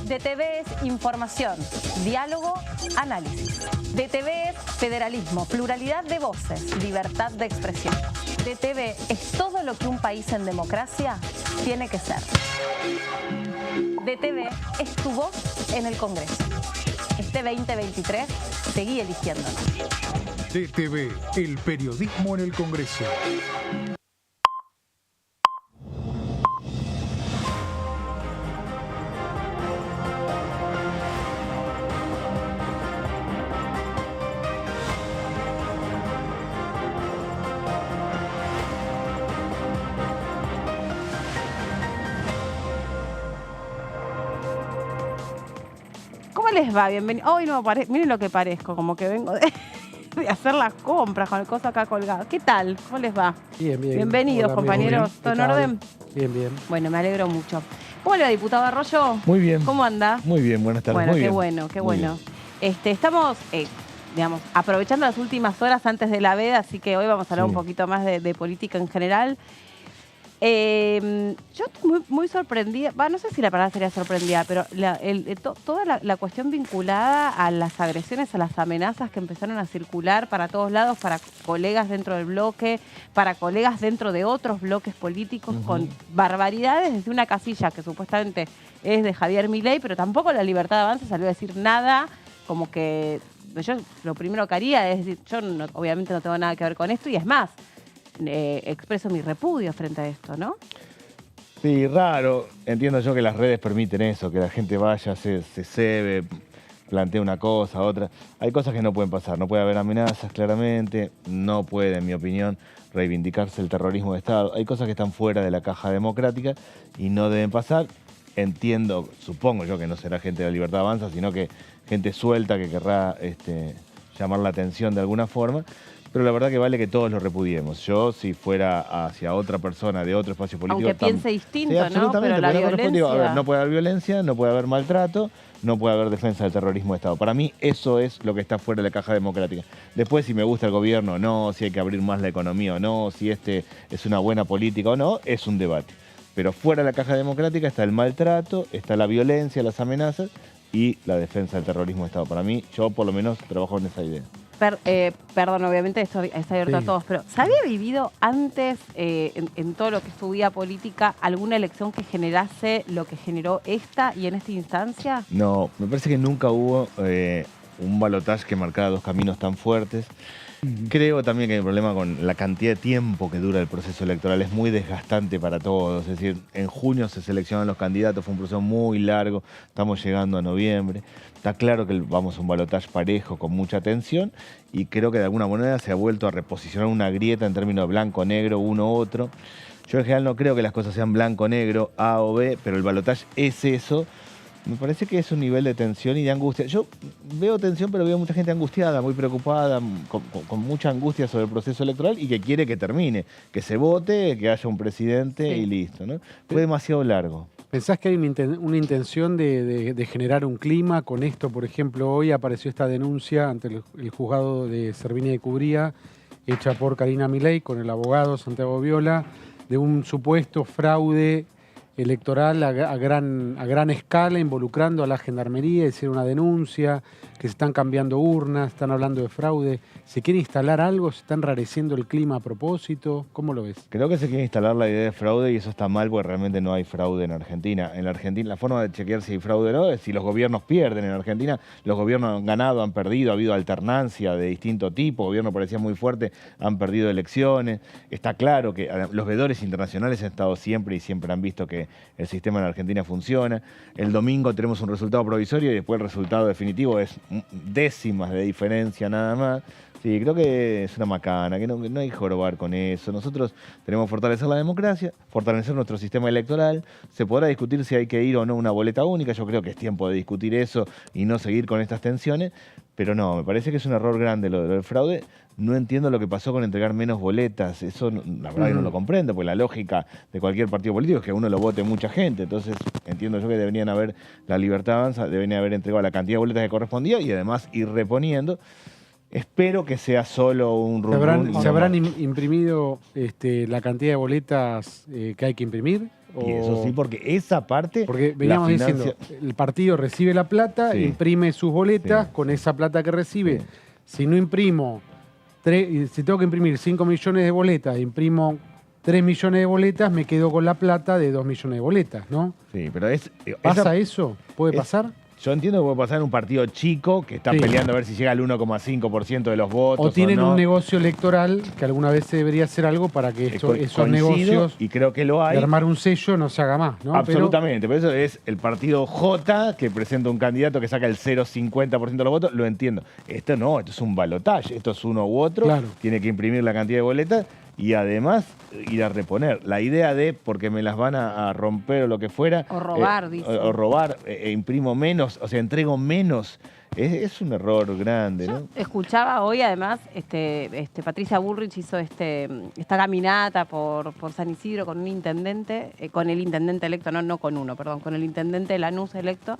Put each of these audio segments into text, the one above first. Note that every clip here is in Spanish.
DTV es información, diálogo, análisis. DTV es federalismo, pluralidad de voces, libertad de expresión. DTV es todo lo que un país en democracia tiene que ser. DTV es tu voz en el Congreso. Este 2023, seguí eligiéndonos. DTV, el periodismo en el Congreso. ¿Cómo les va? Bienvenido. Hoy no miren lo que parezco, como que vengo de hacer las compras con el coso acá colgado. ¿Qué tal? ¿Cómo les va? Bien, bien. Bienvenidos, Hola, compañeros. bien. ¿Todo en orden? Bien, bien. Bueno, me alegro mucho. ¿Cómo le va, diputado Arroyo? Muy bien. ¿Cómo anda? Muy bien, buenas tardes. Bueno, muy qué bien. bueno, qué Muy bueno. bien. Estamos, digamos, aprovechando las últimas horas antes de la veda, así que hoy vamos a hablar un Sí. poquito más de política en general. Yo estoy muy sorprendida, no sé si la palabra sería sorprendida, pero toda la cuestión vinculada a las agresiones, a las amenazas que empezaron a circular para todos lados, para colegas dentro del bloque, para colegas dentro de otros bloques políticos, con barbaridades desde una casilla que supuestamente es de Javier Milei, pero tampoco la Libertad de Avanza salió a decir nada, como que yo lo primero que haría es decir, yo obviamente no tengo nada que ver con esto, y es más, expreso mi repudio frente a esto, ¿no? Sí, raro. Entiendo yo que las redes permiten eso, que la gente vaya, se cebe, plantee una cosa, otra. Hay cosas que no pueden pasar. No puede haber amenazas, claramente. No puede, en mi opinión, reivindicarse el terrorismo de Estado. Hay cosas que están fuera de la caja democrática y no deben pasar. Entiendo, supongo yo que no será gente de la Libertad Avanza, sino que gente suelta que querrá llamar la atención de alguna forma. Pero la verdad que vale que todos lo repudiemos. Yo, si fuera hacia otra persona de otro espacio político... Aunque piense distinto, sí, ¿no? absolutamente, Pero la porque violencia... a ver, no puede haber violencia, no puede haber maltrato, no puede haber defensa del terrorismo de Estado. Para mí eso es lo que está fuera de la caja democrática. Después, si me gusta el gobierno o no, si hay que abrir más la economía o no, si es una buena política o no, es un debate. Pero fuera de la caja democrática está el maltrato, está la violencia, las amenazas y la defensa del terrorismo de Estado. Para mí, yo por lo menos trabajo en esa idea. Perdón, obviamente esto está abierto a todos, pero ¿se había vivido antes, en todo lo que es tu vida política, alguna elección que generase lo que generó esta y en esta instancia? No, me parece que nunca hubo un balotaje que marcara dos caminos tan fuertes. Creo también que hay un problema con la cantidad de tiempo que dura el proceso electoral. Es muy desgastante para todos. Es decir, en junio se seleccionan los candidatos, fue un proceso muy largo. Estamos llegando a noviembre. Está claro que vamos a un balotaje parejo con mucha tensión y creo que de alguna manera se ha vuelto a reposicionar una grieta en términos de blanco-negro, uno u otro. Yo en general no creo que las cosas sean blanco-negro, A o B, pero el balotaje es eso. Me parece que es un nivel de tensión y de angustia. Yo veo tensión, pero veo mucha gente angustiada, muy preocupada, con mucha angustia sobre el proceso electoral y que quiere que termine, que se vote, que haya un presidente y listo, ¿no? Fue demasiado largo. ¿Pensás que hay una intención de generar un clima con esto? Por ejemplo, hoy apareció esta denuncia ante el juzgado de Servinia de Cubría, hecha por Karina Milei con el abogado Santiago Viola, de un supuesto fraude electoral a gran escala, involucrando a la gendarmería, hicieron una denuncia, que se están cambiando urnas, están hablando de fraude. ¿Se quiere instalar algo? ¿Se está enrareciendo el clima a propósito? ¿Cómo lo ves? Creo que se quiere instalar la idea de fraude y eso está mal porque realmente no hay fraude en Argentina. En la Argentina, la forma de chequear si hay fraude o no es si los gobiernos pierden. En Argentina los gobiernos han ganado, han perdido, ha habido alternancia de distinto tipo, gobierno parecía muy fuerte, han perdido elecciones. Está claro que los veedores internacionales han estado siempre y siempre han visto que el sistema en Argentina funciona. El domingo tenemos un resultado provisorio y después el resultado definitivo es décimas de diferencia nada más. Sí, creo que es una macana, que no hay que jorobar con eso. Nosotros tenemos que fortalecer la democracia, fortalecer nuestro sistema electoral. Se podrá discutir si hay que ir o no a una boleta única. Yo creo que es tiempo de discutir eso y no seguir con estas tensiones. Pero no, me parece que es un error grande lo del fraude. No entiendo lo que pasó con entregar menos boletas. Eso, la verdad, que no lo comprendo, porque la lógica de cualquier partido político es que uno lo vote mucha gente. Entonces, entiendo yo que deberían haber, la Libertad Avanza, deberían haber entregado la cantidad de boletas que correspondía y además ir reponiendo. Espero que sea solo un ¿Se rum habrán, rum y se no habrán más. imprimido la cantidad de boletas que hay que imprimir? Y eso sí, porque esa parte... Porque la veníamos financia- diciendo, el partido recibe la plata, Sí. imprime sus boletas, Sí. con esa plata que recibe. Sí. Si no imprimo, si tengo que imprimir 5 millones de boletas, imprimo 3 millones de boletas, me quedo con la plata de 2 millones de boletas, ¿no? Sí, pero es... ¿Pasa eso? ¿Puede es- pasar? Yo entiendo que puede pasar en un partido chico que está Sí. peleando a ver si llega al 1,5% de los votos ¿O tienen no. un negocio electoral que alguna vez se debería hacer algo para que esos Coincido, negocios y creo que lo de hay. armar un sello no se haga más, ¿no? Absolutamente, pero eso es el partido J que presenta un candidato que saca el 0,50% de los votos, lo entiendo. Esto no, esto es un balotaje, esto es uno u otro, Claro. tiene que imprimir la cantidad de boletas y además ir a reponer. La idea de, porque me las van a romper o lo que fuera. O robar, dice. O robar, imprimo menos, o sea, entrego menos. Es un error grande, Yo ¿no? escuchaba hoy, además, Patricia Bullrich hizo esta caminata por San Isidro con un intendente, con el intendente electo, no con uno, perdón, con el intendente de Lanús electo,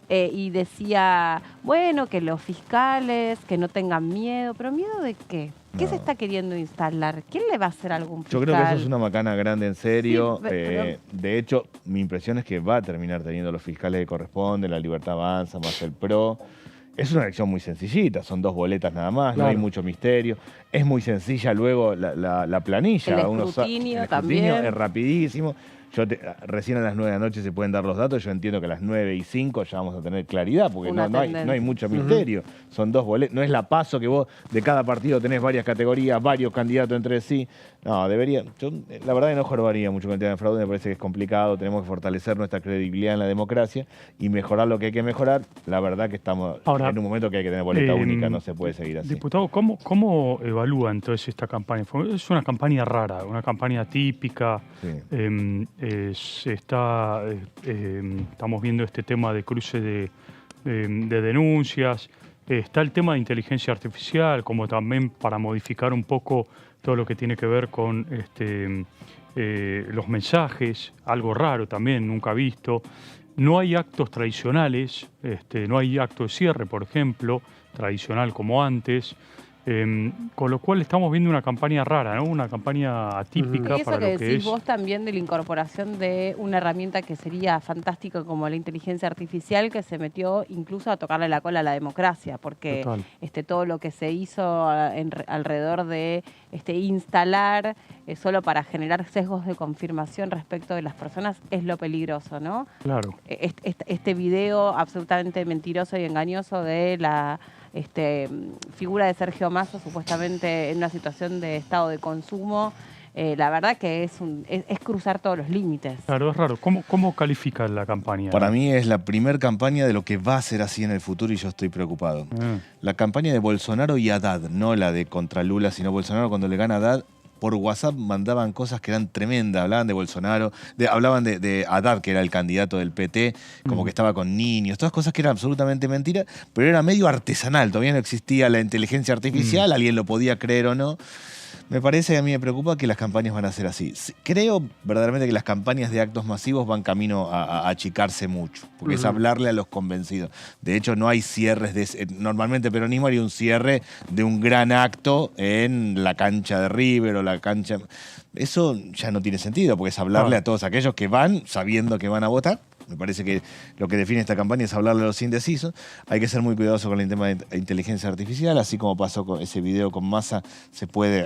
y decía, bueno, que los fiscales, que no tengan miedo, pero ¿miedo de qué? ¿Qué No. se está queriendo instalar? ¿Quién le va a hacer algún fiscal? Yo creo que eso es una macana grande, en serio. Sí, pero- De hecho, mi impresión es que va a terminar teniendo los fiscales que corresponden, la Libertad Avanza, más el PRO. Es una elección muy sencillita, son 2 boletas nada más, no hay Claro. mucho misterio. Es muy sencilla luego la planilla. El Uno escrutinio el también. es rapidísimo. Recién a las 9 de la noche se pueden dar los datos, yo entiendo que a las 9:05 ya vamos a tener claridad, porque Una no hay tendencia. mucho misterio. Son 2 boletas, no es la PASO que vos de cada partido tenés varias categorías, varios candidatos entre sí. No, la verdad que no jorobaría mucho con el tema de fraude, me parece que es complicado, tenemos que fortalecer nuestra credibilidad en la democracia y mejorar lo que hay que mejorar. La verdad que estamos Ahora, en un momento que hay que tener boleta única, no se puede seguir así. Diputado, ¿cómo evalúa entonces esta campaña? Es una campaña rara, una campaña típica. Sí. Estamos viendo este tema de cruce de denuncias. Está el tema de inteligencia artificial, como también para modificar un poco todo lo que tiene que ver con los mensajes, algo raro también, nunca visto. No hay actos tradicionales, no hay acto de cierre, por ejemplo, tradicional como antes. Con lo cual estamos viendo una campaña rara, ¿no? Una campaña atípica Y eso para que lo que decís es. vos también de la incorporación de una herramienta que sería fantástica como la inteligencia artificial, que se metió incluso a tocarle la cola a la democracia, porque Total. todo lo que se hizo alrededor de instalar solo para generar sesgos de confirmación respecto de las personas es lo peligroso, ¿no? Claro. Este video absolutamente mentiroso y engañoso de la figura de Sergio Massa, supuestamente en una situación de estado de consumo, la verdad que es cruzar todos los límites. Claro, es raro. ¿Cómo califica la campaña? Para mí es la primer campaña de lo que va a ser así en el futuro y yo estoy preocupado. Ah. La campaña de Bolsonaro y Haddad, no la de contra Lula, sino Bolsonaro cuando le gana a Haddad, por WhatsApp mandaban cosas que eran tremendas, hablaban de Bolsonaro, hablaban de Haddad, que era el candidato del PT, como que estaba con niños, todas cosas que eran absolutamente mentiras, pero era medio artesanal, todavía no existía la inteligencia artificial, alguien lo podía creer o no. Me parece, a mí me preocupa que las campañas van a ser así. Creo verdaderamente que las campañas de actos masivos van camino a achicarse mucho, porque es hablarle a los convencidos. De hecho, no hay cierres. Normalmente peronismo haría un cierre de un gran acto en la cancha de River o la cancha... Eso ya no tiene sentido, porque es hablarle a todos aquellos que van sabiendo que van a votar. Me parece que lo que define esta campaña es hablarle a los indecisos. Hay que ser muy cuidadoso con el tema de inteligencia artificial, así como pasó con ese video con Massa, se puede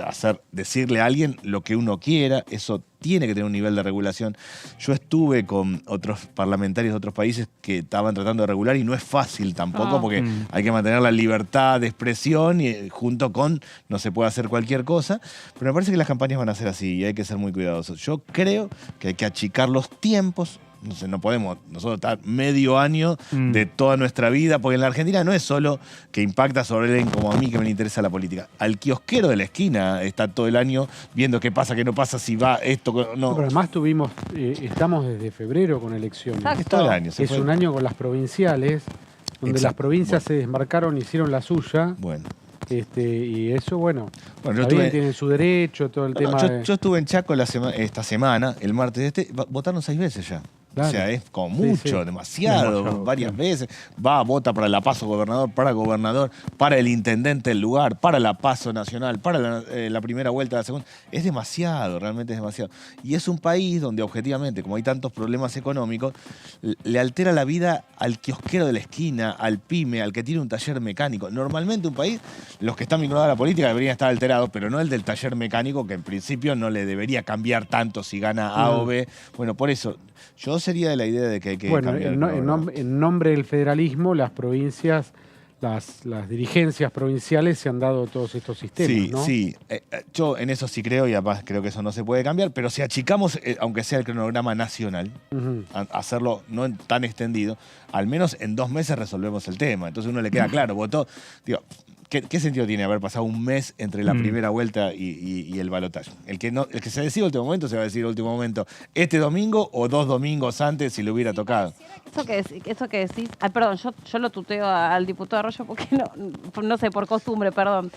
decirle a alguien lo que uno quiera, eso tiene que tener un nivel de regulación. Yo estuve con otros parlamentarios de otros países que estaban tratando de regular y no es fácil tampoco, porque hay que mantener la libertad de expresión y junto con no se puede hacer cualquier cosa, pero me parece que las campañas van a ser así y hay que ser muy cuidadosos. Yo creo que hay que achicar los tiempos. No podemos nosotros estar medio año de toda nuestra vida, porque en la Argentina no es solo que impacta sobre alguien como a mí que me interesa la política. Al kiosquero de la esquina está todo el año viendo qué pasa, qué no pasa, si va esto, no. Pero además estamos desde febrero con elecciones. Exacto. Es todo el año. Es un año con las provinciales, donde las Exacto. provincias se desmarcaron y hicieron la suya. Bueno. Y eso, bueno, Bueno, también tienen su derecho, todo el tema de... Yo estuve en Chaco esta semana, el martes votaron 6 veces ya. Claro. O sea, es como Sí, mucho, sí. demasiado, varias veces. Va, vota para la PASO gobernador, para el intendente del lugar, para la PASO nacional, para la primera vuelta, la segunda. Es demasiado, realmente es demasiado. Y es un país donde objetivamente, como hay tantos problemas económicos, le altera la vida al kiosquero de la esquina, al pyme, al que tiene un taller mecánico. Normalmente un país, los que están vinculados a la política deberían estar alterados, pero no el del taller mecánico, que en principio no le debería cambiar tanto si gana A o B. Bueno, por eso, yo sería de la idea de que hay que Bueno, cambiar. en nombre del federalismo, las provincias, las dirigencias provinciales se han dado todos estos sistemas, Sí, ¿no? sí. Yo en eso sí creo y además creo que eso no se puede cambiar, pero si achicamos, aunque sea el cronograma nacional, Ujú. hacerlo no tan extendido, al menos en 2 meses resolvemos el tema. Entonces uno le queda claro, votó. Digo, ¿qué sentido tiene haber pasado un mes entre la primera vuelta y el balotaje? El que se decide último momento se va a decir último momento este domingo o 2 domingos antes si le hubiera tocado. Eso que decís, perdón, yo lo tuteo al diputado Arroyo porque no sé, por costumbre, perdón,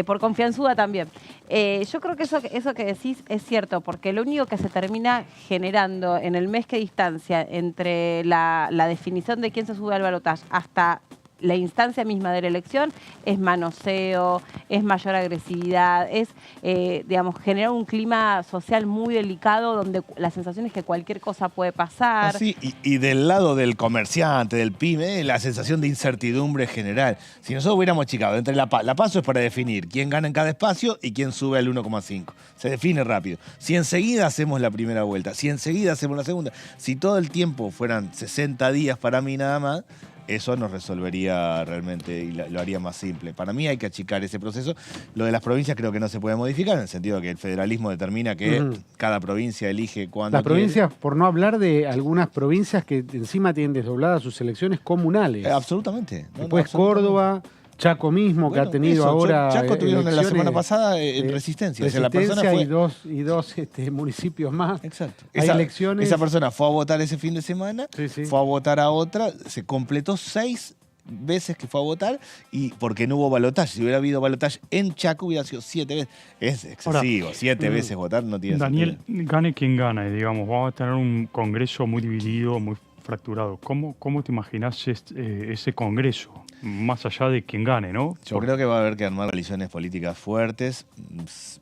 por confianzuda también. Yo creo que eso que decís es cierto, porque lo único que se termina generando en el mes que distancia entre la definición de quién se sube al balotaje hasta la instancia misma de la elección es manoseo, es mayor agresividad, es, digamos, generar un clima social muy delicado donde la sensación es que cualquier cosa puede pasar. Sí, y del lado del comerciante, del pyme, la sensación de incertidumbre general. Si nosotros hubiéramos achicado entre la PASO es para definir quién gana en cada espacio y quién sube al 1,5. Se define rápido. Si enseguida hacemos la primera vuelta, si enseguida hacemos la segunda, si todo el tiempo fueran 60 días para mí nada más, eso nos resolvería realmente y lo haría más simple. Para mí hay que achicar ese proceso. Lo de las provincias creo que no se puede modificar, en el sentido de que el federalismo determina que cada provincia elige cuándo Las provincias, por no hablar de algunas provincias que encima tienen desdobladas sus elecciones comunales. Absolutamente. Después Córdoba, Chaco mismo, que ha tenido ahora Chaco tuvieron la elecciones, semana pasada en Resistencia. O sea, la persona Resistencia fue... y dos municipios más. Exacto. Hay elecciones. Esa persona fue a votar ese fin de semana, Sí. fue a votar a otra, se completó 6 veces que fue a votar y porque no hubo balotaje. Si hubiera habido balotaje en Chaco hubiera sido 7 veces. Es excesivo. Ahora, 7 veces votar no tiene Daniel, sentido. gane quien gane, digamos, vamos a tener un Congreso muy dividido, muy fracturado. ¿Cómo te imaginás ese Congreso? Más allá de quien gane, ¿no? Yo creo que va a haber que armar coaliciones políticas fuertes.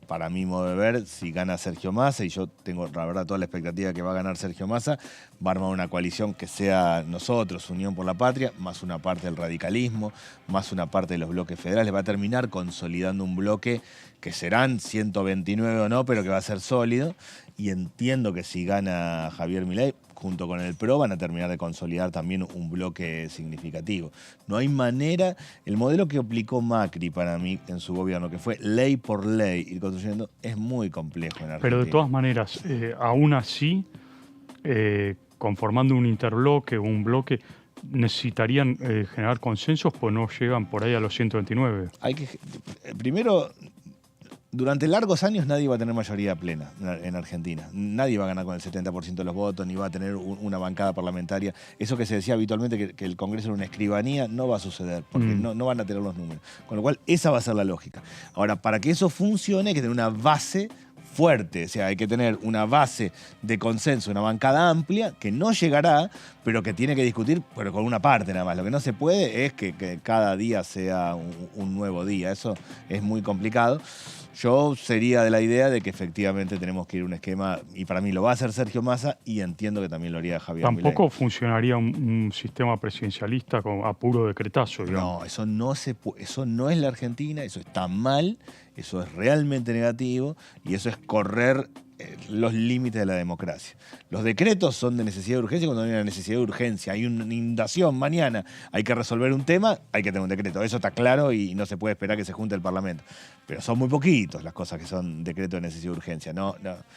Para mi modo de ver, si gana Sergio Massa, y yo tengo la verdad toda la expectativa que va a ganar Sergio Massa, va a armar una coalición que sea nosotros, Unión por la Patria, más una parte del radicalismo, más una parte de los bloques federales. Va a terminar consolidando un bloque que serán 129 o no, pero que va a ser sólido. Y entiendo que si gana Javier Milei, junto con el PRO, van a terminar de consolidar también un bloque significativo. No hay manera, el modelo que aplicó Macri para mí en su gobierno, que fue ley por ley, ir construyendo, es muy complejo en Argentina. Pero de todas maneras, aún así, conformando un interbloque o un bloque, necesitarían generar consensos, pues no llegan por ahí a los 129. Hay que, primero, durante largos años nadie va a tener mayoría plena en Argentina. Nadie va a ganar con el 70% de los votos, ni va a tener una bancada parlamentaria. Eso que se decía habitualmente, que el Congreso era una escribanía, no va a suceder, porque no van a tener los números. Con lo cual, esa va a ser la lógica. Ahora, para que eso funcione, hay que tener una base fuerte, o sea, hay que tener una base de consenso, una bancada amplia que no llegará, pero que tiene que discutir, pero con una parte nada más. Lo que no se puede es que cada día sea un nuevo día. Eso es muy complicado. Yo sería de la idea de que efectivamente tenemos que ir a un esquema, y para mí lo va a hacer Sergio Massa, y entiendo que también lo haría Javier Milei. Tampoco funcionaría un sistema presidencialista a puro decretazo, digamos. No, eso no es la Argentina, eso está mal, eso es realmente negativo, y eso es correr los límites de la democracia. Los decretos son de necesidad de urgencia cuando hay una necesidad de urgencia. Hay una inundación mañana, hay que resolver un tema, hay que tener un decreto. Eso está claro y no se puede esperar que se junte el Parlamento. Pero son muy poquitos las cosas que son decretos de necesidad de urgencia.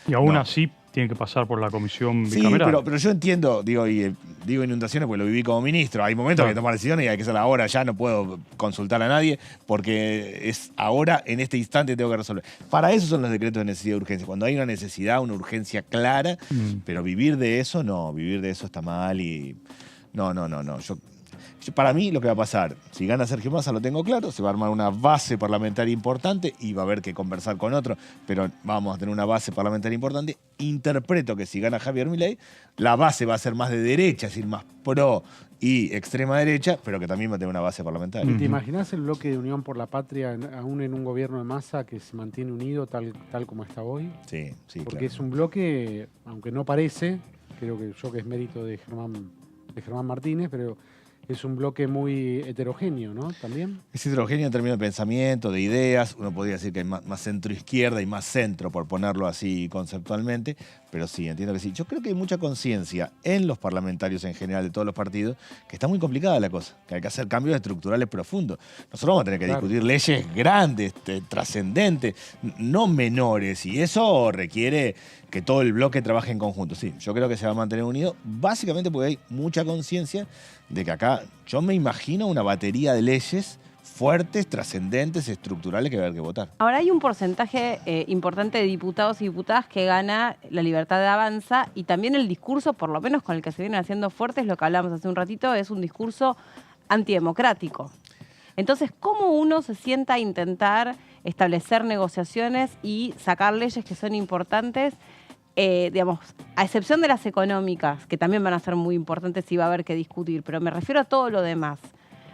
Y aún no. así tiene que pasar por la comisión Sí, bicameral. pero yo entiendo, digo inundaciones porque lo viví como ministro. Hay momentos que hay que tomar decisiones y hay que hacerla ahora, ya no puedo consultar a nadie porque es ahora, en este instante tengo que resolver. Para eso son los decretos de necesidad de urgencia. Cuando hay una necesidad, una urgencia clara, pero vivir de eso no, vivir de eso está mal y no. Para mí lo que va a pasar, si gana Sergio Massa lo tengo claro, se va a armar una base parlamentaria importante y va a haber que conversar con otro, pero vamos a tener una base parlamentaria importante. Interpreto que si gana Javier Milei, la base va a ser más de derecha, es decir, más pro y extrema derecha, pero que también va a tener una base parlamentaria. ¿Te imaginas el bloque de Unión por la Patria, aún en un gobierno de Massa, que se mantiene unido tal como está hoy? Sí, sí, Porque claro. es un bloque, aunque no parece, creo que es mérito de Germán Martínez, pero es un bloque muy heterogéneo, ¿no? También. Es heterogéneo en términos de pensamiento, de ideas. Uno podría decir que hay más centro-izquierda y más centro, por ponerlo así conceptualmente. Pero sí, entiendo que sí. Yo creo que hay mucha conciencia en los parlamentarios en general de todos los partidos que está muy complicada la cosa, que hay que hacer cambios estructurales profundos. Nosotros vamos a tener que discutir leyes grandes, trascendentes, no menores. Y eso requiere que todo el bloque trabaje en conjunto. Sí, yo creo que se va a mantener unido, básicamente porque hay mucha conciencia de que acá yo me imagino una batería de leyes fuertes, trascendentes, estructurales que va a haber que votar. Ahora hay un porcentaje importante de diputados y diputadas que gana la libertad de Avanza, y también el discurso, por lo menos con el que se vienen haciendo fuertes, lo que hablamos hace un ratito, es un discurso antidemocrático. Entonces, ¿cómo uno se sienta a intentar establecer negociaciones y sacar leyes que son importantes? Digamos, a excepción de las económicas, que también van a ser muy importantes y va a haber que discutir, pero me refiero a todo lo demás,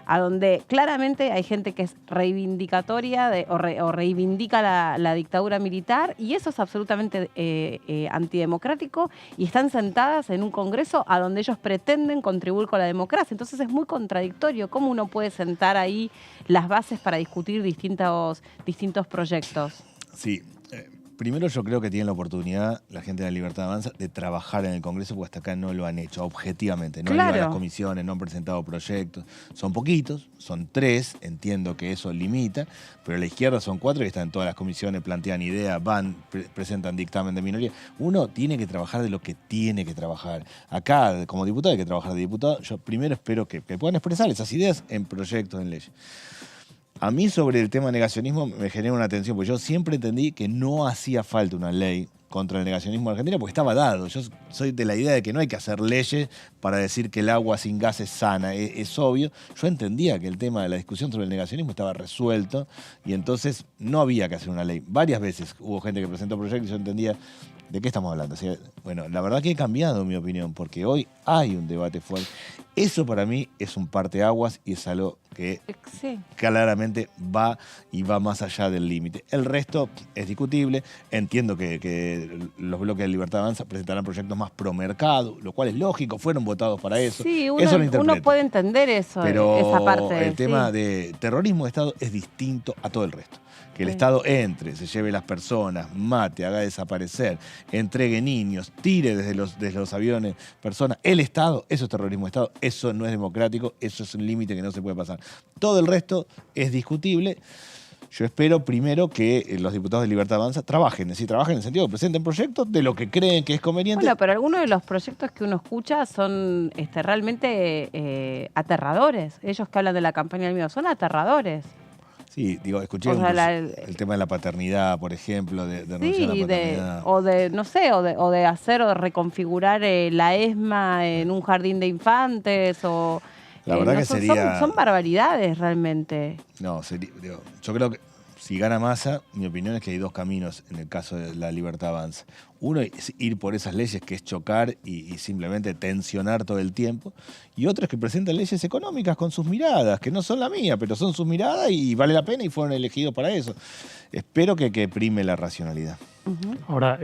a donde claramente hay gente que es reivindicatoria o reivindica la dictadura militar, y eso es absolutamente antidemocrático, y están sentadas en un Congreso a donde ellos pretenden contribuir con la democracia. Entonces es muy contradictorio cómo uno puede sentar ahí las bases para discutir distintos proyectos. Sí. Primero yo creo que tienen la oportunidad, la gente de la Libertad Avanza, de trabajar en el Congreso, porque hasta acá no lo han hecho objetivamente. No han ido a las comisiones, no han presentado proyectos. Son poquitos, son 3, entiendo que eso limita, pero a la izquierda son 4 y están en todas las comisiones, plantean ideas, presentan dictamen de minoría. Uno tiene que trabajar de lo que tiene que trabajar. Acá, como diputado, hay que trabajar de diputado. Yo primero espero que puedan expresar esas ideas en proyectos, en leyes. A mí sobre el tema negacionismo me genera una tensión, porque yo siempre entendí que no hacía falta una ley contra el negacionismo en Argentina porque estaba dado. Yo soy de la idea de que no hay que hacer leyes para decir que el agua sin gas es sana, es obvio. Yo entendía que el tema de la discusión sobre el negacionismo estaba resuelto y entonces no había que hacer una ley. Varias veces hubo gente que presentó proyectos y yo entendía de qué estamos hablando. O sea, bueno, la verdad que he cambiado mi opinión porque hoy hay un debate fuerte. Eso para mí es un parteaguas y es algo que claramente va más allá del límite. El resto es discutible. Entiendo que los bloques de Libertad Avanza presentarán proyectos más pro mercado, lo cual es lógico, fueron votados para eso. Sí, eso lo interpreto. uno puede entender eso, pero esa parte. El tema de terrorismo de Estado es distinto a todo el resto. Que el Estado entre, se lleve las personas, mate, haga desaparecer, entregue niños, tire desde los aviones personas. El Estado, eso es terrorismo de Estado, eso no es democrático, eso es un límite que no se puede pasar. Todo el resto es discutible. Yo espero primero que los diputados de Libertad Avanza trabajen, es decir, trabajen en el sentido que presenten proyectos de lo que creen que es conveniente. Bueno, pero algunos de los proyectos que uno escucha son realmente aterradores. Ellos que hablan de la campaña del miedo son aterradores. Sí, digo, escuché el tema de la paternidad, por ejemplo, de renunciar a la paternidad. O de hacer o de reconfigurar la ESMA en un jardín de infantes, o la verdad que sería... Son barbaridades realmente. No, yo creo que si gana Massa, mi opinión es que hay 2 caminos en el caso de la Libertad Avanza. Uno es ir por esas leyes, que es chocar y simplemente tensionar todo el tiempo. Y otro es que presentan leyes económicas con sus miradas, que no son la mía, pero son sus miradas y vale la pena y fueron elegidos para eso. Espero que prime la racionalidad. Ahora,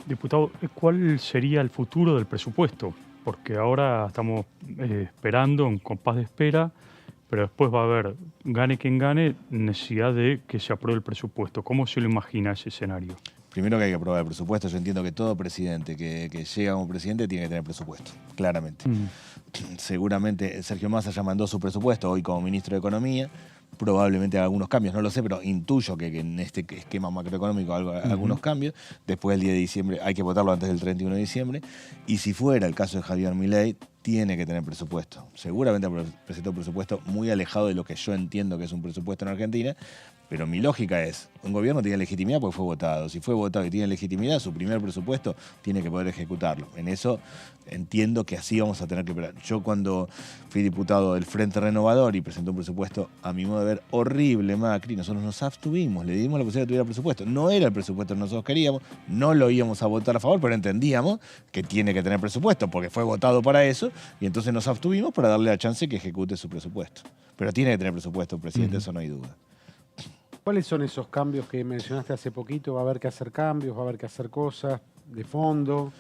diputado, ¿cuál sería el futuro del presupuesto? Porque ahora estamos esperando, en compás de espera, pero después va a haber, gane quien gane, necesidad de que se apruebe el presupuesto. ¿Cómo se lo imagina ese escenario? Primero que hay que aprobar el presupuesto. Yo entiendo que todo presidente que llega como presidente tiene que tener presupuesto, claramente. Seguramente Sergio Massa ya mandó su presupuesto hoy como ministro de Economía. Probablemente haga algunos cambios, no lo sé, pero intuyo que en este esquema macroeconómico algunos cambios. Después del 10 de diciembre hay que votarlo antes del 31 de diciembre. Y si fuera el caso de Javier Milei, tiene que tener presupuesto. Seguramente presentó un presupuesto muy alejado de lo que yo entiendo que es un presupuesto en Argentina, Pero mi lógica es, un gobierno tiene legitimidad porque fue votado. Si fue votado y tiene legitimidad, su primer presupuesto tiene que poder ejecutarlo. En eso entiendo que así vamos a tener que operar. Yo cuando fui diputado del Frente Renovador y presenté un presupuesto, a mi modo de ver, horrible, Macri, nosotros nos abstuvimos, le dimos la posibilidad de que tuviera presupuesto. No era el presupuesto que nosotros queríamos, no lo íbamos a votar a favor, pero entendíamos que tiene que tener presupuesto porque fue votado para eso y entonces nos abstuvimos para darle la chance que ejecute su presupuesto. Pero tiene que tener presupuesto, presidente, eso no hay duda. ¿Cuáles son esos cambios que mencionaste hace poquito? ¿Va a haber que hacer cambios? ¿Va a haber que hacer cosas de fondo?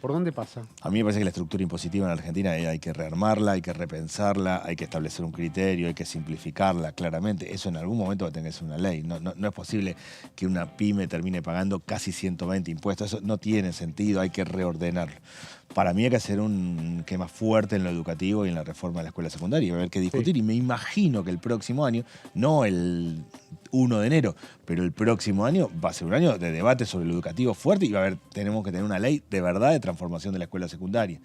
¿Por dónde pasa? A mí me parece que la estructura impositiva en Argentina hay que rearmarla, hay que repensarla, hay que establecer un criterio, hay que simplificarla claramente. Eso en algún momento va a tener que ser una ley. No es posible que una pyme termine pagando casi 120 impuestos. Eso no tiene sentido, hay que reordenarlo. Para mí hay que hacer un esquema fuerte en lo educativo y en la reforma de la escuela secundaria. Va a haber que discutir y me imagino que el próximo año, no el 1 de enero, pero el próximo año va a ser un año de debate sobre lo educativo fuerte y tenemos que tener una ley de verdad de transformación de la escuela secundaria.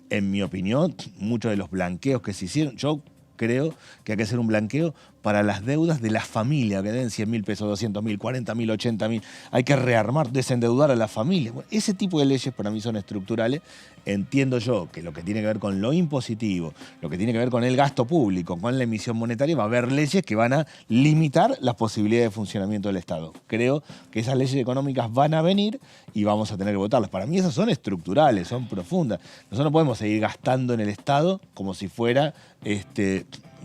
En mi opinión, muchos de los blanqueos que se hicieron, yo creo que hay que hacer un blanqueo para las deudas de las familias, que den 100.000 pesos, 200.000, 40.000, 80.000. Hay que rearmar, desendeudar a las familias. Bueno, ese tipo de leyes para mí son estructurales. Entiendo yo que lo que tiene que ver con lo impositivo, lo que tiene que ver con el gasto público, con la emisión monetaria, va a haber leyes que van a limitar las posibilidades de funcionamiento del Estado. Creo que esas leyes económicas van a venir y vamos a tener que votarlas. Para mí esas son estructurales, son profundas. Nosotros no podemos seguir gastando en el Estado como si fuera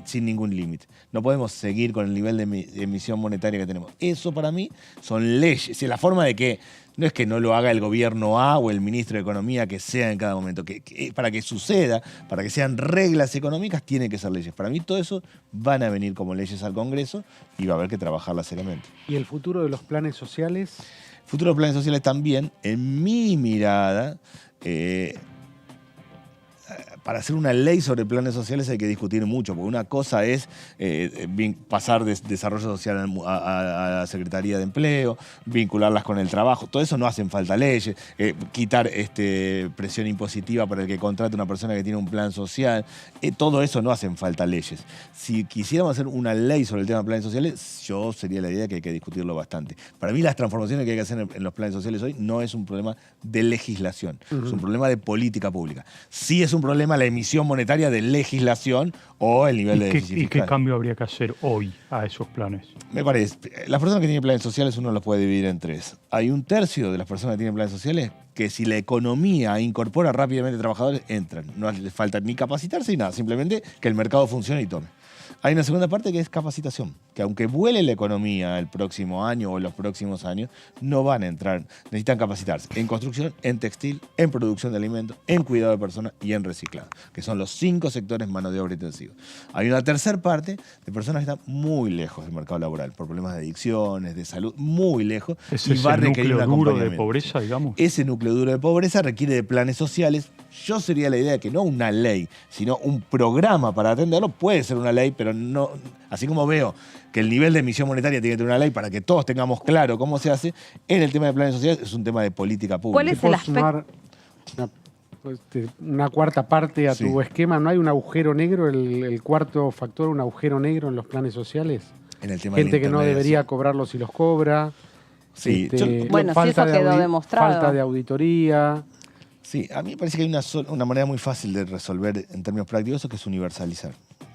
sin ningún límite. No podemos seguir con el nivel de emisión monetaria que tenemos. Eso para mí son leyes. La forma de que no es que no lo haga el gobierno A o el ministro de Economía que sea en cada momento. Para que suceda, para que sean reglas económicas, tiene que ser leyes. Para mí todo eso van a venir como leyes al Congreso y va a haber que trabajarlas seriamente. ¿Y el futuro de los planes sociales? El futuro de los planes sociales también, en mi mirada, para hacer una ley sobre planes sociales hay que discutir mucho, porque una cosa es pasar de desarrollo social a la Secretaría de Empleo, vincularlas con el trabajo, todo eso no hacen falta leyes, quitar presión impositiva para el que contrate una persona que tiene un plan social, todo eso no hacen falta leyes. Si quisiéramos hacer una ley sobre el tema de planes sociales, yo sería la idea que hay que discutirlo bastante. Para mí las transformaciones que hay que hacer en los planes sociales hoy no es un problema de legislación, es un problema de política pública. Sí es un problema la emisión monetaria de legislación o el nivel de déficit fiscal. ¿Y qué cambio habría que hacer hoy a esos planes? Me parece, las personas que tienen planes sociales uno los puede dividir en tres. Hay un tercio de las personas que tienen planes sociales que si la economía incorpora rápidamente trabajadores, entran. No les falta ni capacitarse ni nada, simplemente que el mercado funcione y tome. Hay una segunda parte que es capacitación, que aunque vuele la economía el próximo año o los próximos años, no van a entrar, necesitan capacitarse en construcción, en textil, en producción de alimentos, en cuidado de personas y en reciclado, que son los 5 sectores mano de obra intensiva. Hay una tercera parte de personas que están muy lejos del mercado laboral, por problemas de adicciones, de salud, muy lejos. ¿Ese es el núcleo duro de pobreza, digamos? Ese núcleo duro de pobreza requiere de planes sociales. Yo sería la idea de que no una ley, sino un programa para atenderlo. Puede ser una ley, pero no. Así como veo que el nivel de emisión monetaria tiene que tener una ley para que todos tengamos claro cómo se hace, en el tema de planes sociales es un tema de política pública. ¿Cuál es el aspecto? Una cuarta parte a tu esquema. ¿No hay un agujero negro, el cuarto factor, un agujero negro en los planes sociales? En el tema gente que no debería cobrarlos y los cobra. Sí, bueno, si eso quedó demostrado. Falta de auditoría. Sí, a mí me parece que hay una manera muy fácil de resolver en términos prácticos eso, que es universalizar.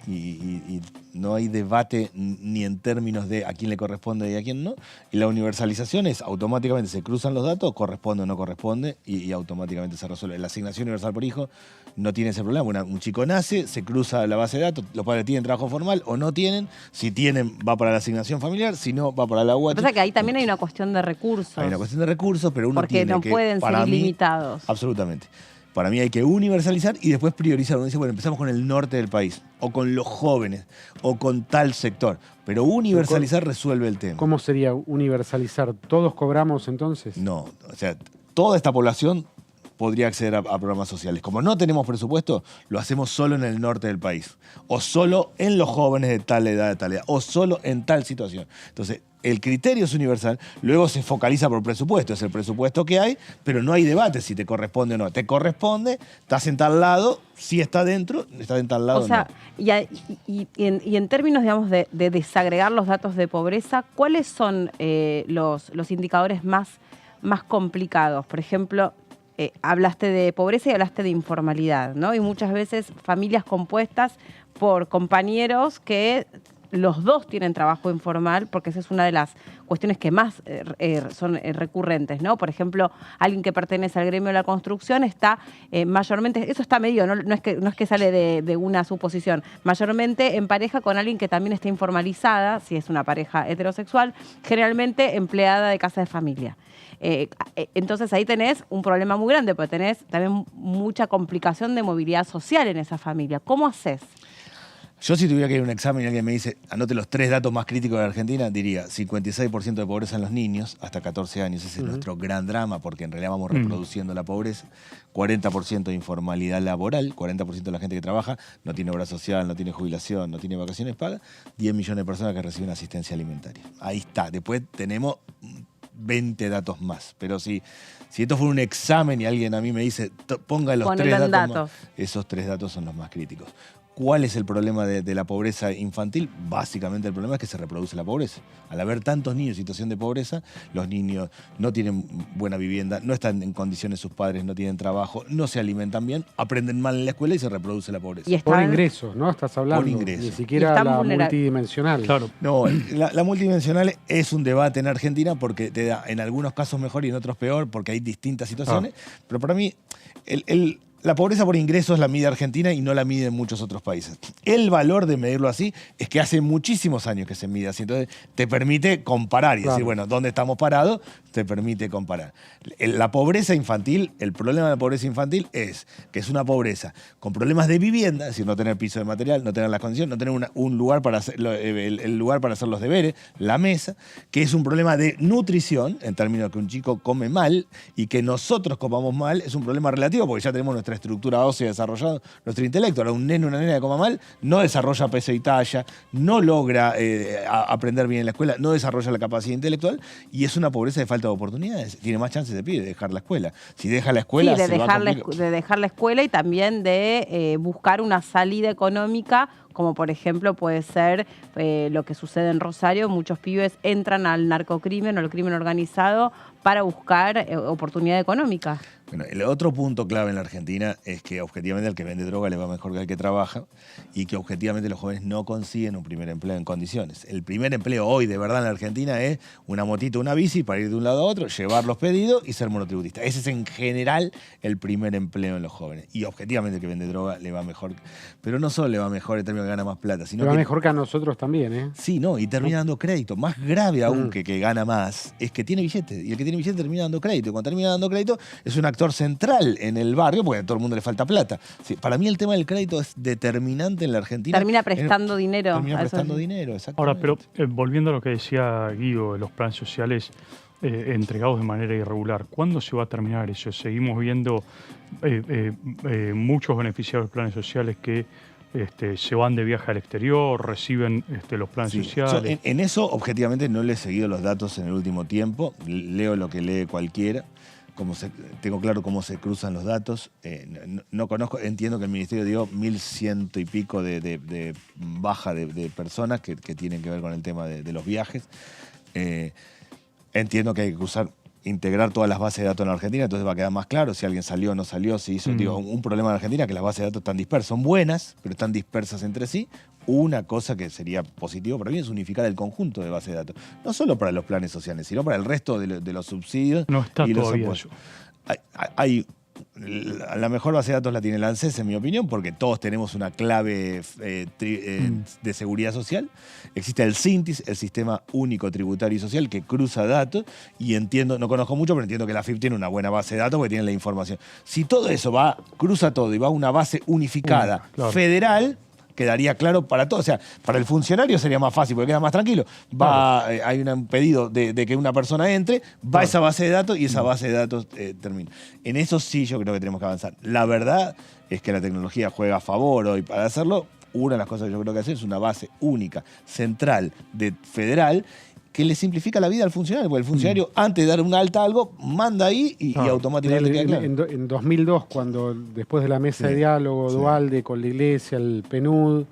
Y no hay debate ni en términos de a quién le corresponde y a quién no. Y la universalización es automáticamente se cruzan los datos, corresponde o no corresponde, y automáticamente se resuelve. La asignación universal por hijo no tiene ese problema. Un chico nace, se cruza la base de datos, los padres tienen trabajo formal o no tienen. Si tienen, va para la asignación familiar, si no, va para la UH. Lo que pasa es que ahí también hay una cuestión de recursos. Hay una cuestión de recursos, pero uno porque tiene no que, pueden ser ilimitados. Absolutamente. Para mí hay que universalizar y después priorizar. Uno dice, bueno, empezamos con el norte del país, o con los jóvenes, o con tal sector. Pero universalizar resuelve el tema. ¿Cómo sería universalizar? ¿Todos cobramos entonces? No, o sea, toda esta población podría acceder a programas sociales. Como no tenemos presupuesto, lo hacemos solo en el norte del país, o solo en los jóvenes de tal edad, o solo en tal situación. Entonces, el criterio es universal, luego se focaliza por presupuesto, es el presupuesto que hay, pero no hay debate si te corresponde o no. Te corresponde, estás en tal lado, si está dentro, está en tal lado. O sea, no. y en términos, digamos, de desagregar los datos de pobreza, ¿cuáles son los indicadores más complicados? Por ejemplo, hablaste de pobreza y hablaste de informalidad, ¿no? Y muchas veces familias compuestas por compañeros que los dos tienen trabajo informal, porque esa es una de las cuestiones que más son recurrentes, ¿no? Por ejemplo, alguien que pertenece al gremio de la construcción está mayormente, eso está medido, no es que sale de una suposición, mayormente en pareja con alguien que también está informalizada, si es una pareja heterosexual, generalmente empleada de casa de familia. Entonces ahí tenés un problema muy grande, porque tenés también mucha complicación de movilidad social en esa familia. ¿Cómo haces? Yo si tuviera que ir a un examen y alguien me dice, anote los 3 datos más críticos de la Argentina, diría 56% de pobreza en los niños hasta 14 años. Ese es nuestro gran drama, porque en realidad vamos reproduciendo la pobreza. 40% de informalidad laboral, 40% de la gente que trabaja no tiene obra social, no tiene jubilación, no tiene vacaciones pagas. 10 millones de personas que reciben asistencia alimentaria. Ahí está. Después tenemos 20 datos más. Pero si esto fuera un examen y alguien a mí me dice, ponga los 3 datos más, esos 3 datos son los más críticos. ¿Cuál es el problema de la pobreza infantil? Básicamente el problema es que se reproduce la pobreza. Al haber tantos niños en situación de pobreza, los niños no tienen buena vivienda, no están en condiciones sus padres, no tienen trabajo, no se alimentan bien, aprenden mal en la escuela y se reproduce la pobreza. Por ingresos, ¿no? Estás hablando. Por ingresos. Ni siquiera la multidimensional. Claro. No, la multidimensional es un debate en Argentina porque te da en algunos casos mejor y en otros peor, porque hay distintas situaciones. Pero para mí, la pobreza por ingresos la mide Argentina y no la mide en muchos otros países. El valor de medirlo así es que hace muchísimos años que se mide así. Entonces te permite comparar y decir, bueno, ¿dónde estamos parados? Te permite comparar. La pobreza infantil, el problema de la pobreza infantil es que es una pobreza con problemas de vivienda, es decir, no tener piso de material, no tener las condiciones, no tener un lugar para hacer, el lugar para hacer los deberes, la mesa, que es un problema de nutrición, en términos de que un chico come mal y que nosotros comamos mal, es un problema relativo porque ya tenemos nuestra estructura ósea desarrollada, nuestro intelecto. Ahora, un nene o una nena que coma mal no desarrolla peso y talla, no logra aprender bien en la escuela, no desarrolla la capacidad intelectual y es una pobreza de falta de oportunidades. Tiene más chances de dejar la escuela. Si deja la escuela, sí, de dejar la escuela y también de buscar una salida económica, como por ejemplo puede ser lo que sucede en Rosario. Muchos pibes entran al narcocrimen o al crimen organizado para buscar oportunidad económica. Bueno, el otro punto clave en la Argentina es que objetivamente al que vende droga le va mejor que al que trabaja y que objetivamente los jóvenes no consiguen un primer empleo en condiciones. El primer empleo hoy de verdad en la Argentina es una motito, una bici para ir de un lado a otro, llevar los pedidos y ser monotributista. Ese es en general el primer empleo en los jóvenes. Y objetivamente el que vende droga le va mejor. Pero no solo le va mejor en términos de que gana más plata, sino le va que mejor que a nosotros también, ¿eh? Sí, no, y termina dando crédito. Más grave aún que gana más es que tiene billete. Y el que tiene billete termina dando crédito. Y cuando termina dando crédito es un actor central en el barrio porque a todo el mundo le falta plata. Sí, para mí el tema del crédito es determinante en la Argentina. Termina prestando dinero. Termina prestando dinero, exactamente. Ahora, pero volviendo a lo que decía Guido de los planes sociales entregados de manera irregular, ¿cuándo se va a terminar eso? Seguimos viendo muchos beneficiarios de planes sociales que se van de viaje al exterior, reciben los planes sociales. En eso, objetivamente, no le he seguido los datos en el último tiempo. Leo lo que lee cualquiera. Tengo claro cómo se cruzan los datos. No conozco, entiendo que el Ministerio dio 1.100 y pico de baja de personas que tienen que ver con el tema de los viajes. Entiendo que hay que integrar todas las bases de datos en la Argentina, entonces va a quedar más claro si alguien salió o no salió, si hizo. Digo, un problema en Argentina es que las bases de datos están dispersas. Son buenas, pero están dispersas entre sí. Una cosa que sería positivo para mí es unificar el conjunto de bases de datos. No solo para los planes sociales, sino para el resto de los subsidios no está y los todavía apoyos. La mejor base de datos la tiene el ANSES, en mi opinión, porque todos tenemos una clave de seguridad social. Existe el SINTIS, el Sistema Único Tributario y Social, que cruza datos, y entiendo, no conozco mucho, pero entiendo que la AFIP tiene una buena base de datos porque tiene la información. Si todo eso cruza todo y va a una base unificada, federal, quedaría claro para todos. O sea, para el funcionario sería más fácil porque queda más tranquilo. Hay un pedido de que una persona entre, va a esa base de datos y esa base de datos termina. En eso sí yo creo que tenemos que avanzar. La verdad es que la tecnología juega a favor hoy para hacerlo. Una de las cosas que yo creo que hacer es una base única, central, federal, que le simplifica la vida al funcionario, porque el funcionario antes de dar un alta a algo, manda ahí y automáticamente queda claro. En 2002, cuando después de la mesa de diálogo Dualde con la Iglesia, el PNUD,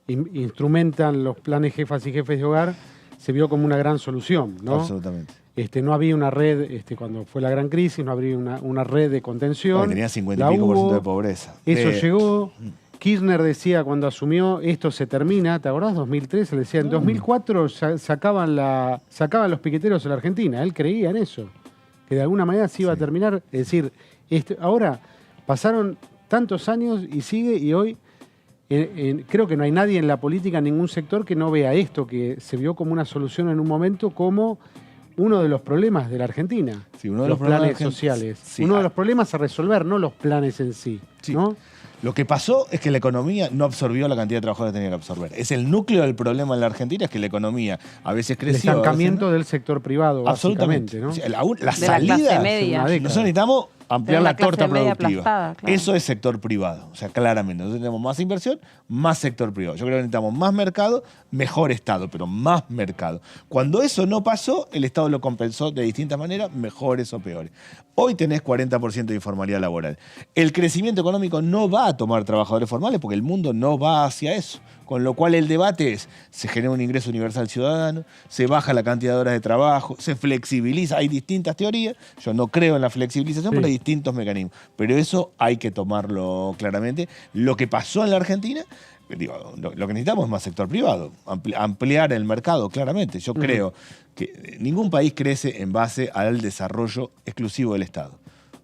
instrumentan los planes jefas y jefes de hogar, se vio como una gran solución, ¿no? Absolutamente. No había una red, cuando fue la gran crisis, no había una red de contención. Tenía 50 y pico por ciento de pobreza. Eso llegó. Kirchner decía cuando asumió, esto se termina, ¿te acordás? 2003, él decía, en 2004 sacaban los piqueteros en la Argentina. Él creía en eso, que de alguna manera se iba a terminar. Es decir, ahora pasaron tantos años y sigue, y hoy creo que no hay nadie en la política, en ningún sector, que no vea esto, que se vio como una solución en un momento, como uno de los problemas de la Argentina. Sí, uno de los planes de sociales. Sí, uno de los problemas a resolver, no los planes en sí. Sí. ¿No? Lo que pasó es que la economía no absorbió la cantidad de trabajadores que tenía que absorber. Es el núcleo del problema en la Argentina, es que la economía a veces creció. El estancamiento del sector privado, absolutamente, ¿no? O sea, la De salida. la clase media. Nosotros necesitamos ampliar la torta productiva. Aplastada, claro. Eso es sector privado, o sea, claramente. Nosotros tenemos más inversión, más sector privado. Yo creo que necesitamos más mercado, mejor Estado, pero más mercado. Cuando eso no pasó, el Estado lo compensó de distintas maneras, mejores o peores. Hoy tenés 40% de informalidad laboral. El crecimiento económico no va a tomar trabajadores formales porque el mundo no va hacia eso. Con lo cual el debate es, se genera un ingreso universal ciudadano, se baja la cantidad de horas de trabajo, se flexibiliza, hay distintas teorías, yo no creo en la flexibilización, pero hay distintos mecanismos. Pero eso hay que tomarlo claramente. Lo que pasó en la Argentina, lo que necesitamos es más sector privado, ampliar el mercado, claramente. Yo creo que ningún país crece en base al desarrollo exclusivo del Estado.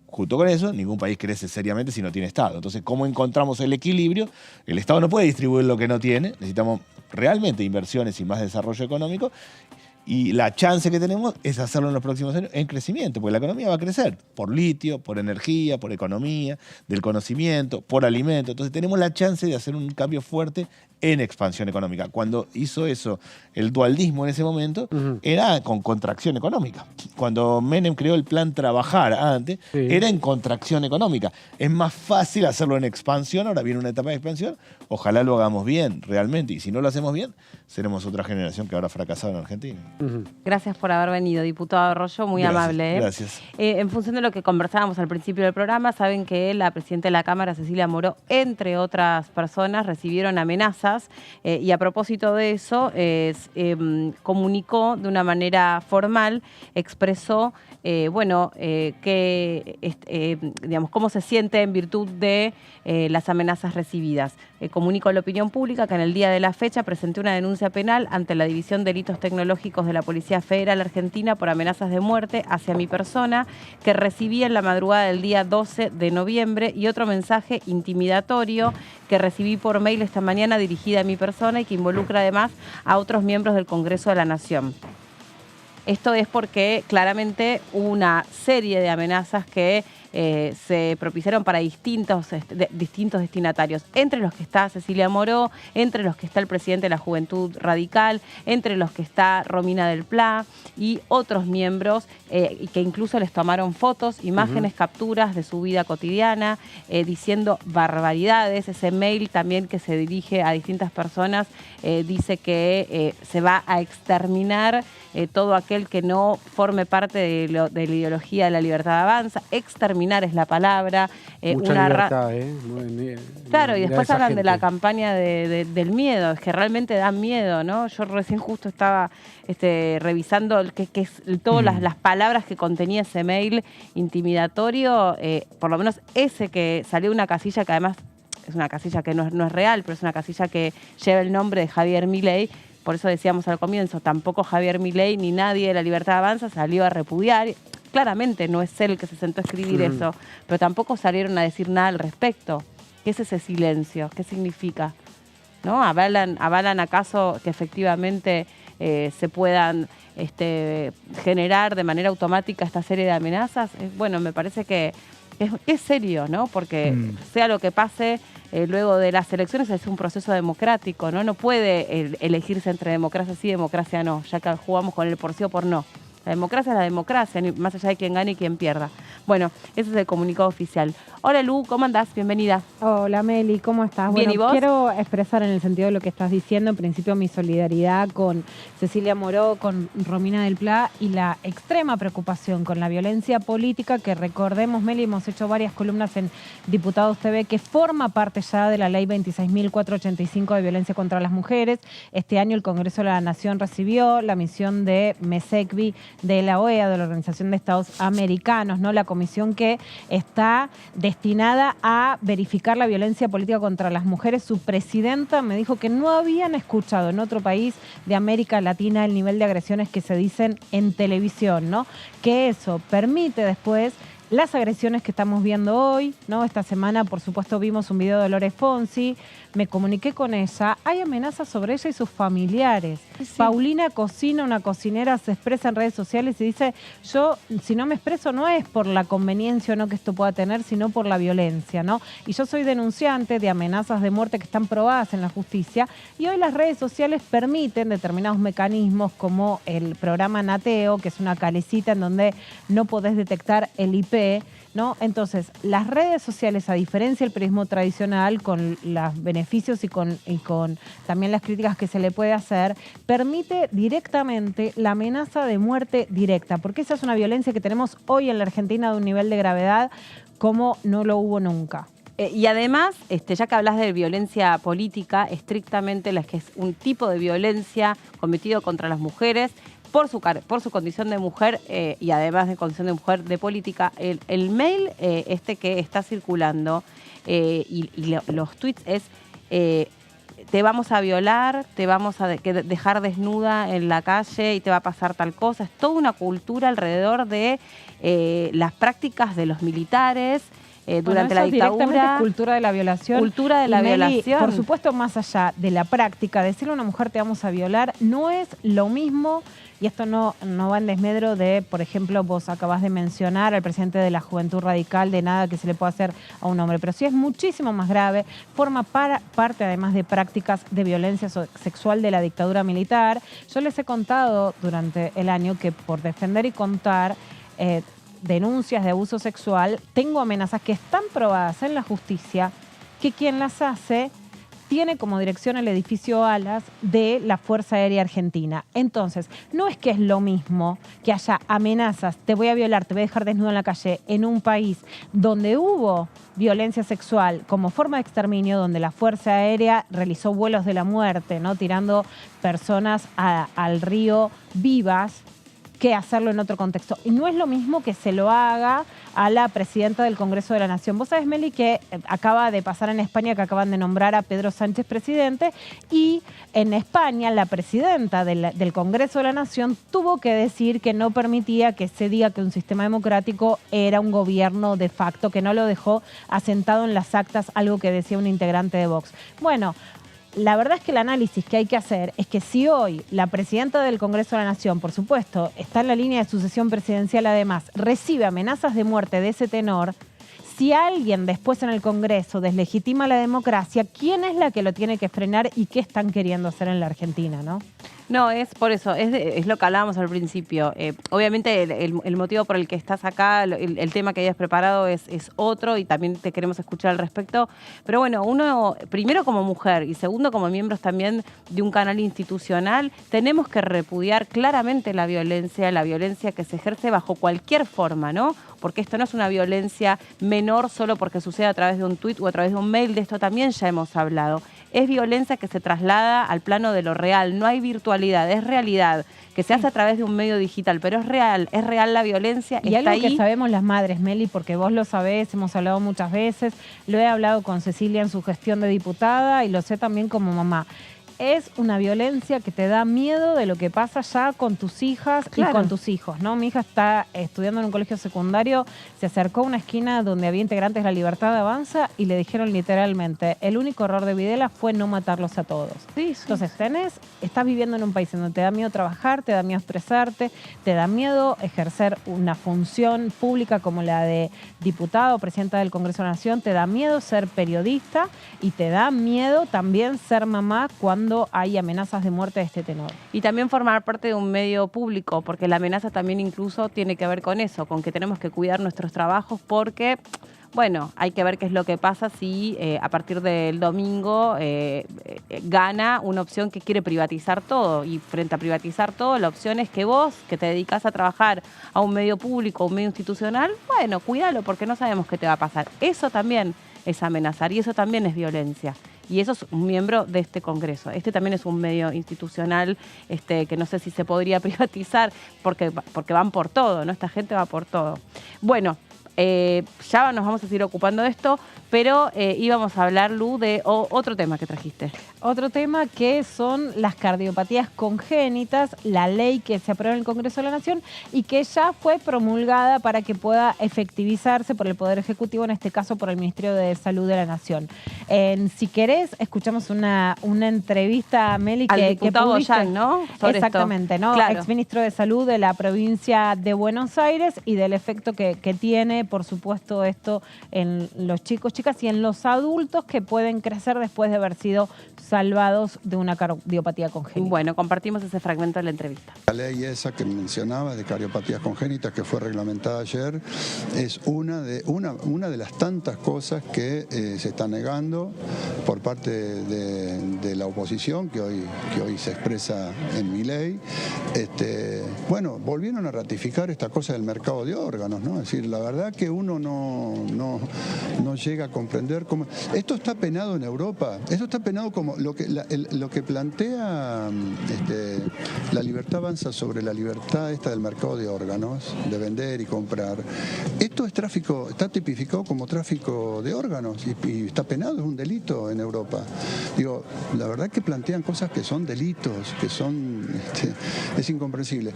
Junto con eso, ningún país crece seriamente si no tiene Estado. Entonces, ¿cómo encontramos el equilibrio? El Estado no puede distribuir lo que no tiene. Necesitamos realmente inversiones y más desarrollo económico. Y la chance que tenemos es hacerlo en los próximos años en crecimiento, porque la economía va a crecer por litio, por energía, por economía, del conocimiento, por alimento. Entonces tenemos la chance de hacer un cambio fuerte en expansión económica. Cuando hizo eso el dualdismo en ese momento, era con contracción económica. Cuando Menem creó el plan Trabajar antes, era en contracción económica. Es más fácil hacerlo en expansión, ahora viene una etapa de expansión, ojalá lo hagamos bien, realmente, y si no lo hacemos bien, seremos otra generación que habrá fracasado en Argentina. Gracias por haber venido, diputado Arroyo, muy amable. Gracias. En función de lo que conversábamos al principio del programa, saben que la presidenta de la Cámara, Cecilia Moró, entre otras personas, recibieron amenazas y a propósito de eso, comunicó de una manera formal, expresó digamos, cómo se siente en virtud de las amenazas recibidas. Comunicó a la opinión pública que en el día de la fecha presenté una denuncia penal ante la División de Delitos Tecnológicos de la Policía Federal Argentina por amenazas de muerte hacia mi persona que recibí en la madrugada del día 12 de noviembre y otro mensaje intimidatorio que recibí por mail esta mañana dirigida a mi persona y que involucra además a otros miembros del Congreso de la Nación. Esto es porque claramente hubo una serie de amenazas que se propiciaron para distintos destinatarios, entre los que está Cecilia Moró, entre los que está el presidente de la Juventud Radical, entre los que está Romina del Pla y otros miembros que incluso les tomaron fotos, imágenes, capturas de su vida cotidiana, diciendo barbaridades. Ese mail también que se dirige a distintas personas dice que se va a exterminar todo aquel que no forme parte de la ideología de la Libertad Avanza. Exterminar es la palabra. Mucha libertad, Claro, y después hablan de la campaña del miedo, es que realmente da miedo, ¿no? Yo recién justo estaba revisando todas las palabras que contenía ese mail intimidatorio, por lo menos ese que salió de una casilla que además es una casilla que no es real, pero es una casilla que lleva el nombre de Javier Milei. Por eso decíamos al comienzo, tampoco Javier Milei ni nadie de la Libertad Avanza salió a repudiar. Claramente no es él el que se sentó a escribir eso, pero tampoco salieron a decir nada al respecto. ¿Qué es ese silencio? ¿Qué significa? ¿No? ¿Avalan acaso que efectivamente se puedan generar de manera automática esta serie de amenazas? Bueno, me parece que es serio, ¿no? Porque sea lo que pase, luego de las elecciones es un proceso democrático, ¿no? No puede elegirse entre democracia sí y democracia no, ya que jugamos con el por sí o por no. La democracia es la democracia, más allá de quién gane y quién pierda. Bueno, ese es el comunicado oficial. Hola Lu, ¿cómo andás? Bienvenida. Hola Meli, ¿cómo estás? Bien, bueno, ¿y vos? Quiero expresar en el sentido de lo que estás diciendo, en principio mi solidaridad con Cecilia Moró, con Romina del Pla y la extrema preocupación con la violencia política que recordemos, Meli, hemos hecho varias columnas en Diputados TV que forma parte ya de la ley 26.485 de violencia contra las mujeres. Este año el Congreso de la Nación recibió la misión de MESECVI de la OEA, de la Organización de Estados Americanos, ¿no? La comisión que está destinada a verificar la violencia política contra las mujeres. Su presidenta me dijo que no habían escuchado en otro país de América Latina el nivel de agresiones que se dicen en televisión, ¿no? Que eso permite después las agresiones que estamos viendo hoy, ¿no? Esta semana, por supuesto, vimos un video de Dolores Fonsi, me comuniqué con ella, hay amenazas sobre ella y sus familiares. Sí. Paulina Cocina, una cocinera, se expresa en redes sociales y dice, yo, si no me expreso, no es por la conveniencia o no que esto pueda tener, sino por la violencia, ¿no? Y yo soy denunciante de amenazas de muerte que están probadas en la justicia y hoy las redes sociales permiten determinados mecanismos como el programa Nateo, que es una calecita en donde no podés detectar el IP, ¿no? Entonces, las redes sociales, a diferencia del periodismo tradicional, con los beneficios y con también las críticas que se le puede hacer, permite directamente la amenaza de muerte directa, porque esa es una violencia que tenemos hoy en la Argentina de un nivel de gravedad como no lo hubo nunca. Y además, ya que hablas de violencia política, estrictamente la que es un tipo de violencia cometido contra las mujeres, por su condición de mujer y además de condición de mujer de política, el mail que está circulando y los tweets es te vamos a violar, te vamos a dejar desnuda en la calle y te va a pasar tal cosa. Es toda una cultura alrededor de las prácticas de los militares durante la dictadura. Cultura de la violación. Cultura de la violación. Por supuesto, más allá de la práctica, decirle a una mujer te vamos a violar no es lo mismo. Y esto no va en desmedro de, por ejemplo, vos acabás de mencionar al presidente de la Juventud Radical, de nada que se le pueda hacer a un hombre. Pero sí es muchísimo más grave, forma parte además de prácticas de violencia sexual de la dictadura militar. Yo les he contado durante el año que por defender y contar denuncias de abuso sexual, tengo amenazas que están probadas en la justicia, que quien las hace tiene como dirección el edificio Alas de la Fuerza Aérea Argentina. Entonces, no es que es lo mismo que haya amenazas, te voy a violar, te voy a dejar desnudo en la calle, en un país donde hubo violencia sexual como forma de exterminio, donde la Fuerza Aérea realizó vuelos de la muerte, ¿no? Tirando personas al río vivas, que hacerlo en otro contexto. Y no es lo mismo que se lo haga a la presidenta del Congreso de la Nación. Vos sabés, Meli, que acaba de pasar en España que acaban de nombrar a Pedro Sánchez presidente y en España la presidenta del Congreso de la Nación tuvo que decir que no permitía que se diga que un sistema democrático era un gobierno de facto, que no lo dejó asentado en las actas, algo que decía un integrante de Vox. Bueno, la verdad es que el análisis que hay que hacer es que si hoy la presidenta del Congreso de la Nación, por supuesto, está en la línea de sucesión presidencial además, recibe amenazas de muerte de ese tenor, si alguien después en el Congreso deslegitima la democracia, ¿quién es la que lo tiene que frenar y qué están queriendo hacer en la Argentina, no? No, es por eso, es lo que hablábamos al principio. Obviamente el motivo por el que estás acá, el tema que hayas preparado es otro y también te queremos escuchar al respecto. Pero bueno, uno, primero como mujer y segundo como miembros también de un canal institucional, tenemos que repudiar claramente la violencia que se ejerce bajo cualquier forma, ¿no? Porque esto no es una violencia menor solo porque sucede a través de un tuit o a través de un mail, de esto también ya hemos hablado. Es violencia que se traslada al plano de lo real, no hay virtualidad, es realidad, que se hace a través de un medio digital, pero es real la violencia, y está algo ahí. Que sabemos las madres, Meli, porque vos lo sabés, hemos hablado muchas veces, lo he hablado con Cecilia en su gestión de diputada y lo sé también como mamá. Es una violencia que te da miedo de lo que pasa ya con tus hijas y con tus hijos, ¿no? Mi hija está estudiando en un colegio secundario, se acercó a una esquina donde había integrantes de la Libertad Avanza y le dijeron literalmente, el único error de Videla fue no matarlos a todos. Sí. Entonces estás viviendo en un país en donde te da miedo trabajar, te da miedo expresarte, te da miedo ejercer una función pública como la de diputado o presidenta del Congreso de la Nación, te da miedo ser periodista y te da miedo también ser mamá cuando cuando hay amenazas de muerte de este tenor. Y también formar parte de un medio público, porque la amenaza también incluso tiene que ver con eso, con que tenemos que cuidar nuestros trabajos porque... Bueno, hay que ver qué es lo que pasa si a partir del domingo gana una opción que quiere privatizar todo. Y frente a privatizar todo, la opción es que vos, que te dedicas a trabajar a un medio público, a un medio institucional, bueno, cuídalo porque no sabemos qué te va a pasar. Eso también es amenazar y eso también es violencia. Y eso es un miembro de este Congreso. Este también es un medio institucional que no sé si se podría privatizar porque van por todo, ¿no? Esta gente va por todo. Bueno. Ya nos vamos a seguir ocupando de esto, pero íbamos a hablar, Lu, de otro tema que trajiste. Otro tema que son las cardiopatías congénitas, la ley que se aprueba en el Congreso de la Nación y que ya fue promulgada para que pueda efectivizarse por el Poder Ejecutivo, en este caso por el Ministerio de Salud de la Nación. Si querés, escuchamos una entrevista a Meli al que diputado Boyán, ¿no? Sobre exactamente, esto. ¿no? Claro. Exministro de Salud de la provincia de Buenos Aires y del efecto que tiene, por supuesto, esto en los chicos, chicas y en los adultos que pueden crecer después de haber sido salvados de una cardiopatía congénita. Bueno, compartimos ese fragmento de la entrevista. La ley esa que mencionaba de cardiopatías congénitas que fue reglamentada ayer es una de las tantas cosas que se está negando por parte de la oposición que hoy se expresa en mi ley. Bueno, volvieron a ratificar esta cosa del mercado de órganos, ¿no? Es decir, la verdad que uno no llega a comprender cómo... Esto está penado en Europa, esto está penado como lo que plantea la libertad avanza sobre la libertad esta del mercado de órganos, de vender y comprar. Esto es tráfico, está tipificado como tráfico de órganos y está penado, es un delito en Europa. Digo, la verdad que plantean cosas que son delitos, que son... es incomprensible.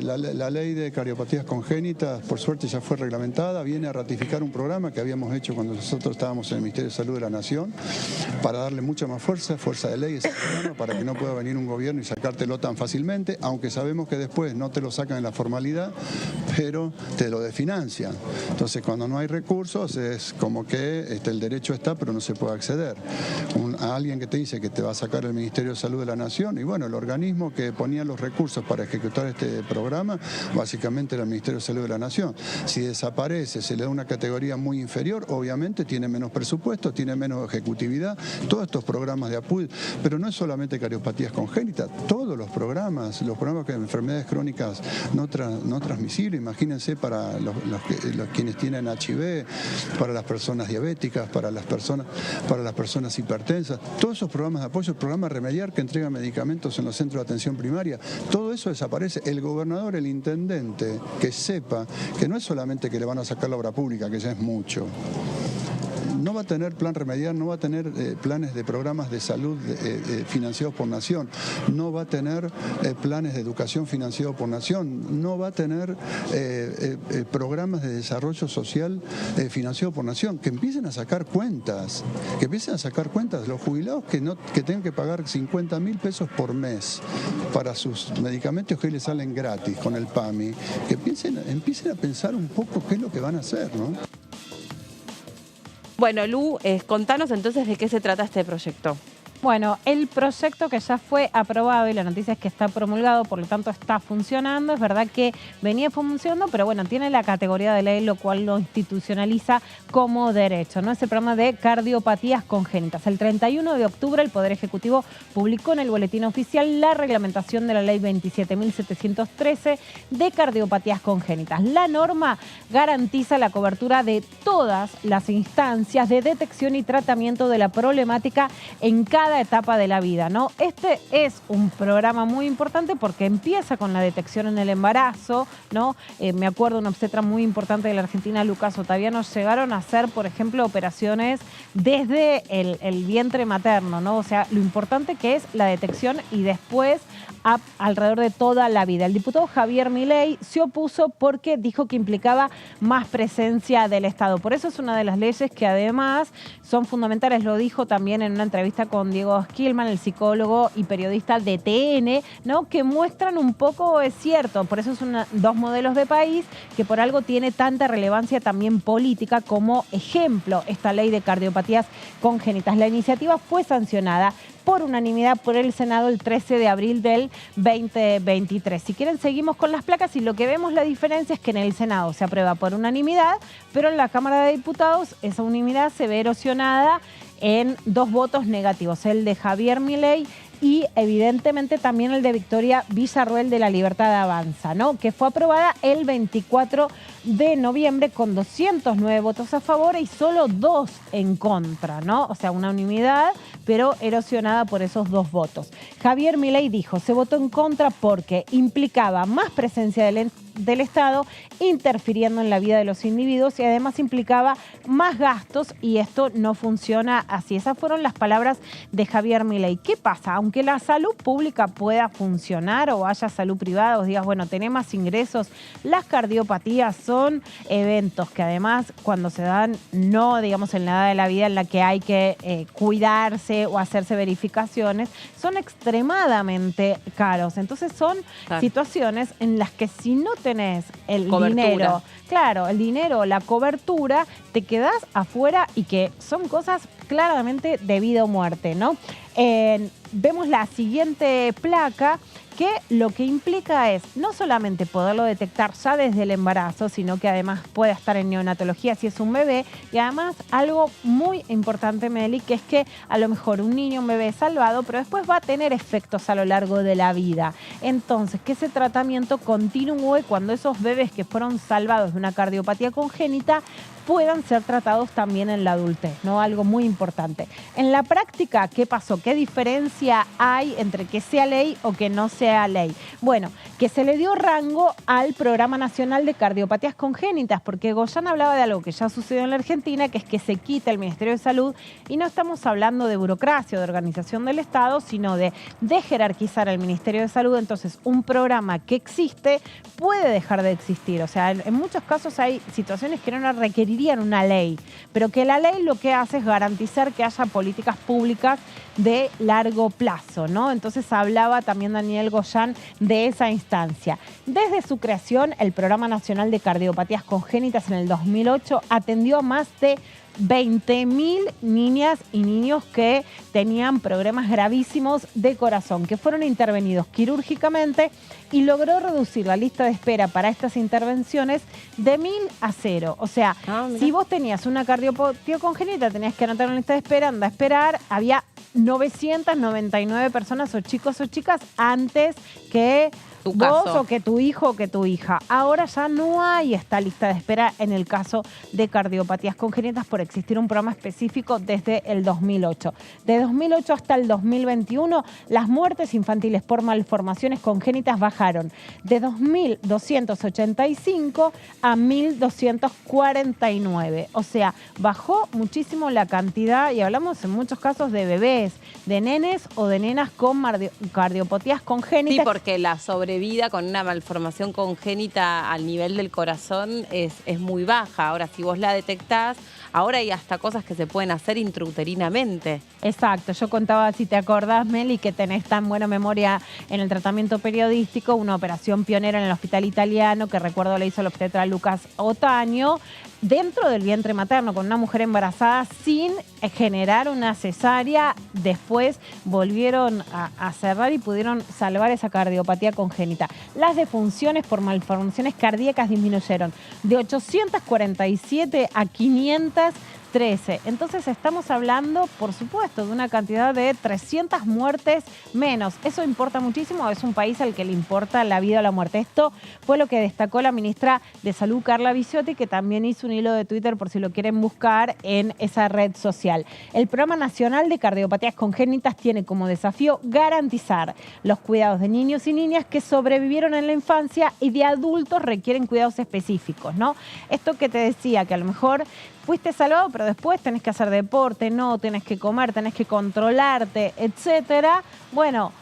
La ley de cardiopatías congénitas, por suerte, ya fue reglamentada, viene a ratificar un programa que habíamos hecho cuando nosotros estábamos en el Ministerio de Salud de la Nación, para darle mucha más fuerza de ley a ese programa, para que no pueda venir un gobierno y sacártelo tan fácilmente, aunque sabemos que después no te lo sacan en la formalidad, pero te lo desfinancian. Entonces, cuando no hay recursos, es como que el derecho está, pero no se puede acceder. A alguien que te dice que te va a sacar el Ministerio de Salud de la Nación, y bueno, el organismo que ponía los recursos para ejecutar este programa, básicamente era el Ministerio de Salud de la Nación. Si desaparece, se le da una categoría muy inferior, obviamente tiene menos presupuesto, tiene menos ejecutividad, todos estos programas de apoyo, pero no es solamente cardiopatías congénitas, todos los programas que enfermedades crónicas no transmisibles, imagínense para quienes tienen HIV, para las personas diabéticas, para las personas hipertensas, todos esos programas de apoyo, el programa Remediar que entrega medicamentos en los centros de atención primaria, todo eso desaparece. El gobernador, el intendente, que sepa que no es solamente que le van a sacar la obra pública, que ya es mucho. No va a tener plan Remediar, no va a tener planes de programas de salud financiados por Nación, no va a tener planes de educación financiados por Nación, no va a tener programas de desarrollo social financiados por Nación. Que empiecen a sacar cuentas, los jubilados que tengan que pagar 50.000 pesos por mes para sus medicamentos que hoy les salen gratis con el PAMI, que empiecen a pensar un poco qué es lo que van a hacer, ¿no? Bueno, Lu, contanos entonces de qué se trata este proyecto. Bueno, el proyecto que ya fue aprobado y la noticia es que está promulgado, por lo tanto está funcionando. Es verdad que venía funcionando, pero bueno, tiene la categoría de ley, lo cual lo institucionaliza como derecho, ¿no? Es el programa de cardiopatías congénitas. El 31 de octubre el Poder Ejecutivo publicó en el Boletín Oficial la reglamentación de la Ley 27.713 de cardiopatías congénitas. La norma garantiza la cobertura de todas las instancias de detección y tratamiento de la problemática en cada etapa de la vida, ¿no? Este es un programa muy importante porque empieza con la detección en el embarazo, ¿no? Me acuerdo una obstetra muy importante de la Argentina, Lucas Otaviano, llegaron a hacer, por ejemplo, operaciones desde el vientre materno, ¿no? O sea, lo importante que es la detección y después alrededor de toda la vida. El diputado Javier Milei se opuso porque dijo que implicaba más presencia del Estado. Por eso es una de las leyes que además son fundamentales, lo dijo también en una entrevista con Diego Skillman, el psicólogo y periodista de TN, ¿no? Que muestran un poco, es cierto, por eso son dos modelos de país, que por algo tiene tanta relevancia también política como ejemplo esta ley de cardiopatías congénitas. La iniciativa fue sancionada por unanimidad por el Senado el 13 de abril del 2023. Si quieren, seguimos con las placas y lo que vemos la diferencia es que en el Senado se aprueba por unanimidad, pero en la Cámara de Diputados esa unanimidad se ve erosionada en 2 votos negativos, el de Javier Milei y evidentemente también el de Victoria Villarruel de La Libertad Avanza, ¿no? Que fue aprobada el 24 de noviembre con 209 votos a favor y solo 2 en contra, ¿no? O sea, una unanimidad, pero erosionada por esos 2 votos. Javier Milei dijo, se votó en contra porque implicaba más presencia del Estado interfiriendo en la vida de los individuos y además implicaba más gastos y esto no funciona así. Esas fueron las palabras de Javier Milei. ¿Qué pasa? Aunque la salud pública pueda funcionar o haya salud privada o digas, bueno, tenés más ingresos, las cardiopatías son eventos que además cuando se dan, no digamos en la edad de la vida en la que hay que cuidarse o hacerse verificaciones, son extremadamente caros. Entonces son situaciones en las que si no tenés el dinero, claro, el dinero, la cobertura, te quedás afuera y que son cosas claramente de vida o muerte, ¿no? Vemos la siguiente placa que lo que implica es no solamente poderlo detectar ya desde el embarazo, sino que además puede estar en neonatología si es un bebé y además algo muy importante, Meli, que es que a lo mejor un niño, un bebé es salvado, pero después va a tener efectos a lo largo de la vida. Entonces, que ese tratamiento continúe cuando esos bebés que fueron salvados de una cardiopatía congénita puedan ser tratados también en la adultez, ¿no? Algo muy importante. En la práctica, ¿qué pasó? ¿Qué diferencia hay entre que sea ley o que no sea ley? Bueno, que se le dio rango al Programa Nacional de Cardiopatías Congénitas, porque Goyan hablaba de algo que ya sucedió en la Argentina, que es que se quita el Ministerio de Salud y no estamos hablando de burocracia o de organización del Estado, sino de jerarquizar el Ministerio de Salud. Entonces, un programa que existe puede dejar de existir. O sea, en muchos casos hay situaciones que no requerirían una ley, pero que la ley lo que hace es garantizar que haya políticas públicas de largo plazo, ¿no? Entonces hablaba también Daniel Goyan de esa instancia. Desde su creación, el Programa Nacional de Cardiopatías Congénitas en el 2008 atendió a más de 20.000 niñas y niños que tenían problemas gravísimos de corazón, que fueron intervenidos quirúrgicamente y logró reducir la lista de espera para estas intervenciones de 1.000 a 0. O sea, si vos tenías una cardiopatía congénita, tenías que anotar una lista de espera, anda a esperar, había 999 personas o chicos o chicas antes que vos o que tu hijo o que tu hija. Ahora ya no hay esta lista de espera en el caso de cardiopatías congénitas por existir un programa específico desde el 2008. De 2008 hasta el 2021, las muertes infantiles por malformaciones congénitas bajaron de 2.285 a 1.249. O sea, bajó muchísimo la cantidad y hablamos en muchos casos de bebés, de nenes o de nenas con cardiopatías congénitas. Sí, porque la sobrevida con una malformación congénita al nivel del corazón es muy baja. Ahora, si vos la detectás, ahora hay hasta cosas que se pueden hacer intrauterinamente. Exacto. Yo contaba, si te acordás, Meli, que tenés tan buena memoria en el tratamiento periodístico, una operación pionera en el Hospital Italiano, que recuerdo le hizo el obstetra Lucas Otaño, dentro del vientre materno, con una mujer embarazada sin generar una cesárea. Después volvieron a cerrar y pudieron salvar esa cardiopatía congénita. Las defunciones por malformaciones cardíacas disminuyeron de 847 a 513. Entonces estamos hablando, por supuesto, de una cantidad de 300 muertes menos. Eso importa muchísimo, es un país al que le importa la vida o la muerte. Esto fue lo que destacó la ministra de Salud, Carla Bisotti, que también hizo un hilo de Twitter por si lo quieren buscar en esa red social. El Programa Nacional de Cardiopatías Congénitas tiene como desafío garantizar los cuidados de niños y niñas que sobrevivieron en la infancia y de adultos requieren cuidados específicos, ¿no? Esto que te decía, que a lo mejor fuiste salvado, pero después tenés que hacer deporte, no, tenés que comer, tenés que controlarte, etcétera. Bueno,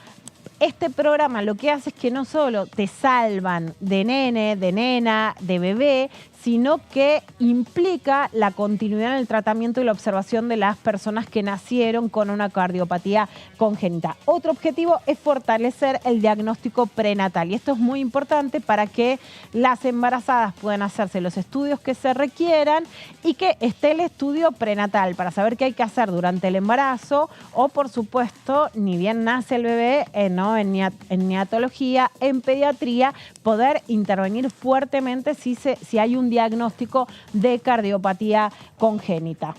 este programa lo que hace es que no solo te salvan de nene, de nena, de bebé, sino que implica la continuidad en el tratamiento y la observación de las personas que nacieron con una cardiopatía congénita. Otro objetivo es fortalecer el diagnóstico prenatal, y esto es muy importante para que las embarazadas puedan hacerse los estudios que se requieran y que esté el estudio prenatal para saber qué hay que hacer durante el embarazo o, por supuesto, ni bien nace el bebé, en neonatología, en pediatría, poder intervenir fuertemente si hay un diagnóstico de cardiopatía congénita,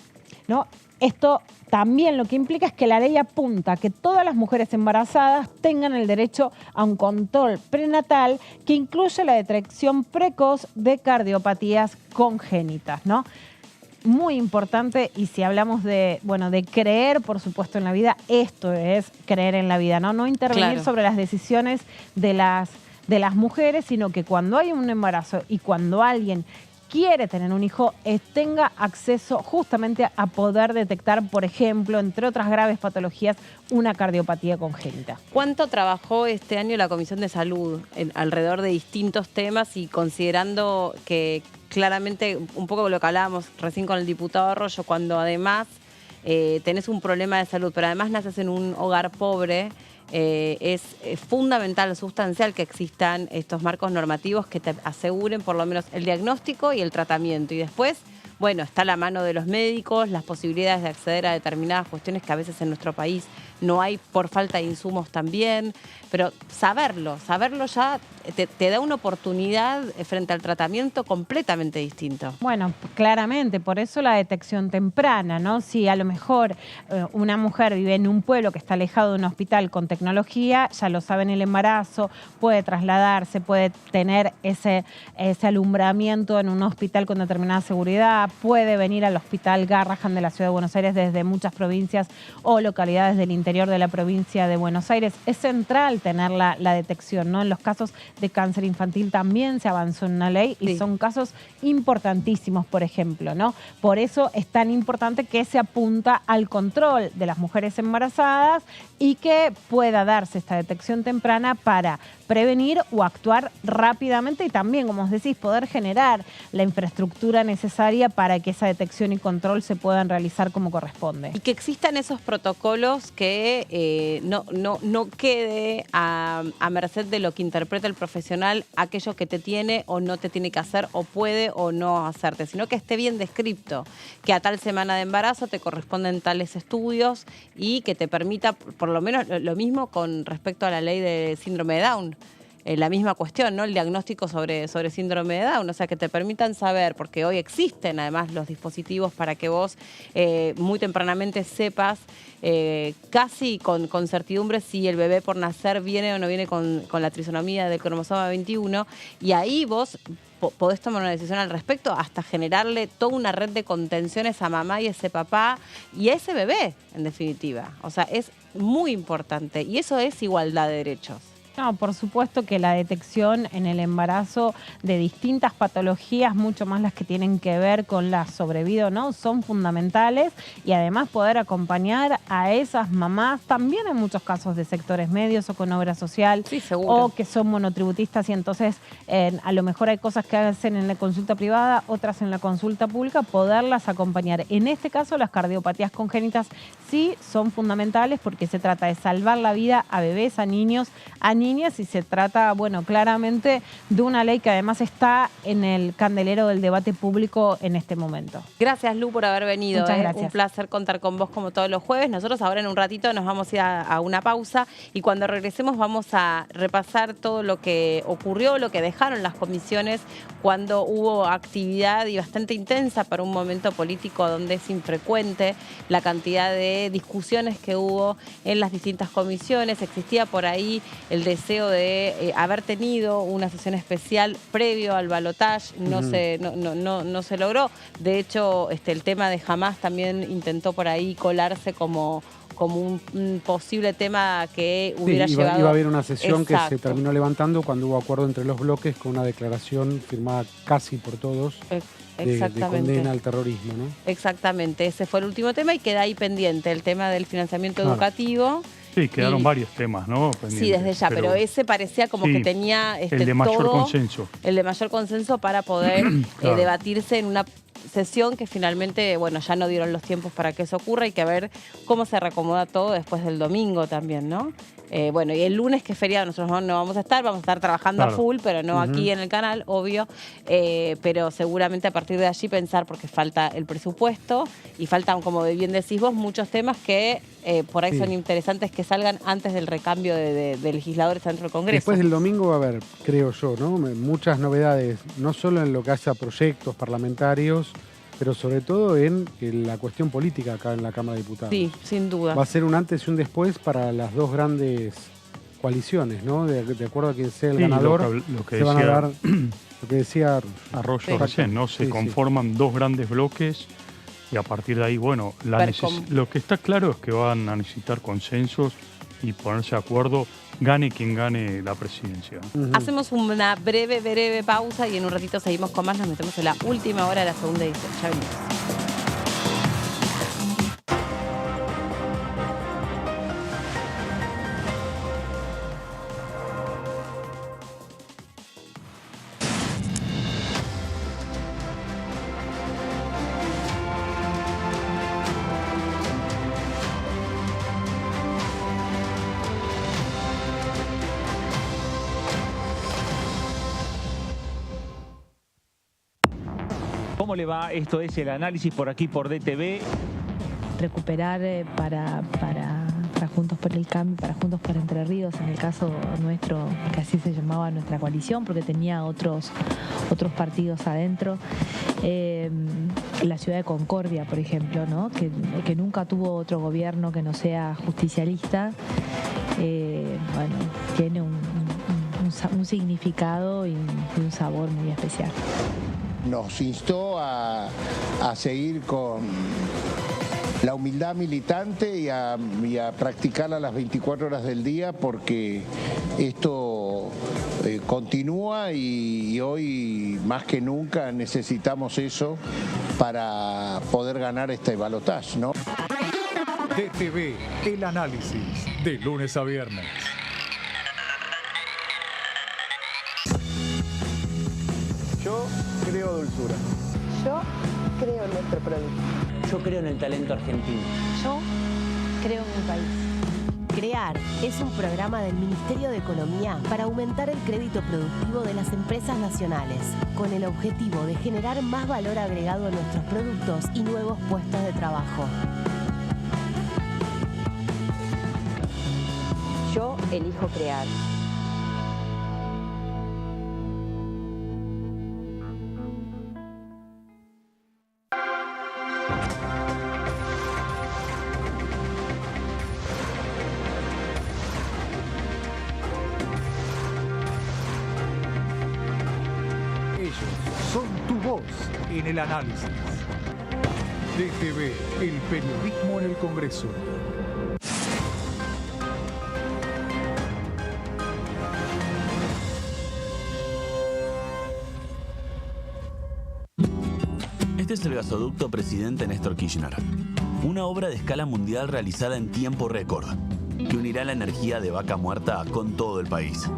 ¿no? Esto también lo que implica es que la ley apunta a que todas las mujeres embarazadas tengan el derecho a un control prenatal que incluye la detección precoz de cardiopatías congénitas, ¿no? Muy importante, y si hablamos de creer, por supuesto, en la vida, esto es creer en la vida, ¿no? No intervenir sobre las decisiones de las mujeres, sino que cuando hay un embarazo y cuando alguien quiere tener un hijo, tenga acceso justamente a poder detectar, por ejemplo, entre otras graves patologías, una cardiopatía congénita. ¿Cuánto trabajó este año la Comisión de Salud alrededor de distintos temas y considerando que claramente, un poco lo que hablábamos recién con el diputado Arroyo, cuando además tenés un problema de salud, pero además naces en un hogar pobre, es fundamental, sustancial que existan estos marcos normativos que te aseguren por lo menos el diagnóstico y el tratamiento. Y después, bueno, está a la mano de los médicos, las posibilidades de acceder a determinadas cuestiones que a veces en nuestro país no hay por falta de insumos también, pero saberlo ya te da una oportunidad frente al tratamiento completamente distinto. Bueno, claramente, por eso la detección temprana, ¿no? Si a lo mejor una mujer vive en un pueblo que está alejado de un hospital con tecnología, ya lo sabe en el embarazo, puede trasladarse, puede tener ese alumbramiento en un hospital con determinada seguridad, puede venir al Hospital Garrahan de la Ciudad de Buenos Aires desde muchas provincias o localidades del interior de la provincia de Buenos Aires. Es central tener la detección, ¿no? En los casos de cáncer infantil también se avanzó en una ley y son casos importantísimos, por ejemplo, ¿no? Por eso es tan importante que se apunta al control de las mujeres embarazadas y que pueda darse esta detección temprana para prevenir o actuar rápidamente y también, como os decís, poder generar la infraestructura necesaria para que esa detección y control se puedan realizar como corresponde. Y que existan esos protocolos que no quede a merced de lo que interpreta el profesional, aquello que te tiene o no te tiene que hacer o puede o no hacerte, sino que esté bien descrito, que a tal semana de embarazo te corresponden tales estudios y que te permita, por lo menos lo mismo con respecto a la ley de síndrome de Down. La misma cuestión, ¿no? El diagnóstico sobre síndrome de Down, o sea, que te permitan saber, porque hoy existen además los dispositivos para que vos muy tempranamente sepas casi con certidumbre si el bebé por nacer viene o no viene con la trisonomía del cromosoma 21, y ahí vos podés tomar una decisión al respecto hasta generarle toda una red de contenciones a mamá y a ese papá y a ese bebé, en definitiva. O sea, es muy importante y eso es igualdad de derechos. No, por supuesto que la detección en el embarazo de distintas patologías, mucho más las que tienen que ver con la sobrevida o no, son fundamentales, y además poder acompañar a esas mamás, también en muchos casos de sectores medios o con obra social, sí, seguro, o que son monotributistas y entonces a lo mejor hay cosas que hacen en la consulta privada, otras en la consulta pública, poderlas acompañar. En este caso, las cardiopatías congénitas sí son fundamentales porque se trata de salvar la vida a bebés, a niños, a niñas, y se trata, bueno, claramente de una ley que además está en el candelero del debate público en este momento. Gracias, Lu, por haber venido. Muchas gracias. Un placer contar con vos como todos los jueves. Nosotros ahora en un ratito nos vamos a ir a una pausa y cuando regresemos vamos a repasar todo lo que ocurrió, lo que dejaron las comisiones cuando hubo actividad y bastante intensa para un momento político donde es infrecuente la cantidad de discusiones que hubo en las distintas comisiones. Existía por ahí el deseo de haber tenido una sesión especial previo al balotaje, no se logró. De hecho, el tema de Hamás también intentó por ahí colarse como un posible tema que hubiera llevado... Iba a haber una sesión Exacto. que se terminó levantando cuando hubo acuerdo entre los bloques con una declaración firmada casi por todos de condena al terrorismo, ¿no? Exactamente, ese fue el último tema y queda ahí pendiente el tema del financiamiento educativo Sí, quedaron varios temas, ¿no? Sí, desde ya, pero ese parecía como que tenía el de mayor consenso. El de mayor consenso para poder debatirse en una sesión que finalmente, bueno, ya no dieron los tiempos para que eso ocurra y que a ver cómo se reacomoda todo después del domingo también, ¿no? Bueno, y el lunes, que es feriado, nosotros no vamos a estar trabajando a full, pero no aquí en el canal, obvio, pero seguramente a partir de allí pensar, porque falta el presupuesto y faltan, como bien decís vos, muchos temas que por ahí son interesantes que salgan antes del recambio de legisladores dentro del Congreso. Después del domingo va a haber, creo yo, ¿no? Muchas novedades, no solo en lo que hace a proyectos parlamentarios, pero sobre todo en la cuestión política acá en la Cámara de Diputados. Sí, sin duda. Va a ser un antes y un después para las dos grandes coaliciones, ¿no? De acuerdo a quien sea el ganador, lo que se van a decía, dar, lo que decía Arroyo recién, ¿no? Se conforman dos grandes bloques y a partir de ahí, bueno, lo que está claro es que van a necesitar consensos y ponerse de acuerdo, gane quien gane la presidencia. Hacemos una breve pausa y en un ratito seguimos con más. Nos metemos en la última hora de la segunda edición. Ya venimos. ¿Cómo le va? Esto es el análisis por aquí por DTV. Recuperar para Juntos por el Cambio, para Juntos por Entre Ríos, en el caso nuestro, que así se llamaba nuestra coalición, porque tenía otros partidos adentro. La ciudad de Concordia, por ejemplo, ¿no? que nunca tuvo otro gobierno que no sea justicialista, bueno, tiene un significado y un sabor muy especial. Nos instó a seguir con la humildad militante y a practicarla las 24 horas del día, porque esto continúa y hoy más que nunca necesitamos eso para poder ganar este balotaje, ¿no? DTV, el análisis, de lunes a viernes. Yo creo dulzura. Yo creo en nuestro producto. Yo creo en el talento argentino. Yo creo en mi país. CREAR es un programa del Ministerio de Economía para aumentar el crédito productivo de las empresas nacionales, con el objetivo de generar más valor agregado a nuestros productos y nuevos puestos de trabajo. Yo elijo crear. Ellos son tu voz en el análisis. DTV, el periodismo en el Congreso. Este es el gasoducto Presidente Néstor Kirchner, una obra de escala mundial realizada en tiempo récord, que unirá la energía de Vaca Muerta con todo el país.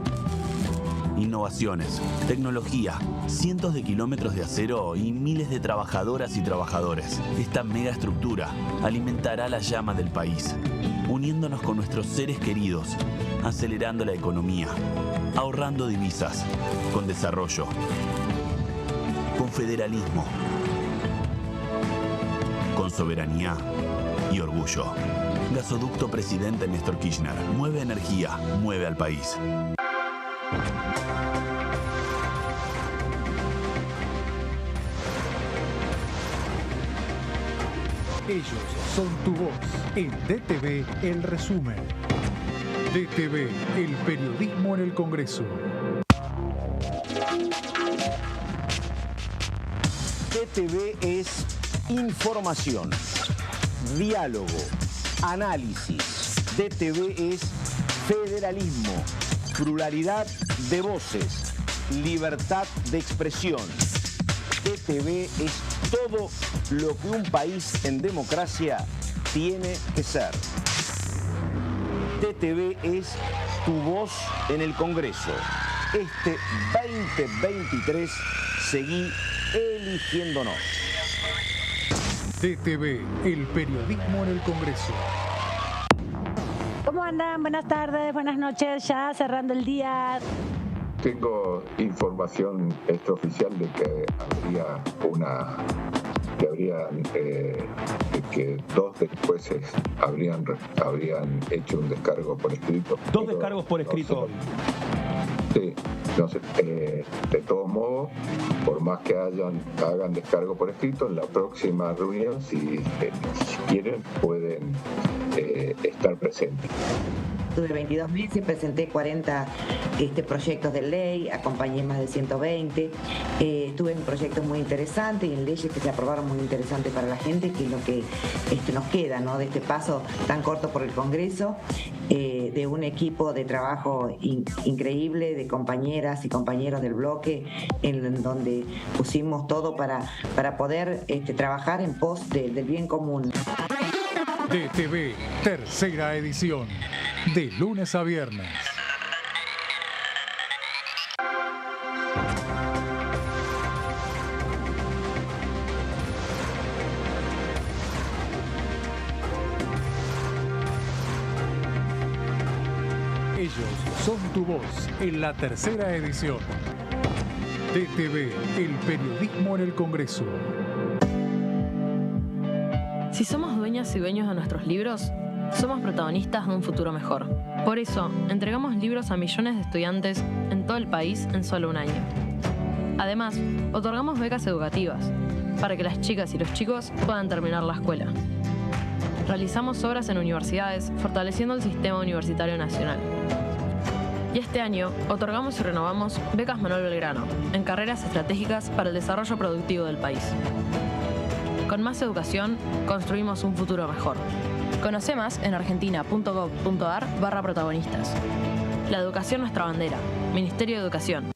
Innovaciones, tecnología, cientos de kilómetros de acero y miles de trabajadoras y trabajadores. Esta megaestructura alimentará la llama del país, uniéndonos con nuestros seres queridos, acelerando la economía, ahorrando divisas, con desarrollo, con federalismo, con soberanía y orgullo. Gasoducto Presidente Néstor Kirchner. Mueve energía, mueve al país. Ellos son tu voz en DTV, el resumen. DTV, el periodismo en el Congreso. DTV es información, diálogo, análisis. DTV es federalismo, pluralidad de voces, libertad de expresión. DTV es todo lo que un país en democracia tiene que ser. DTV es tu voz en el Congreso. Este 2023 seguí eligiéndonos. DTV, el periodismo en el Congreso. ¿Cómo andan? Buenas tardes, buenas noches, ya cerrando el día. Tengo información extraoficial de que que dos jueces habrían hecho un descargo por escrito. ¿Dos descargos por escrito? Sí, no sé, de todos modos, por más que hagan descargo por escrito, en la próxima reunión, si quieren, pueden estar presentes. Tuve 22 meses, presenté 40 proyectos de ley, acompañé más de 120, estuve en proyectos muy interesantes y en leyes que se aprobaron muy interesantes para la gente, que es lo que nos queda, ¿no?, de este paso tan corto por el Congreso, de un equipo de trabajo increíble, de compañeras y compañeros del bloque, en donde pusimos todo para poder trabajar en pos del bien común. DTV, tercera edición, de lunes a viernes. Ellos son tu voz en la tercera edición. DTV, el periodismo en el Congreso. Si somos dueñas y dueños de nuestros libros, somos protagonistas de un futuro mejor. Por eso, entregamos libros a millones de estudiantes en todo el país en solo un año. Además, otorgamos becas educativas para que las chicas y los chicos puedan terminar la escuela. Realizamos obras en universidades, fortaleciendo el sistema universitario nacional. Y este año, otorgamos y renovamos becas Manuel Belgrano en carreras estratégicas para el desarrollo productivo del país. Con más educación, construimos un futuro mejor. Conoce más en argentina.gov.ar/protagonistas. La educación nuestra bandera. Ministerio de Educación.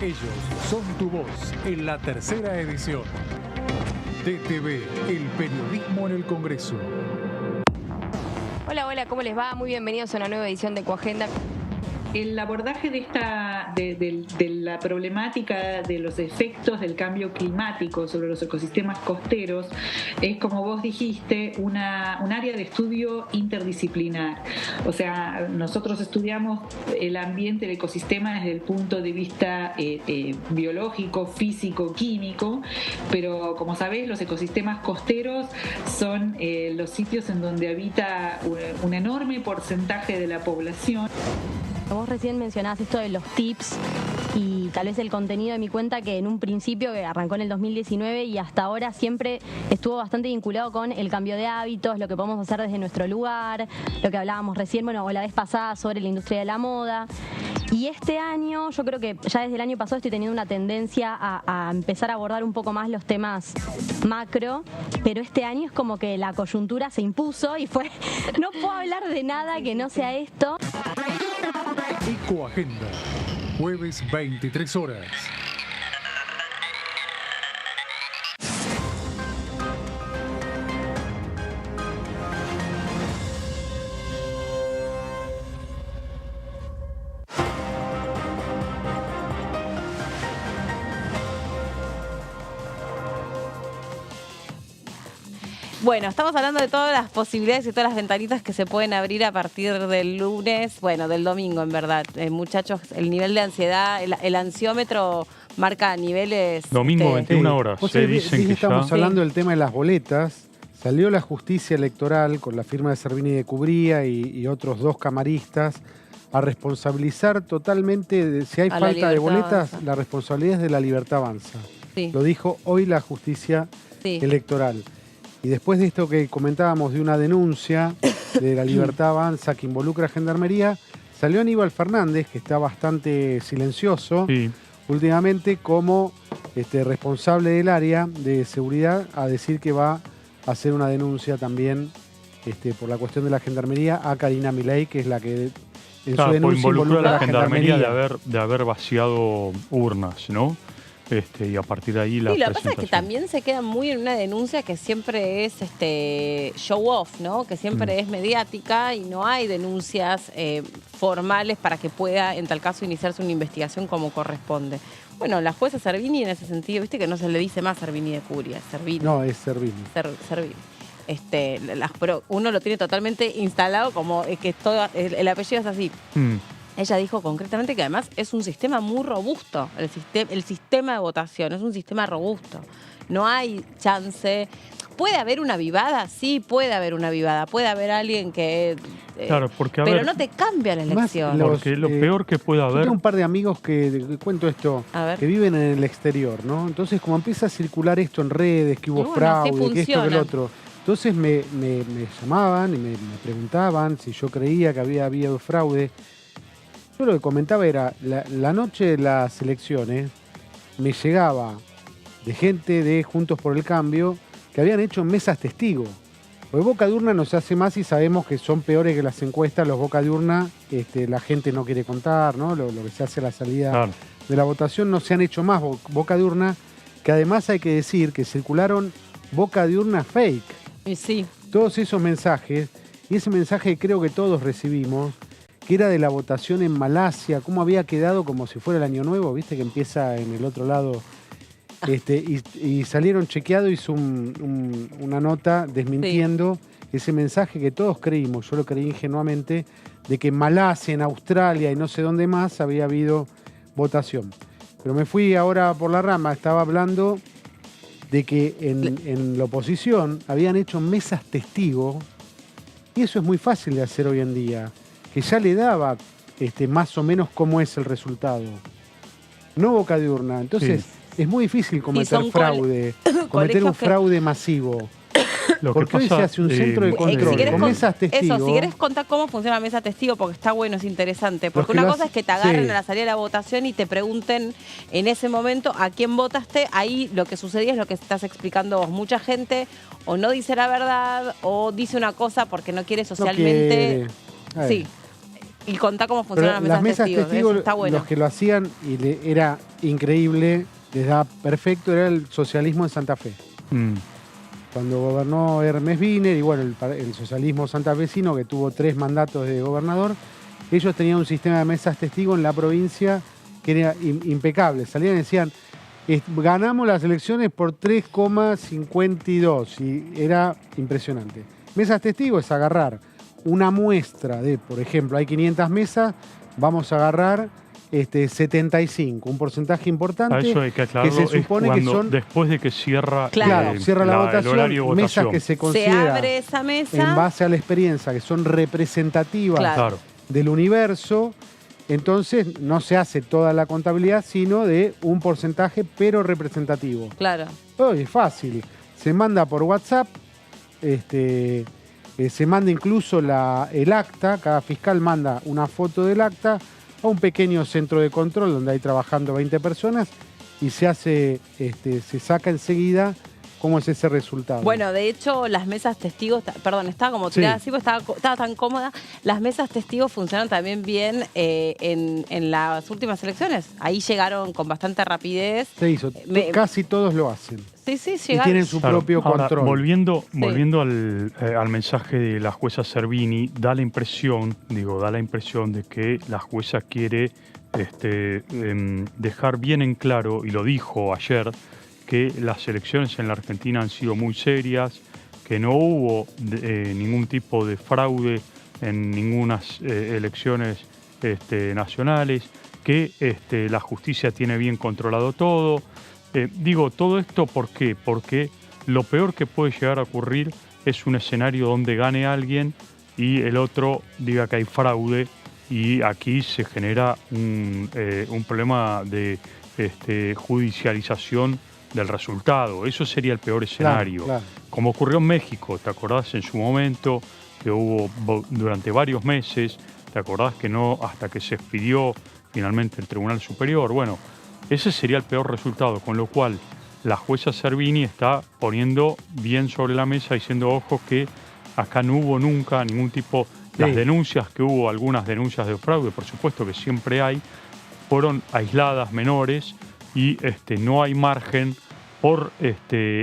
Ellos son tu voz en la tercera edición. DTV, el periodismo en el Congreso. Hola, hola, ¿cómo les va? Muy bienvenidos a una nueva edición de Coagenda. El abordaje de la problemática de los efectos del cambio climático sobre los ecosistemas costeros es, como vos dijiste, un área de estudio interdisciplinar. O sea, nosotros estudiamos el ambiente, el ecosistema desde el punto de vista biológico, físico, químico, pero como sabés, los ecosistemas costeros son los sitios en donde habita un enorme porcentaje de la población. Vos recién mencionabas esto de los tips y tal vez el contenido de mi cuenta, que en un principio, que arrancó en el 2019 y hasta ahora siempre estuvo bastante vinculado con el cambio de hábitos, lo que podemos hacer desde nuestro lugar, lo que hablábamos recién, o la vez pasada sobre la industria de la moda. Y este año, yo creo que ya desde el año pasado estoy teniendo una tendencia a empezar a abordar un poco más los temas macro, pero este año es como que la coyuntura se impuso y no puedo hablar de nada que no sea esto. Ecoagenda, jueves 23 horas. Bueno, estamos hablando de todas las posibilidades y todas las ventanitas que se pueden abrir a partir del lunes, del domingo en verdad. Muchachos, el nivel de ansiedad, el ansiómetro marca niveles... Domingo, 21 horas. Se dicen que estamos ya... hablando del tema de las boletas. Salió la justicia electoral con la firma de Servini de Cubría y otros dos camaristas a responsabilizar totalmente, si hay falta de boletas, la responsabilidad es de La Libertad Avanza. Sí. Lo dijo hoy la justicia electoral. Y después de esto que comentábamos de una denuncia de La Libertad Avanza que involucra a Gendarmería, salió Aníbal Fernández, que está bastante silencioso últimamente, como responsable del área de seguridad, a decir que va a hacer una denuncia también por la cuestión de la Gendarmería a Karina Milei, que es la que en Claro, su denuncia involucró a la gendarmería gendarmería. de haber vaciado urnas, ¿no? Y a partir de ahí la Sí, lo que pasa es que presentación. también se queda muy en una denuncia que siempre es show off, ¿no? Que siempre es mediática y no hay denuncias formales para que pueda, en tal caso, iniciarse una investigación como corresponde. Bueno, la jueza Servini en ese sentido, viste que no se le dice más Servini de Cubría, es Servini. No, es Servini. Servini. Pero uno lo tiene totalmente instalado como que todo el apellido es así. Ella dijo concretamente que además es un sistema muy robusto, el sistema de votación es un sistema robusto. No hay chance. ¿Puede haber una avivada? Sí, puede haber una avivada. Puede haber alguien que... Claro, porque pero no te cambia la elección. Porque lo peor que puede Yo haber... tengo un par de amigos que cuento esto, que viven en el exterior, ¿no? Entonces, como empieza a circular esto en redes, que hubo fraude, que esto, que el otro. Entonces me llamaban y me preguntaban si yo creía que había habido fraude. Yo lo que comentaba era, la noche de las elecciones me llegaba de gente de Juntos por el Cambio que habían hecho mesas testigos. Porque boca de urna no se hace más y sabemos que son peores que las encuestas. Los boca de urna la gente no quiere contar, ¿no? Lo que se hace a la salida de la votación no se han hecho más boca de urna, que además hay que decir que circularon boca de urna fake. Y sí. Todos esos mensajes, y ese mensaje que creo que todos recibimos, que era de la votación en Malasia, cómo había quedado como si fuera el Año Nuevo, viste que empieza en el otro lado, y salieron chequeado, hizo una nota desmintiendo ese mensaje que todos creímos, yo lo creí ingenuamente, de que en Malasia, en Australia y no sé dónde más había habido votación. Pero me fui ahora por la rama, estaba hablando de que en la oposición habían hecho mesas testigos, y eso es muy fácil de hacer hoy en día, que ya le daba más o menos cómo es el resultado. No boca de urna. Entonces, es muy difícil cometer fraude, cometer un fraude masivo. Porque hoy se hace un centro de control con mesas testigos. Eso, si querés contar cómo funciona la mesa testigo, porque está bueno, es interesante. Porque una cosa es que te agarren a la salida de la votación y te pregunten en ese momento a quién votaste. Ahí lo que sucedía es lo que estás explicando vos. Mucha gente o no dice la verdad o dice una cosa porque no quiere socialmente... Sí. Y contá cómo funcionan las mesas testigos. Está bueno. Los que lo hacían y era increíble, les da perfecto, era el socialismo de Santa Fe. Cuando gobernó Hermes Wiener y bueno, el socialismo santafesino, que tuvo 3 mandatos de gobernador, ellos tenían un sistema de mesas testigos en la provincia que era impecable. Salían y decían, ganamos las elecciones por 3,52 y era impresionante. Mesas testigos es agarrar una muestra de, por ejemplo, hay 500 mesas, vamos a agarrar 75, un porcentaje importante. Eso hay que aclararlo, que se supone que son después de que cierra, cierra la votación, el horario de votación. Mesas que se considera se abre esa mesa en base a la experiencia, que son representativas del universo. Entonces no se hace toda la contabilidad, sino de un porcentaje, pero representativo. Claro. Es fácil. Se manda por WhatsApp, se manda incluso el acta, cada fiscal manda una foto del acta a un pequeño centro de control donde hay trabajando 20 personas y se hace, se saca enseguida cómo es ese resultado. Bueno, de hecho, las mesas testigos, estaba como tirada así, porque estaba tan cómoda. Las mesas testigos funcionan también bien en las últimas elecciones. Ahí llegaron con bastante rapidez. Se hizo, casi todos lo hacen. Sí, y tienen su propio control. Volviendo al mensaje de la jueza Servini, da la impresión de que la jueza quiere dejar bien en claro, y lo dijo ayer, que las elecciones en la Argentina han sido muy serias, que no hubo ningún tipo de fraude en ninguna elecciones nacionales, que la justicia tiene bien controlado todo. Todo esto ¿por qué? Porque lo peor que puede llegar a ocurrir es un escenario donde gane alguien y el otro diga que hay fraude, y aquí se genera un problema de judicialización del resultado. Eso sería el peor escenario. Claro. Como ocurrió en México, ¿te acordás en su momento que hubo durante varios meses? ¿Te acordás que no, hasta que se expidió finalmente el Tribunal Superior? Bueno, ese sería el peor resultado, con lo cual la jueza Servini está poniendo bien sobre la mesa, diciendo, ojo, que acá no hubo nunca ningún tipo Las denuncias que hubo, algunas denuncias de fraude, por supuesto que siempre hay, fueron aisladas, menores, y no hay margen por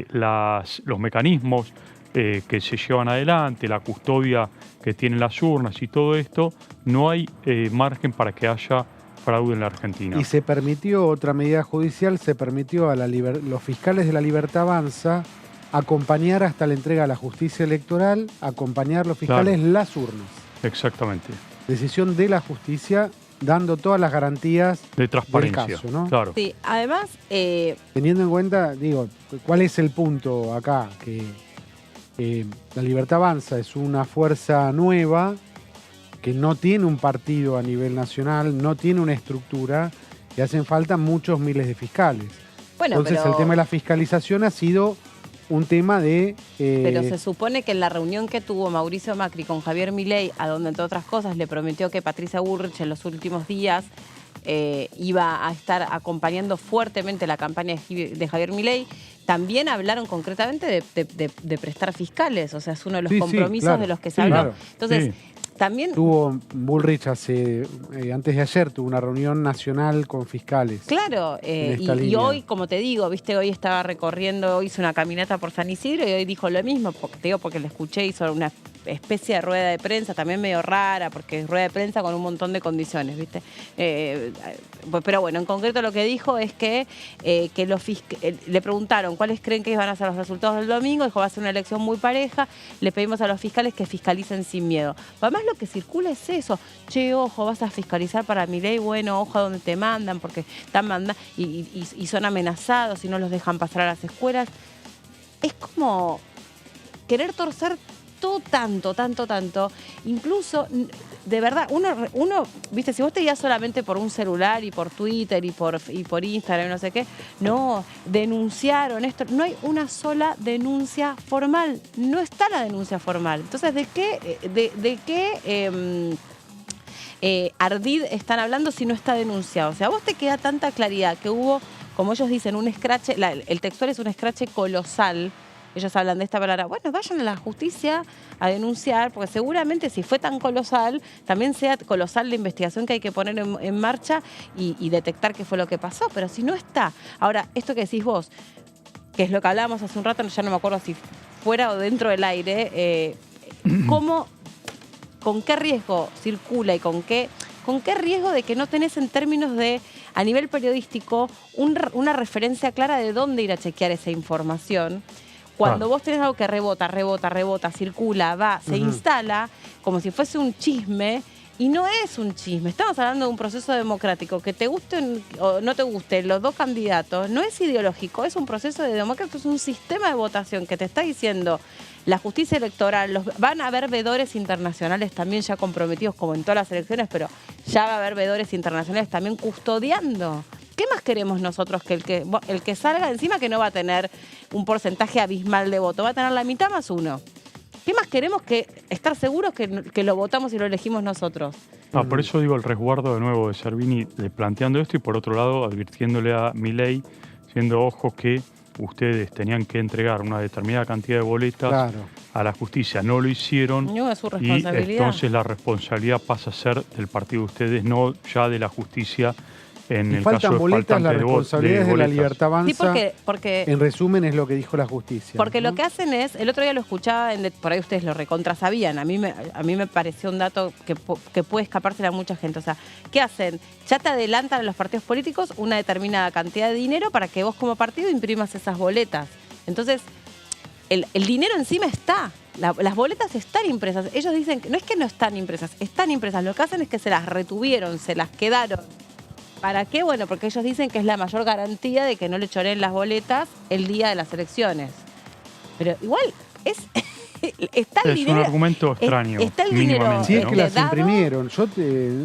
los mecanismos que se llevan adelante, la custodia que tienen las urnas y todo esto, no hay margen para que haya fraude en la Argentina. Y se permitió, otra medida judicial, se permitió a los fiscales de la Libertad Avanza acompañar hasta la entrega a la justicia electoral, acompañar los fiscales las urnas. Exactamente. Decisión de la justicia, dando todas las garantías de transparencia, del caso, ¿no? Claro. Sí, además... Teniendo en cuenta, digo, ¿cuál es el punto acá? Que la Libertad Avanza es una fuerza nueva que no tiene un partido a nivel nacional, no tiene una estructura, y hacen falta muchos miles de fiscales. Bueno, entonces el tema de la fiscalización ha sido un tema de... Pero se supone que en la reunión que tuvo Mauricio Macri con Javier Milei, a donde entre otras cosas le prometió que Patricia Bullrich en los últimos días iba a estar acompañando fuertemente la campaña de Javier Milei, también hablaron concretamente de prestar fiscales, o sea, es uno de los compromisos claro, de los que se habló. Claro, entonces, también... Tuvo Bullrich antes de ayer, tuvo una reunión nacional con fiscales. Claro, y hoy, como te digo, viste, hoy estaba recorriendo, hizo una caminata por San Isidro y hoy dijo lo mismo, porque le escuché, hizo una especie de rueda de prensa, también medio rara, porque es rueda de prensa con un montón de condiciones, ¿viste? Pero bueno, en concreto lo que dijo es que le preguntaron cuáles creen que van a ser los resultados del domingo, dijo va a ser una elección muy pareja, le pedimos a los fiscales que fiscalicen sin miedo. Además lo que circula es eso, che, ojo, vas a fiscalizar para Milei, bueno, ojo a donde te mandan, porque están mandando y son amenazados y no los dejan pasar a las escuelas. Es como querer torcer todo tanto, incluso, de verdad, uno, viste, si vos te guías solamente por un celular y por Twitter y por Instagram y no sé qué, no, denunciaron esto, no hay una sola denuncia formal, no está la denuncia formal. Entonces, ¿de qué ardid están hablando si no está denunciado? O sea, a vos te queda tanta claridad que hubo, como ellos dicen, un escrache, el textual es un escrache colosal. Ellos hablan de esta palabra, bueno, vayan a la justicia a denunciar, porque seguramente si fue tan colosal, también sea colosal la investigación que hay que poner en marcha y detectar qué fue lo que pasó, pero si no está. Ahora, esto que decís vos, que es lo que hablábamos hace un rato, ya no me acuerdo si fuera o dentro del aire, con qué riesgo circula y con qué riesgo de que no tenés en términos de, a nivel periodístico, una referencia clara de dónde ir a chequear esa información. Cuando vos tenés algo que rebota, circula, va, se instala, como si fuese un chisme, y no es un chisme. Estamos hablando de un proceso democrático, que te gusten o no te gusten los dos candidatos, no es ideológico, es un proceso de democracia, es un sistema de votación que te está diciendo la justicia electoral. Van a haber veedores internacionales también ya comprometidos, como en todas las elecciones, pero ya va a haber veedores internacionales también custodiando. ¿Qué más queremos nosotros que el que salga encima, que no va a tener un porcentaje abismal de voto, va a tener la mitad más uno? ¿Qué más queremos que estar seguros que lo votamos y lo elegimos nosotros? Por eso digo el resguardo de nuevo de Servini planteando esto y por otro lado advirtiéndole a Milei, siendo ojo que ustedes tenían que entregar una determinada cantidad de boletas a la justicia. No lo hicieron. No, es su responsabilidad. Y entonces la responsabilidad pasa a ser del partido de ustedes, no ya de la justicia. En el caso de boletas, la responsabilidad es de la Libertad Avanza. Sí, porque en resumen es lo que dijo la justicia. Porque lo que hacen es, el otro día lo escuchaba, por ahí ustedes lo recontrasabían, a mí me pareció un dato que puede escapársele a mucha gente. O sea, ¿qué hacen? Ya te adelantan a los partidos políticos una determinada cantidad de dinero para que vos como partido imprimas esas boletas. Entonces, el dinero encima está. Las boletas están impresas. Ellos dicen que no es que no están impresas, están impresas. Lo que hacen es que se las retuvieron, se las quedaron. ¿Para qué? Bueno, porque ellos dicen que es la mayor garantía de que no le choreen las boletas el día de las elecciones. Pero igual está el dinero. Es un argumento extraño. Está el dinero. Sí, es que las imprimieron.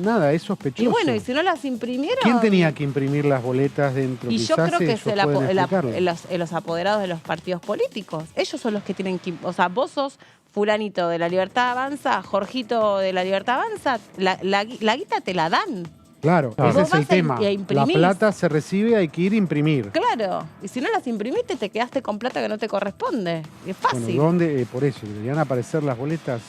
Nada, es sospechoso. Y bueno, y si no las imprimieron. ¿Quién tenía que imprimir las boletas dentro? Y yo creo que es los apoderados de los partidos políticos. Ellos son los que tienen que. O sea, vos sos fulanito de la Libertad Avanza, Jorgito de la Libertad Avanza, la guita te la dan. Claro, ese es el tema. La plata se recibe, hay que ir a imprimir. Claro, y si no las imprimiste te quedaste con plata que no te corresponde. Es fácil. Bueno, ¿dónde? Por eso, deberían aparecer las boletas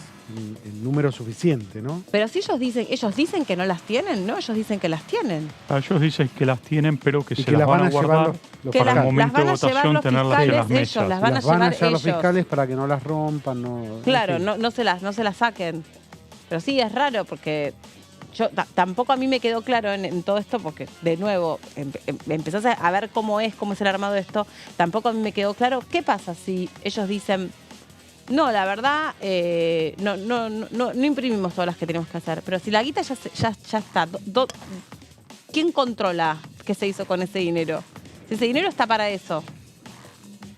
en número suficiente, ¿no? Pero si ellos dicen que no las tienen, ¿no? Ellos dicen que las tienen. Ellos dicen que las tienen, pero que Y se que las las van a van a guardar llevar los para el las momento de van a llevar votación, los tenerlas en las fiscales mesas. ellos, las van a Las van a llevar llevar los ellos. fiscales para que no las rompan, no. Claro, en fin. no se las saquen. Pero sí, es raro porque yo tampoco a mí me quedó claro en todo esto, porque de nuevo empezás a ver cómo es el armado de esto. Tampoco a mí me quedó claro qué pasa si ellos dicen, no, la verdad, no imprimimos todas las que tenemos que hacer. Pero si la guita ya está, ¿quién controla qué se hizo con ese dinero? Si ese dinero está para eso,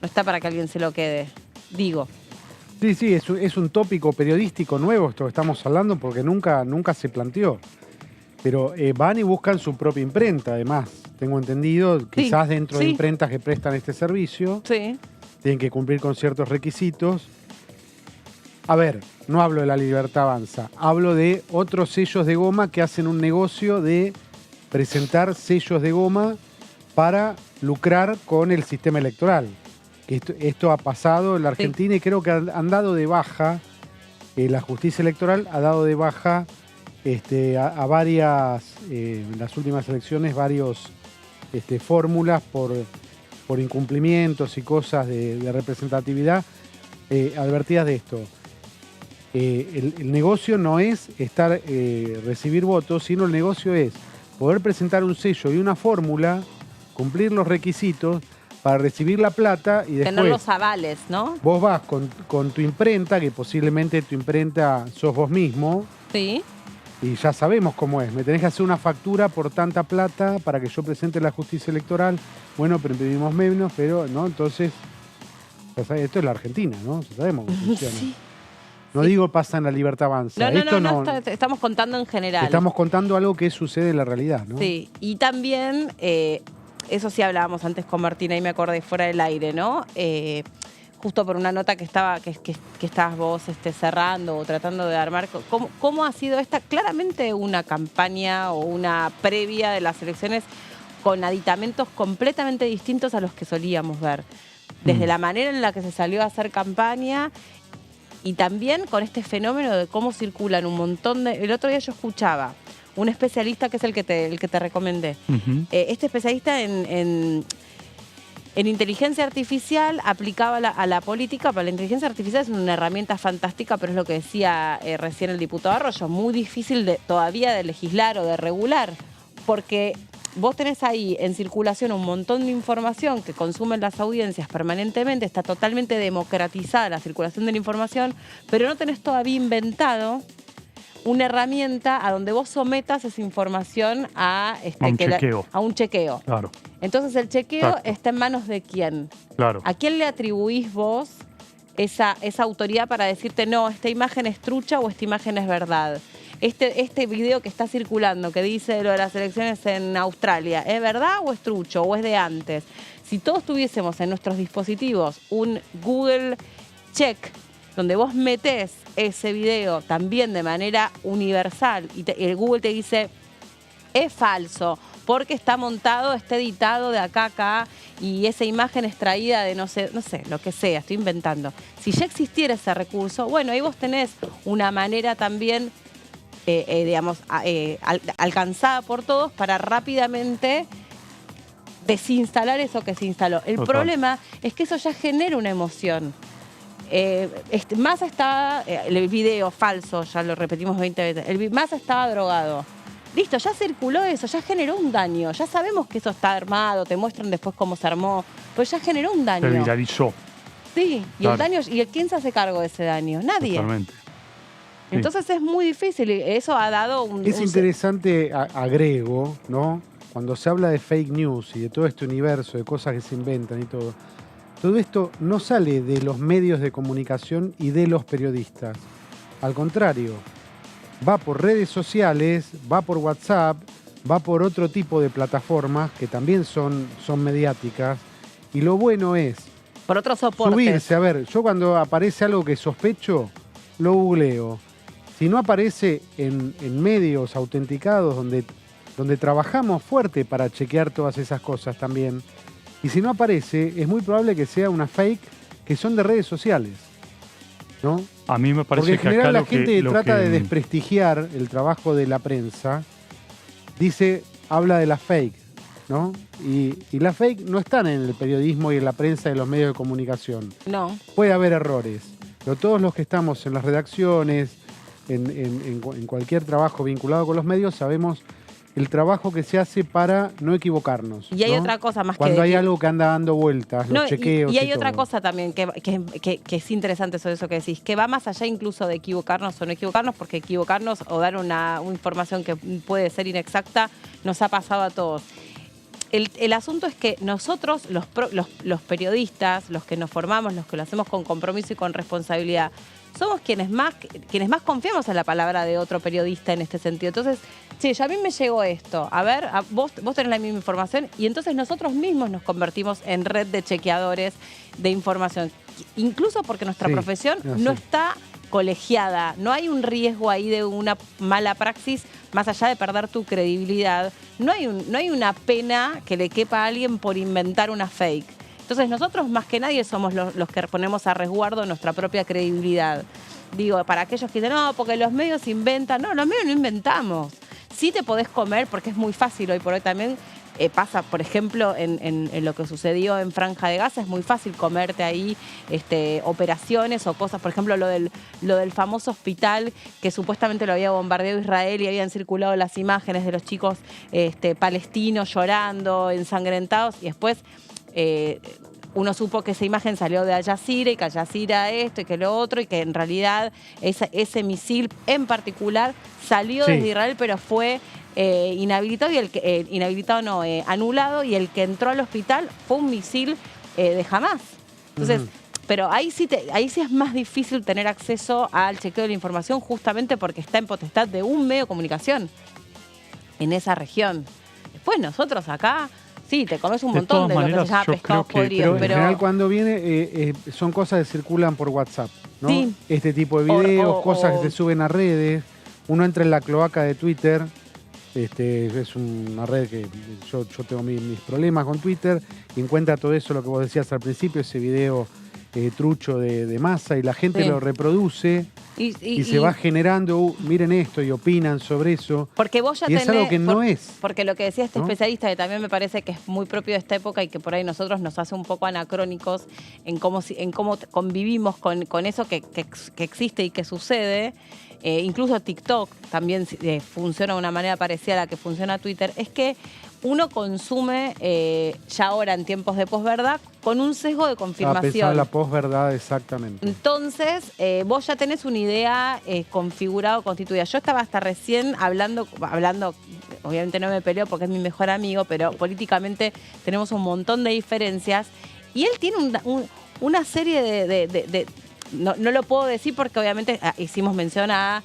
no está para que alguien se lo quede, digo. Sí, es un tópico periodístico nuevo esto que estamos hablando porque nunca se planteó. Pero van y buscan su propia imprenta, además. Tengo entendido, quizás dentro de imprentas que prestan este servicio, tienen que cumplir con ciertos requisitos. A ver, no hablo de La Libertad Avanza, hablo de otros sellos de goma que hacen un negocio de presentar sellos de goma para lucrar con el sistema electoral. Esto ha pasado en la Argentina y creo que han dado de baja, la justicia electoral ha dado de baja a varias, en las últimas elecciones, varios fórmulas por incumplimientos y cosas de representatividad advertidas de esto. El negocio no es recibir votos, sino el negocio es poder presentar un sello y una fórmula, cumplir los requisitos para recibir la plata y después tener los avales, ¿no? Vos vas con tu imprenta, que posiblemente tu imprenta sos vos mismo. Sí. Y ya sabemos cómo es. Me tenés que hacer una factura por tanta plata para que yo presente la justicia electoral. Bueno, pero imprimimos menos, pero no, entonces esto es la Argentina, ¿no? Ya sabemos cómo funciona. Sí. No digo pasa en La Libertad Avanza. No, estamos contando en general. Estamos contando algo que sucede en la realidad, ¿no? Sí, y también, eso sí hablábamos antes con Martina y me acordé fuera del aire, ¿no? Justo por una nota que estabas vos cerrando o tratando de armar. ¿Cómo ha sido esta? Claramente una campaña o una previa de las elecciones con aditamentos completamente distintos a los que solíamos ver. Desde la manera en la que se salió a hacer campaña y también con este fenómeno de cómo circulan un montón de... El otro día yo escuchaba un especialista que es el que te recomendé. Este especialista en inteligencia artificial aplicaba a la política, pero la inteligencia artificial es una herramienta fantástica, pero es lo que decía recién el diputado Arroyo, muy difícil todavía de legislar o de regular, porque vos tenés ahí en circulación un montón de información que consumen las audiencias permanentemente, está totalmente democratizada la circulación de la información, pero no tenés todavía inventado una herramienta a donde vos sometas esa información a un chequeo. Claro. Entonces el chequeo está en manos de quién. Claro. ¿A quién le atribuís vos esa autoridad para decirte, no, esta imagen es trucha o esta imagen es verdad? Este video que está circulando, que dice lo de las elecciones en Australia, ¿es verdad o es trucho o es de antes? Si todos tuviésemos en nuestros dispositivos un Google Check, donde vos metés ese video también de manera universal y el Google te dice, es falso, porque está montado, está editado de acá a acá y esa imagen es traída de no sé, lo que sea, estoy inventando. Si ya existiera ese recurso, bueno, ahí vos tenés una manera también, alcanzada por todos para rápidamente desinstalar eso que se instaló. El problema es que eso ya genera una emoción. Massa estaba, el video falso, ya lo repetimos 20 veces, Massa estaba drogado. Listo, ya circuló eso, ya generó un daño, ya sabemos que eso está armado, te muestran después cómo se armó, pero ya generó un daño. Se viralizó. Sí, y claro. El daño, ¿y quién se hace cargo de ese daño? Nadie. Totalmente. Entonces es muy difícil y eso ha dado un... Es interesante, agrego, ¿no? Cuando se habla de fake news y de todo este universo, de cosas que se inventan y todo esto no sale de los medios de comunicación y de los periodistas. Al contrario, va por redes sociales, va por WhatsApp, va por otro tipo de plataformas que también son mediáticas. Y lo bueno es... Por otros soportes. Subirse, a ver, yo cuando aparece algo que sospecho, lo googleo. Si no aparece en medios autenticados donde trabajamos fuerte para chequear todas esas cosas también, y si no aparece, es muy probable que sea una fake que son de redes sociales. ¿no? A mí me parece Porque en que acá general la lo que- gente lo trata que- de desprestigiar el trabajo de la prensa, habla de la fake, ¿no? Y las fake no están en el periodismo y en la prensa y en los medios de comunicación. No. Puede haber errores, pero todos los que estamos en las redacciones, en cualquier trabajo vinculado con los medios, sabemos el trabajo que se hace para no equivocarnos. Y hay ¿no? otra cosa más Cuando que... hay algo que anda dando vueltas, los No, chequeos y hay otra todo. cosa también que es interesante sobre eso que decís, que va más allá incluso de equivocarnos o no equivocarnos, porque equivocarnos o dar una información que puede ser inexacta nos ha pasado a todos. El asunto es que nosotros, los periodistas, los que nos formamos, los que lo hacemos con compromiso y con responsabilidad, somos quienes más confiamos en la palabra de otro periodista en este sentido. Entonces, a mí me llegó esto, a ver, vos tenés la misma información, y entonces nosotros mismos nos convertimos en red de chequeadores de información. Incluso porque nuestra profesión no está colegiada, no hay un riesgo ahí de una mala praxis, más allá de perder tu credibilidad. No hay una pena que le quepa a alguien por inventar una fake. Entonces nosotros más que nadie somos los que ponemos a resguardo nuestra propia credibilidad. Digo, para aquellos que dicen, no, porque los medios inventan. No, los medios no inventamos. Sí te podés comer, porque es muy fácil hoy por hoy también. Pasa, por ejemplo, en lo que sucedió en Franja de Gaza, es muy fácil comerte ahí operaciones o cosas. Por ejemplo, lo del famoso hospital que supuestamente lo había bombardeado Israel y habían circulado las imágenes de los chicos palestinos llorando, ensangrentados, y después uno supo que esa imagen salió de Al Jazeera y que Al Jazeera esto y que lo otro, y que en realidad ese misil en particular salió desde Israel, pero fue inhabilitado, y anulado, y el que entró al hospital fue un misil de Hamás. Entonces, pero ahí sí es más difícil tener acceso al chequeo de la información, justamente porque está en potestad de un medio de comunicación en esa región. Después nosotros acá, sí, te comes un montón de lo que se llama pescados podridos, pero en general cuando viene son cosas que circulan por WhatsApp, ¿no? Sí. Este tipo de videos, cosas que se suben a redes. Uno entra en la cloaca de Twitter. Es una red que yo tengo mis problemas con Twitter, y encuentra todo eso, lo que vos decías al principio, ese video trucho de masa, y la gente lo reproduce y se va generando, miren esto, y opinan sobre eso. Porque vos ya y es algo que no es. Porque lo que decía este ¿no? especialista, que también me parece que es muy propio de esta época y que por ahí nosotros nos hace un poco anacrónicos en cómo convivimos con eso que existe y que sucede. Incluso TikTok también funciona de una manera parecida a la que funciona Twitter, es que uno consume ya ahora en tiempos de posverdad con un sesgo de confirmación. Pensaba en la posverdad, exactamente. Entonces, vos ya tenés una idea configurada o constituida. Yo estaba hasta recién hablando, obviamente no me peleo porque es mi mejor amigo, pero políticamente tenemos un montón de diferencias, y él tiene una serie de no lo puedo decir porque obviamente hicimos mención a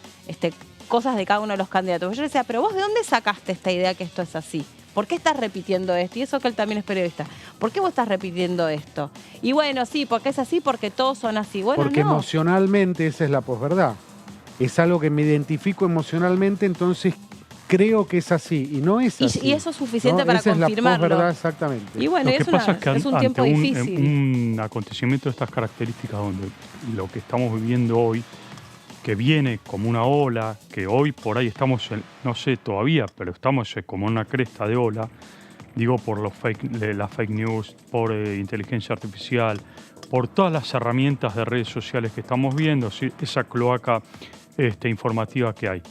cosas de cada uno de los candidatos. Yo le decía, pero vos ¿de dónde sacaste esta idea que esto es así? ¿Por qué estás repitiendo esto? Y eso que él también es periodista. ¿Por qué vos estás repitiendo esto? Y bueno, sí, porque es así, porque todos son así. Bueno, porque no. Emocionalmente esa es la posverdad. Es algo que me identifico emocionalmente, entonces creo que es así, y no es así. Y eso es suficiente, ¿no? Para esa confirmarlo. Es la posverdad, exactamente. Y bueno, lo que pasa es que es un tiempo difícil. Un acontecimiento de estas características, donde lo que estamos viviendo hoy, que viene como una ola, que hoy por ahí estamos, no sé todavía, pero estamos como en una cresta de ola, digo por las fake news, por inteligencia artificial, por todas las herramientas de redes sociales que estamos viendo, ¿sí? Esa cloaca informativa que hay.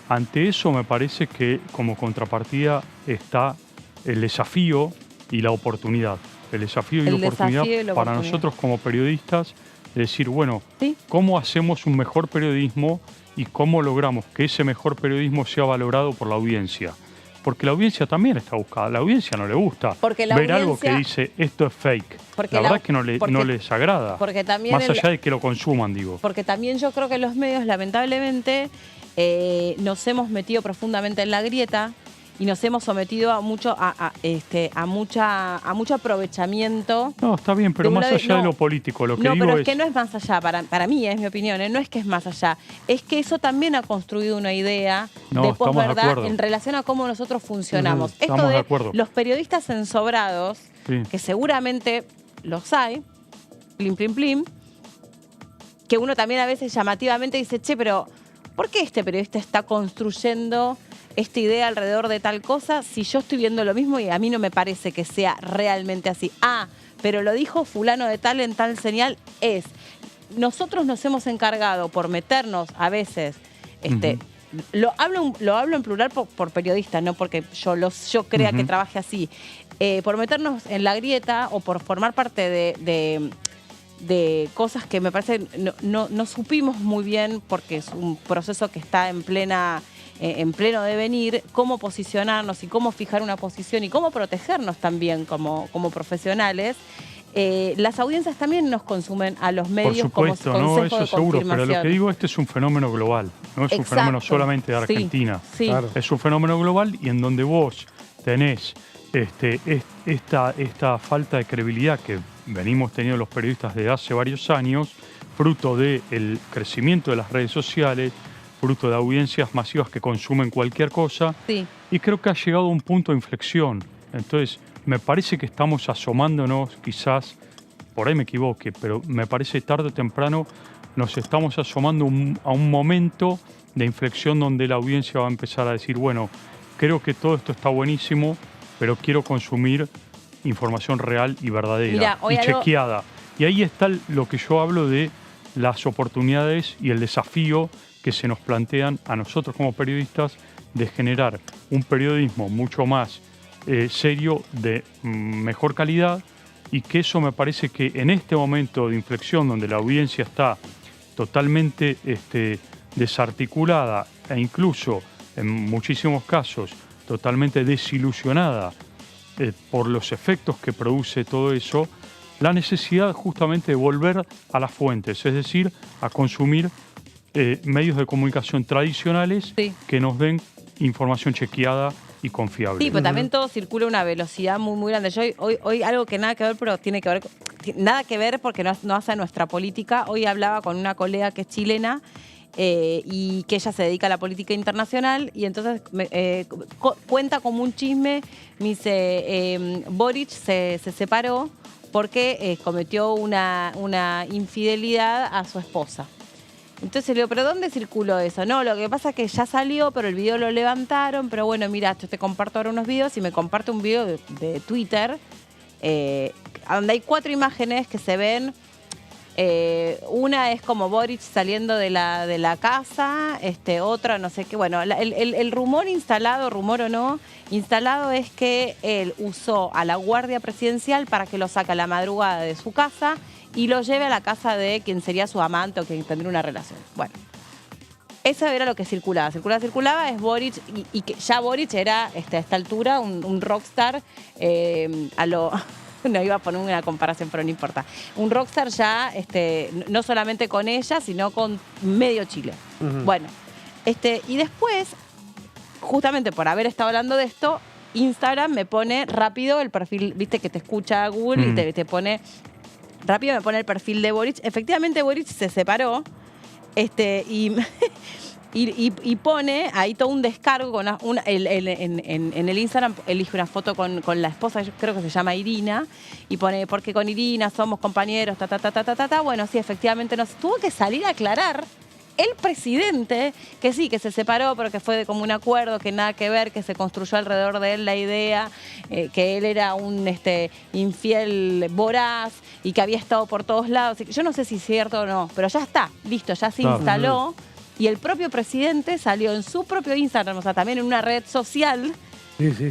Ante eso me parece que como contrapartida está el desafío y la oportunidad. El desafío y la oportunidad para nosotros como periodistas, de decir, bueno, ¿sí? ¿Cómo hacemos un mejor periodismo y cómo logramos que ese mejor periodismo sea valorado por la audiencia? Porque la audiencia también está buscada. A la audiencia no le gusta ver algo que dice, esto es fake. La verdad es que no les agrada. Porque también más allá de que lo consuman, digo. Porque también yo creo que los medios, lamentablemente, nos hemos metido profundamente en la grieta y nos hemos sometido a mucho aprovechamiento. No, está bien, pero más allá de lo político, lo que digo pero es que no es más allá, para mí, es mi opinión, no es que es más allá, es que eso también ha construido una idea de posverdad en relación a cómo nosotros funcionamos. Esto de los periodistas ensobrados, que seguramente los hay, plim, plim, plim, que uno también a veces llamativamente dice, che, pero ¿por qué este periodista está construyendo esta idea alrededor de tal cosa si yo estoy viendo lo mismo y a mí no me parece que sea realmente así? Ah, pero lo dijo fulano de tal en tal señal. Nosotros nos hemos encargado por meternos a veces, lo hablo en plural por periodistas, no porque yo crea que trabaje así, por meternos en la grieta o por formar parte de cosas que me parece no supimos muy bien, porque es un proceso que está en pleno devenir, cómo posicionarnos y cómo fijar una posición y cómo protegernos también como profesionales. Las audiencias también nos consumen a los medios como consejo no, eso de seguro, confirmación. pero lo que digo, este es un fenómeno global, no es un fenómeno solamente de Argentina. Sí. Claro. Es un fenómeno global y en donde vos tenés esta falta de credibilidad que venimos teniendo los periodistas desde hace varios años, fruto del crecimiento de las redes sociales, fruto de audiencias masivas que consumen cualquier cosa, y creo que ha llegado a un punto de inflexión. Entonces, me parece que estamos asomándonos, quizás, por ahí me equivoque, pero me parece tarde o temprano nos estamos asomando a un momento de inflexión donde la audiencia va a empezar a decir, bueno, creo que todo esto está buenísimo, pero quiero consumir información real y verdadera y chequeada. Y ahí está lo que yo hablo de las oportunidades y el desafío que se nos plantean a nosotros como periodistas de generar un periodismo mucho más serio, de mejor calidad, y que eso me parece que en este momento de inflexión donde la audiencia está totalmente desarticulada e incluso en muchísimos casos totalmente desilusionada por los efectos que produce todo eso, la necesidad justamente de volver a las fuentes, es decir, a consumir medios de comunicación tradicionales que nos den información chequeada y confiable. Sí, pero también todo circula a una velocidad muy, muy grande. Yo hoy algo que nada que ver, pero tiene que ver, nada que ver porque no hace a nuestra política. Hoy hablaba con una colega que es chilena y que ella se dedica a la política internacional, y entonces cuenta como un chisme, me dice, Boric se separó porque cometió una infidelidad a su esposa. Entonces le digo, ¿pero dónde circuló eso? No, lo que pasa es que ya salió, pero el video lo levantaron, pero bueno, mira, yo te comparto ahora unos videos, y me comparte un video de Twitter donde hay 4 imágenes que se ven. Una es como Boric saliendo de la casa, otra no sé qué. Bueno, el rumor instalado, rumor o no, instalado es que él usó a la guardia presidencial para que lo saque a la madrugada de su casa y lo lleve a la casa de quien sería su amante o quien tendría una relación. Bueno, eso era lo que circulaba. Circulaba es Boric, y que ya Boric era a esta altura un rockstar no iba a poner una comparación, pero no importa. Un rockstar ya, no solamente con ella, sino con medio Chile. Bueno, y después, justamente por haber estado hablando de esto, Instagram me pone rápido el perfil, viste que te escucha Google y te pone... Rápido me pone el perfil de Boric. Efectivamente, Boric se separó y pone ahí todo un descargo. En el Instagram elige una foto con la esposa, yo creo que se llama Irina, y pone, porque con Irina somos compañeros, Bueno, sí, efectivamente nos tuvo que salir a aclarar el presidente que sí, que se separó, pero que fue de común acuerdo, que nada que ver, que se construyó alrededor de él la idea, que él era un infiel voraz y que había estado por todos lados. Yo no sé si es cierto o no, pero ya está, listo, ya se instaló. Y el propio presidente salió en su propio Instagram, o sea, también en una red social,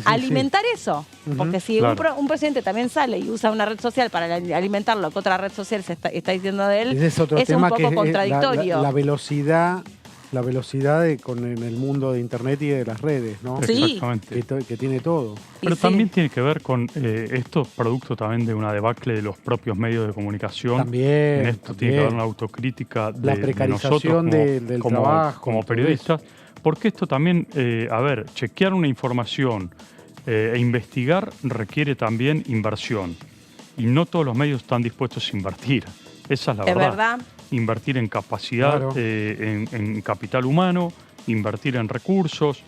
alimentar eso. Porque si un presidente también sale y usa una red social para alimentar lo que otra red social se está diciendo de él, es otro es tema un poco que contradictorio. La velocidad en el mundo de Internet y de las redes, ¿no? Sí. Exactamente. Que tiene todo. Pero también tiene que ver con esto, producto también de una debacle de los propios medios de comunicación. También. En esto tiene que haber una autocrítica de la precarización del trabajo. Como periodistas. Porque esto también, chequear una información e investigar requiere también inversión. Y no todos los medios están dispuestos a invertir. Esa es la verdad. ¿Verdad? Invertir en capacidad, en capital humano, invertir en recursos.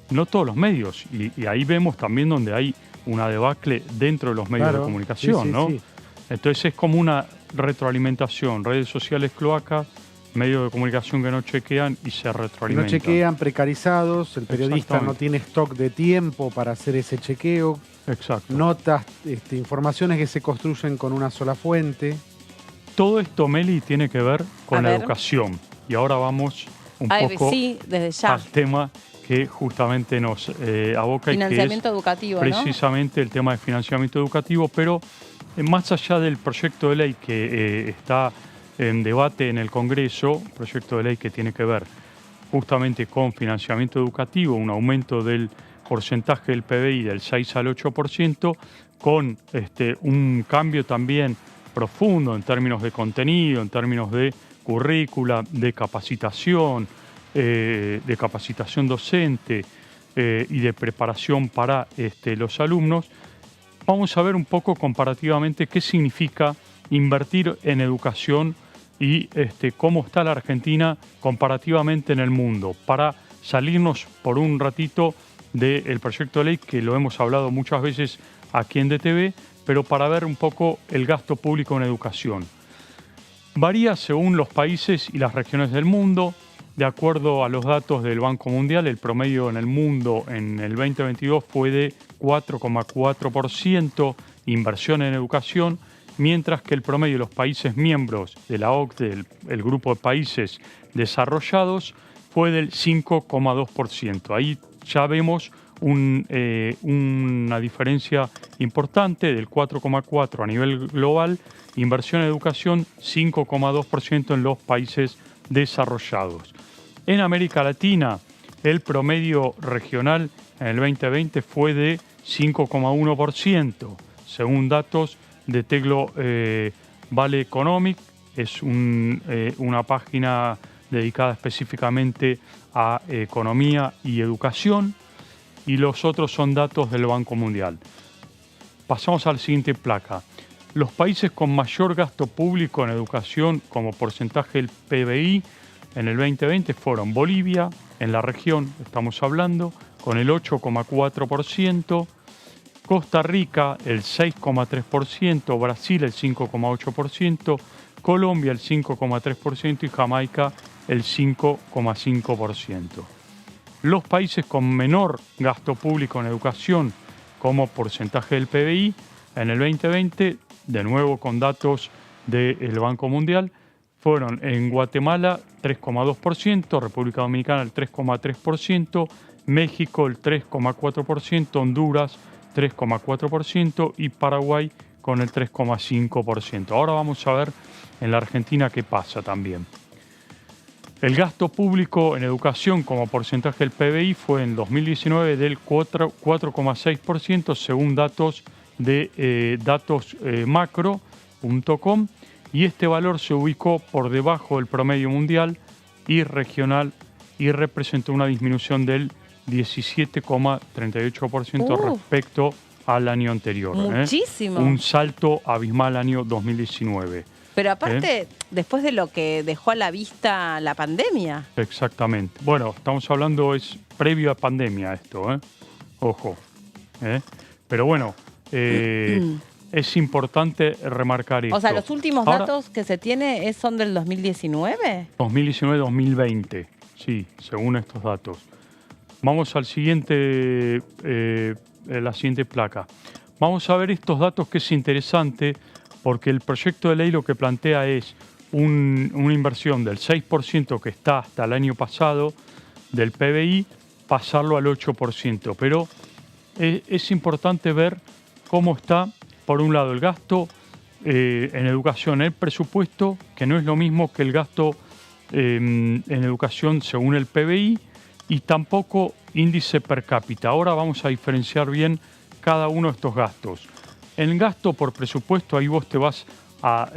No todos los medios. Y ahí vemos también donde hay una debacle dentro de los medios de comunicación, ¿no? Entonces es como retroalimentación, redes sociales cloacas, medios de comunicación que no chequean y se No retroalimentan. chequean, precarizados, el periodista no tiene stock de tiempo para hacer ese chequeo. Exacto. Notas, informaciones que se construyen con una sola fuente. Todo esto, Meli, tiene que ver con A la ver. educación. Y ahora vamos un Ay, poco sí, desde ya. al tema que justamente nos aboca y que es Financiamiento educativo, ¿no? precisamente el tema de financiamiento educativo, pero más allá del proyecto de ley que está en debate en el Congreso, proyecto de ley que tiene que ver justamente con financiamiento educativo, un aumento del porcentaje del PBI del 6 al 8%, con un cambio también profundo en términos de contenido, en términos de currícula, de capacitación docente y de preparación para los alumnos. Vamos a ver un poco comparativamente qué significa invertir en educación y cómo está la Argentina comparativamente en el mundo, para salirnos por un ratito del proyecto de ley, que lo hemos hablado muchas veces aquí en DTV, pero para ver un poco el gasto público en educación. Varía según los países y las regiones del mundo. De acuerdo a los datos del Banco Mundial, el promedio en el mundo en el 2022 fue de 4,4% inversión en educación, mientras que el promedio de los países miembros de la OCDE, el grupo de países desarrollados, fue del 5,2%. Ahí ya vemos una diferencia importante del 4,4% a nivel global, inversión en educación 5,2% en los países desarrollados. En América Latina, el promedio regional en el 2020 fue de 5,1%, según datos de Teglo Vale Economic. Es una página dedicada específicamente a economía y educación, y los otros son datos del Banco Mundial. Pasamos a la siguiente placa. Los países con mayor gasto público en educación como porcentaje del PBI en el 2020 fueron Bolivia, en la región estamos hablando, con el 8,4%, Costa Rica el 6,3%, Brasil el 5,8%, Colombia el 5,3% y Jamaica el 5,5%. Los países con menor gasto público en educación como porcentaje del PBI en el 2020, de nuevo con datos del Banco Mundial, fueron en Guatemala 3,2%, República Dominicana el 3,3%, México el 3,4%, Honduras 3,4% y Paraguay con el 3,5%. Ahora vamos a ver en la Argentina qué pasa también. El gasto público en educación como porcentaje del PBI fue en 2019 del 4,6% según datos de macro.com, y este valor se ubicó por debajo del promedio mundial y regional y representó una disminución del 17,38% respecto al año anterior. Muchísimo. Un salto abismal año 2019. Pero aparte, después de lo que dejó a la vista la pandemia. Exactamente. Bueno, estamos hablando, es previo a pandemia esto, ojo. Pero bueno, es importante remarcar esto. O sea, los últimos datos que se tiene son del 2019. 2019-2020, sí, según estos datos. Vamos al siguiente, la siguiente placa. Vamos a ver estos datos, que es interesante, porque el proyecto de ley lo que plantea es una inversión del 6% que está hasta el año pasado del PBI, pasarlo al 8%. Pero es importante ver cómo está, por un lado, el gasto en educación, el presupuesto, que no es lo mismo que el gasto en educación según el PBI, y tampoco índice per cápita. Ahora vamos a diferenciar bien cada uno de estos gastos. En el gasto por presupuesto, ahí vos te vas a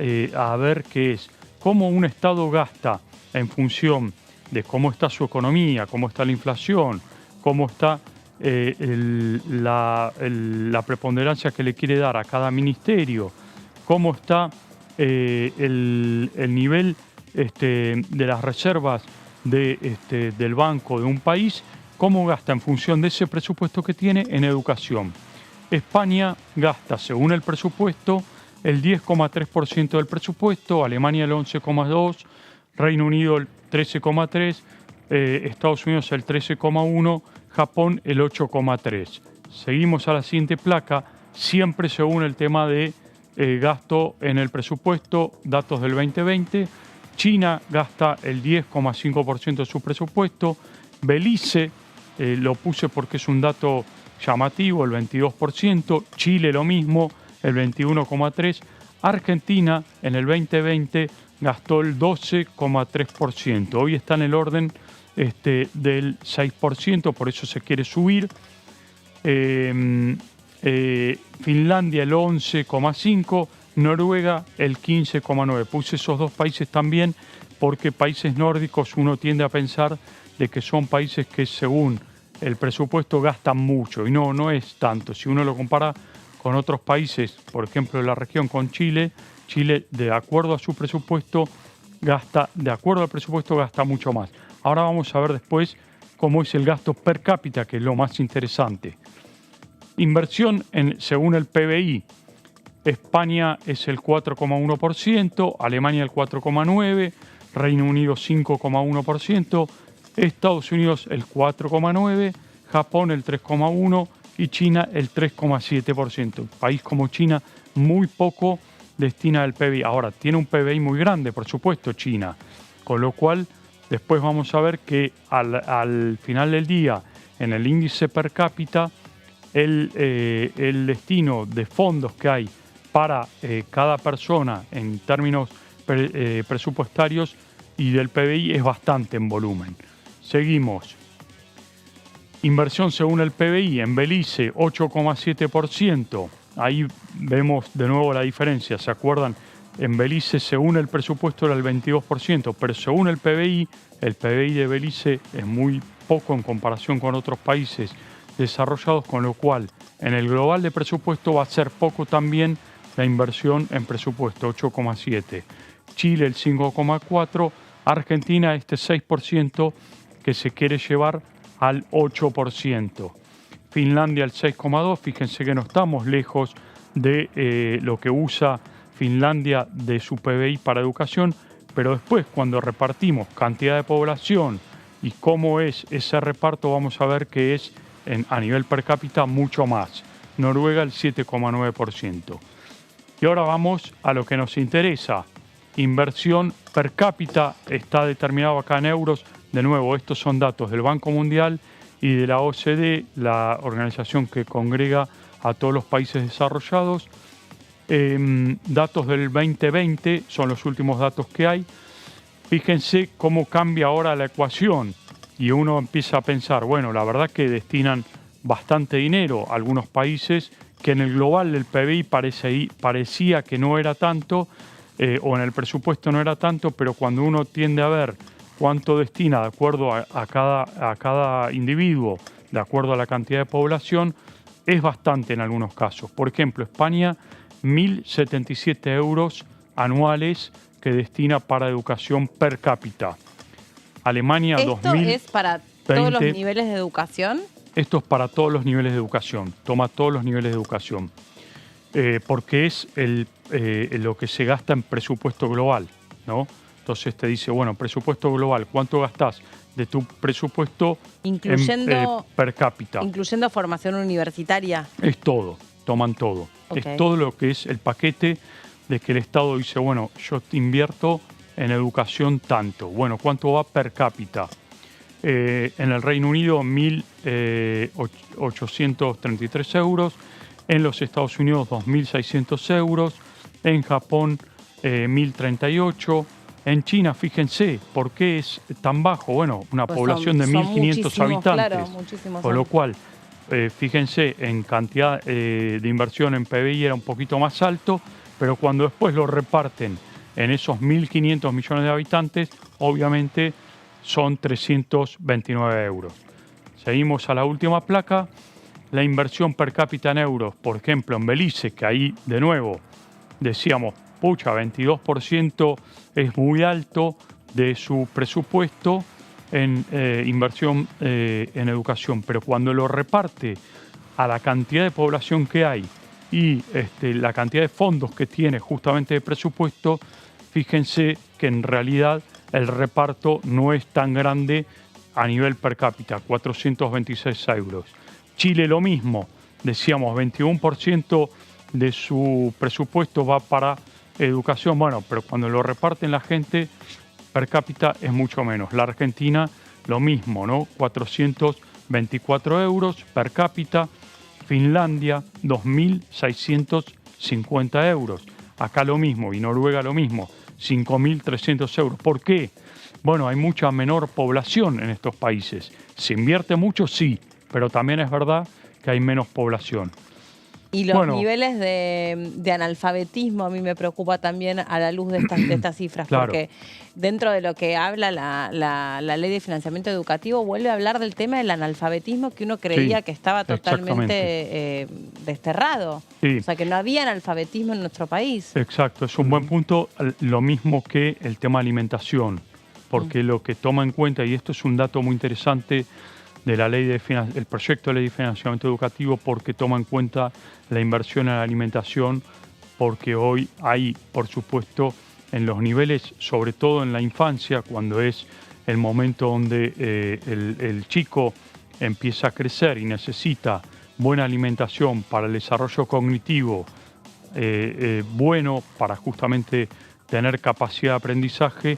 ver qué es, cómo un Estado gasta en función de cómo está su economía, cómo está la inflación, cómo está la preponderancia que le quiere dar a cada ministerio, cómo está el nivel de las reservas del banco de un país, cómo gasta en función de ese presupuesto que tiene en educación. España gasta, según el presupuesto, el 10,3% del presupuesto, Alemania el 11,2%, Reino Unido el 13,3%, Estados Unidos el 13,1%, Japón el 8,3%. Seguimos a la siguiente placa, siempre según el tema de gasto en el presupuesto, datos del 2020. China gasta el 10,5% de su presupuesto. Belice, lo puse porque es un dato llamativo, el 22%. Chile lo mismo, el 21,3%. Argentina en el 2020 gastó el 12,3%. Hoy está en el orden del 6%, por eso se quiere subir. Finlandia el 11,5%, Noruega el 15,9%. Puse esos dos países también porque países nórdicos uno tiende a pensar de que son países que según el presupuesto gastan mucho y no es tanto. Si uno lo compara con otros países, por ejemplo de la región con Chile, de acuerdo a su presupuesto gasta mucho más. Ahora vamos a ver después cómo es el gasto per cápita, que es lo más interesante. Inversión según el PBI. España es el 4,1%, Alemania el 4,9%, Reino Unido 5,1%, Estados Unidos el 4,9%, Japón el 3,1% y China el 3,7%. Un país como China muy poco destina al PBI. Ahora, tiene un PBI muy grande, por supuesto, China, con lo cual después vamos a ver que al final del día, en el índice per cápita, el destino de fondos que hay para cada persona en términos presupuestarios y del PBI es bastante en volumen. Seguimos. Inversión según el PBI en Belice 8,7%. Ahí vemos de nuevo la diferencia. ¿Se acuerdan? En Belice según el presupuesto era el 22%, pero según el PBI de Belice es muy poco en comparación con otros países desarrollados, con lo cual en el global de presupuesto va a ser poco también la inversión en presupuesto, 8,7%. Chile el 5,4%, Argentina 6% que se quiere llevar al 8%. Finlandia el 6,2%, fíjense que no estamos lejos de lo que usa Finlandia de su PBI para educación, pero después cuando repartimos cantidad de población y cómo es ese reparto, vamos a ver que es a nivel per cápita mucho más. Noruega el 7,9%. Y ahora vamos a lo que nos interesa. Inversión per cápita está determinado acá en euros. De nuevo, estos son datos del Banco Mundial y de la OCDE, la organización que congrega a todos los países desarrollados. Datos del 2020 son los últimos datos que hay. Fíjense cómo cambia ahora la ecuación y uno empieza a pensar, bueno, la verdad que destinan bastante dinero a algunos países que en el global del PBI parecía que no era tanto, o en el presupuesto no era tanto, pero cuando uno tiende a ver cuánto destina de acuerdo a cada individuo, de acuerdo a la cantidad de población, es bastante en algunos casos. Por ejemplo, España, 1.077 euros anuales que destina para educación per cápita. Alemania, 2.000. ¿Esto es para todos los niveles de educación? Esto es para todos los niveles de educación, toma todos los niveles de educación, porque es lo que se gasta en presupuesto global, ¿no? Entonces te dice, bueno, presupuesto global, ¿cuánto gastás de tu presupuesto per cápita? Incluyendo formación universitaria. Es todo, toman todo. Okay. Es todo lo que es el paquete de que el Estado dice, bueno, yo te invierto en educación tanto. Bueno, ¿cuánto va per cápita? En el Reino Unido 1.833 euros, en los Estados Unidos 2.600 euros, en Japón 1.038, en China, fíjense, ¿por qué es tan bajo? Bueno, una población de 1.500 habitantes, claro, con lo cual, fíjense, en cantidad de inversión en PBI era un poquito más alto, pero cuando después lo reparten en esos 1.500 millones de habitantes, obviamente son 329 euros. Seguimos a la última placa. La inversión per cápita en euros, por ejemplo, en Belice, que ahí de nuevo decíamos, pucha, 22% es muy alto de su presupuesto en inversión en educación, pero cuando lo reparte a la cantidad de población que hay y la cantidad de fondos que tiene justamente de presupuesto, fíjense que en realidad el reparto no es tan grande a nivel per cápita, 426 euros. Chile lo mismo, decíamos 21% de su presupuesto va para educación, bueno, pero cuando lo reparten la gente, per cápita es mucho menos. La Argentina lo mismo, ¿no? 424 euros per cápita. Finlandia, 2.650 euros. Acá lo mismo, y Noruega lo mismo, 5.300 euros. ¿Por qué? Bueno, hay mucha menor población en estos países. ¿Se invierte mucho? Sí, pero también es verdad que hay menos población. Y los niveles de analfabetismo a mí me preocupa también a la luz de estas cifras, claro. Porque dentro de lo que habla la ley de financiamiento educativo vuelve a hablar del tema del analfabetismo que uno creía que estaba totalmente desterrado. Sí. O sea, que no había analfabetismo en nuestro país. Exacto, es un buen punto, lo mismo que el tema alimentación, porque lo que toma en cuenta, y esto es un dato muy interesante de la ley el proyecto de ley de financiamiento educativo, porque toma en cuenta la inversión en la alimentación, porque hoy hay, por supuesto, en los niveles, sobre todo en la infancia, cuando es el momento donde el chico empieza a crecer y necesita buena alimentación para el desarrollo cognitivo, bueno para justamente tener capacidad de aprendizaje,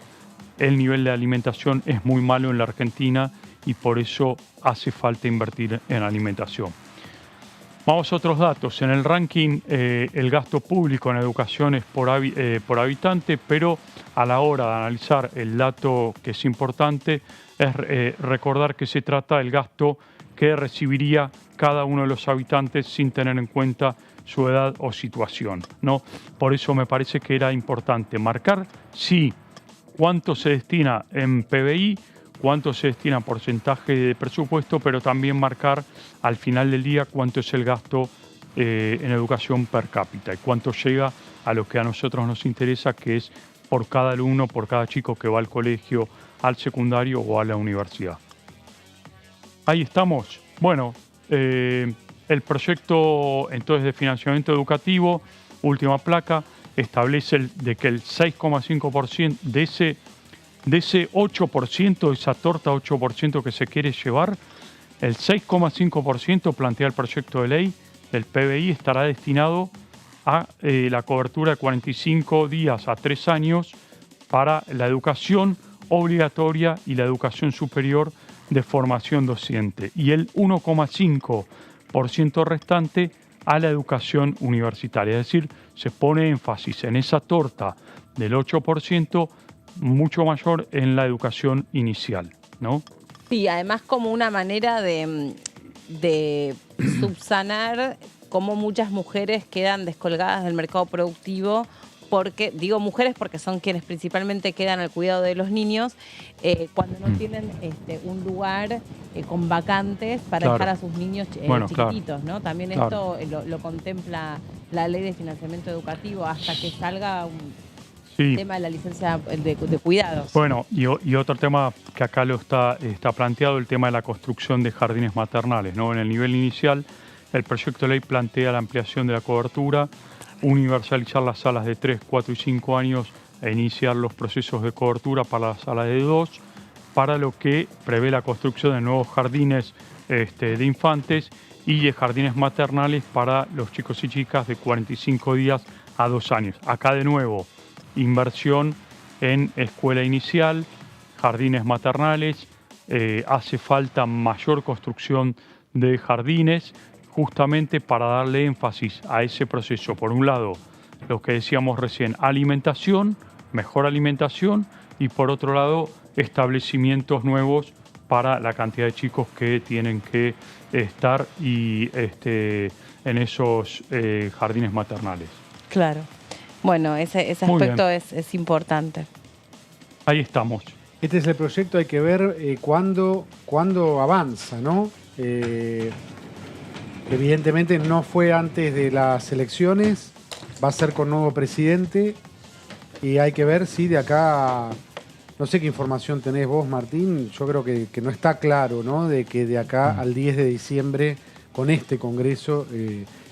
el nivel de alimentación es muy malo en la Argentina y por eso hace falta invertir en alimentación. Vamos a otros datos. En el ranking, el gasto público en educación es por habitante, pero a la hora de analizar el dato que es importante es recordar que se trata del gasto que recibiría cada uno de los habitantes sin tener en cuenta su edad o situación, ¿no? Por eso me parece que era importante marcar, sí, cuánto se destina en PBI, cuánto se destina en porcentaje de presupuesto, pero también marcar al final del día cuánto es el gasto en educación per cápita y cuánto llega a lo que a nosotros nos interesa, que es por cada alumno, por cada chico que va al colegio, al secundario o a la universidad. Ahí estamos. Bueno, el proyecto entonces de financiamiento educativo, última placa, establece de que el 6,5% de ese 8%, de esa torta 8% que se quiere llevar, el 6,5% plantea el proyecto de ley del PBI estará destinado a la cobertura de 45 días a 3 años para la educación obligatoria y la educación superior de formación docente y el 1,5% restante a la educación universitaria. Es decir, se pone énfasis en esa torta del 8%, mucho mayor en la educación inicial, ¿no? Sí, además como una manera de subsanar cómo muchas mujeres quedan descolgadas del mercado productivo, porque, digo mujeres porque son quienes principalmente quedan al cuidado de los niños, cuando no tienen un lugar con vacantes para dejar a sus niños chiquititos, ¿no? También esto lo contempla la ley de financiamiento educativo hasta que salga un tema de la licencia de cuidados. Bueno, y otro tema que acá está planteado, el tema de la construcción de jardines maternales, ¿no? En el nivel inicial, el proyecto de ley plantea la ampliación de la cobertura, universalizar las salas de 3, 4 y 5 años e iniciar los procesos de cobertura para las salas de 2, para lo que prevé la construcción de nuevos jardines de infantes y de jardines maternales para los chicos y chicas de 45 días a 2 años. Acá de nuevo, inversión en escuela inicial, jardines maternales, hace falta mayor construcción de jardines justamente para darle énfasis a ese proceso. Por un lado, lo que decíamos recién, alimentación, mejor alimentación y por otro lado, establecimientos nuevos para la cantidad de chicos que tienen que estar en esos jardines maternales. Claro. Bueno, ese aspecto es importante. Ahí estamos. Este es el proyecto, hay que ver cuándo avanza, ¿no? Evidentemente no fue antes de las elecciones, va a ser con nuevo presidente y hay que ver si de acá, no sé qué información tenés vos, Martín, yo creo que no está claro, ¿no? De que de acá al 10 de diciembre con este Congreso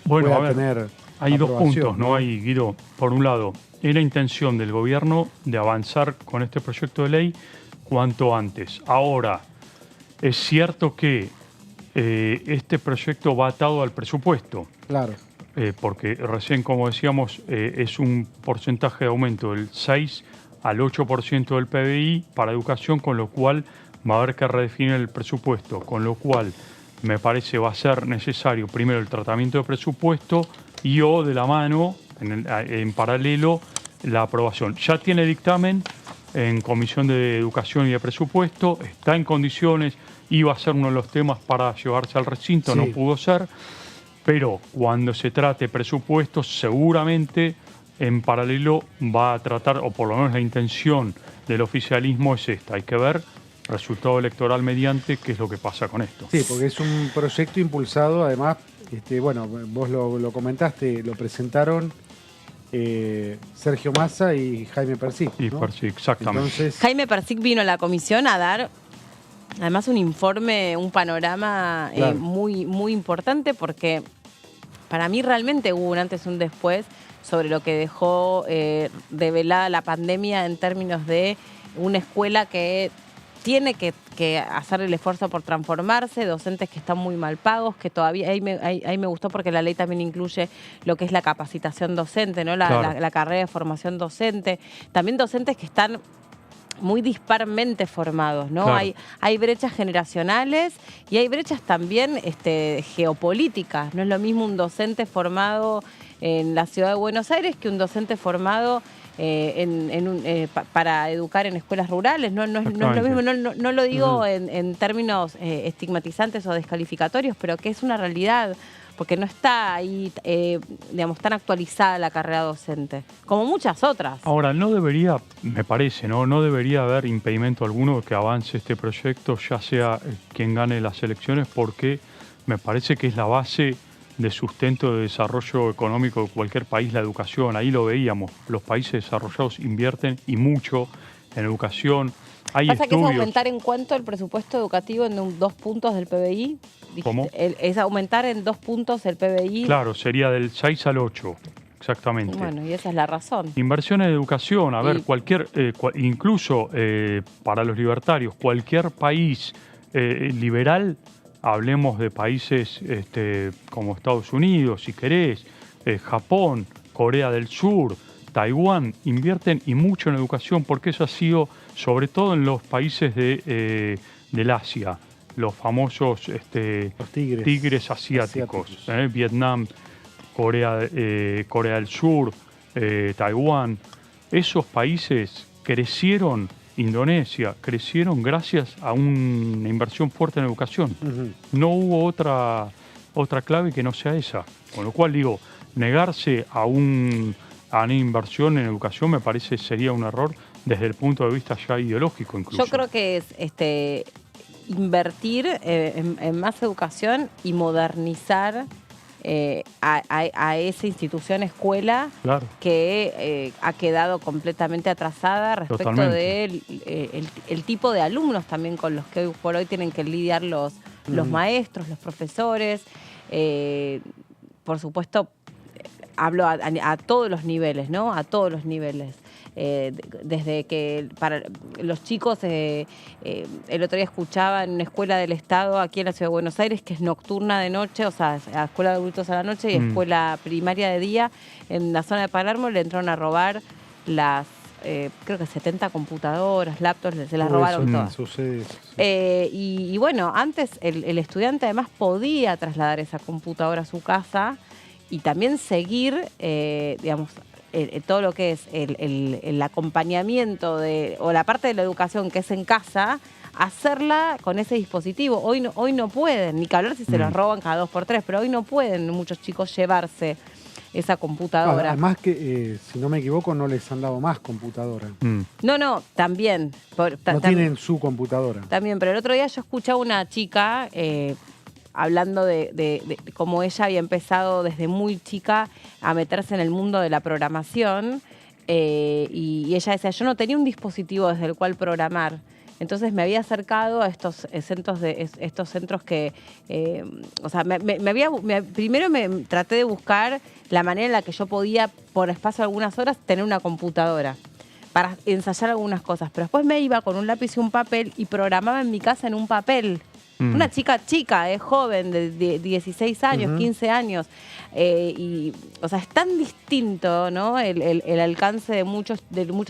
pueda tener Hay dos aprobación, puntos, ¿no? Hay, Guido. Por un lado, es la intención del gobierno de avanzar con este proyecto de ley cuanto antes. Ahora, es cierto que este proyecto va atado al presupuesto. Claro. Porque recién, como decíamos, es un porcentaje de aumento del 6 al 8% del PBI para educación, con lo cual va a haber que redefinir el presupuesto, con lo cual me parece va a ser necesario primero el tratamiento de presupuesto y o de la mano, en paralelo, la aprobación. Ya tiene dictamen en Comisión de Educación y de Presupuesto, está en condiciones, iba a ser uno de los temas para llevarse al recinto, no pudo ser, pero cuando se trate presupuesto, seguramente en paralelo va a tratar, o por lo menos la intención del oficialismo es esta, hay que ver resultado electoral mediante qué es lo que pasa con esto. Sí, porque es un proyecto impulsado, además, bueno, vos lo comentaste, lo presentaron Sergio Massa y Jaime Persic, ¿no? Y Persic, exactamente. Entonces, Jaime Persic vino a la comisión a dar, además, un informe, un panorama Claro. muy, muy importante, porque para mí realmente hubo un antes y un después sobre lo que dejó revelada la pandemia en términos de una escuela que tiene que hacer el esfuerzo por transformarse, docentes que están muy mal pagos, que todavía, ahí me gustó porque la ley también incluye lo que es la capacitación docente, ¿no? La carrera de formación docente, también docentes que están muy disparmente formados, ¿no? Claro. Hay brechas generacionales y hay brechas también geopolíticas. No es lo mismo un docente formado en la ciudad de Buenos Aires que un docente formado para educar en escuelas rurales. No es lo mismo, no lo digo en términos estigmatizantes o descalificatorios, pero que es una realidad, porque no está ahí, digamos, tan actualizada la carrera docente, como muchas otras. Ahora, no debería, me parece, no debería haber impedimento alguno de que avance este proyecto, ya sea quien gane las elecciones, porque me parece que es la base de sustento de desarrollo económico de cualquier país, la educación. Ahí lo veíamos, los países desarrollados invierten y mucho en educación. Hay ¿Pasa estudios. que es aumentar en cuánto el presupuesto educativo en 2 puntos del PBI? ¿Cómo? Es aumentar en 2 puntos el PBI. Claro, sería del 6 al 8, exactamente. Bueno, y esa es la razón. Inversión en educación, a ver, incluso para los libertarios, cualquier país liberal, hablemos de países como Estados Unidos, si querés, Japón, Corea del Sur, Taiwán, invierten y mucho en educación, porque eso ha sido, sobre todo en los países del Asia, los famosos los tigres asiáticos. Vietnam, Corea del Sur, Taiwán. Esos países crecieron, Indonesia, crecieron gracias a una inversión fuerte en educación. No hubo otra clave que no sea esa. Con lo cual, digo, negarse a una inversión en educación me parece sería un error desde el punto de vista ya ideológico incluso. Yo creo que es invertir en más educación y modernizar a esa institución escuela, claro, que ha quedado completamente atrasada respecto del el tipo de alumnos también con los que hoy por hoy tienen que lidiar los maestros, los profesores. Por supuesto, hablo a todos los niveles, ¿no? A todos los niveles. Desde que para los chicos, el otro día escuchaba en una escuela del Estado aquí en la Ciudad de Buenos Aires, que es nocturna de noche, o sea, la escuela de adultos a la noche y escuela primaria de día, en la zona de Palermo le entraron a robar las, creo que 70 computadoras, laptops, se las robaron todas. Sucede eso, sí. Y bueno, antes el estudiante además podía trasladar esa computadora a su casa y también seguir, digamos, todo lo que es el acompañamiento o la parte de la educación que es en casa, hacerla con ese dispositivo. Hoy no pueden, ni que hablar si se los roban cada 2x3, pero hoy no pueden muchos chicos llevarse esa computadora. Además que, si no me equivoco, no les han dado más computadora. No, también. No tienen su computadora. También, pero el otro día yo escuchaba a una chica hablando de cómo ella había empezado desde muy chica a meterse en el mundo de la programación, y ella decía, yo no tenía un dispositivo desde el cual programar. Entonces me había acercado a estos centros que, o sea, primero me traté de buscar la manera en la que yo podía, por espacio de algunas horas, tener una computadora para ensayar algunas cosas. Pero después me iba con un lápiz y un papel y programaba en mi casa en un papel. Una chica, joven, de 16 años, 15 años. O sea, es tan distinto, ¿no? El alcance de muchos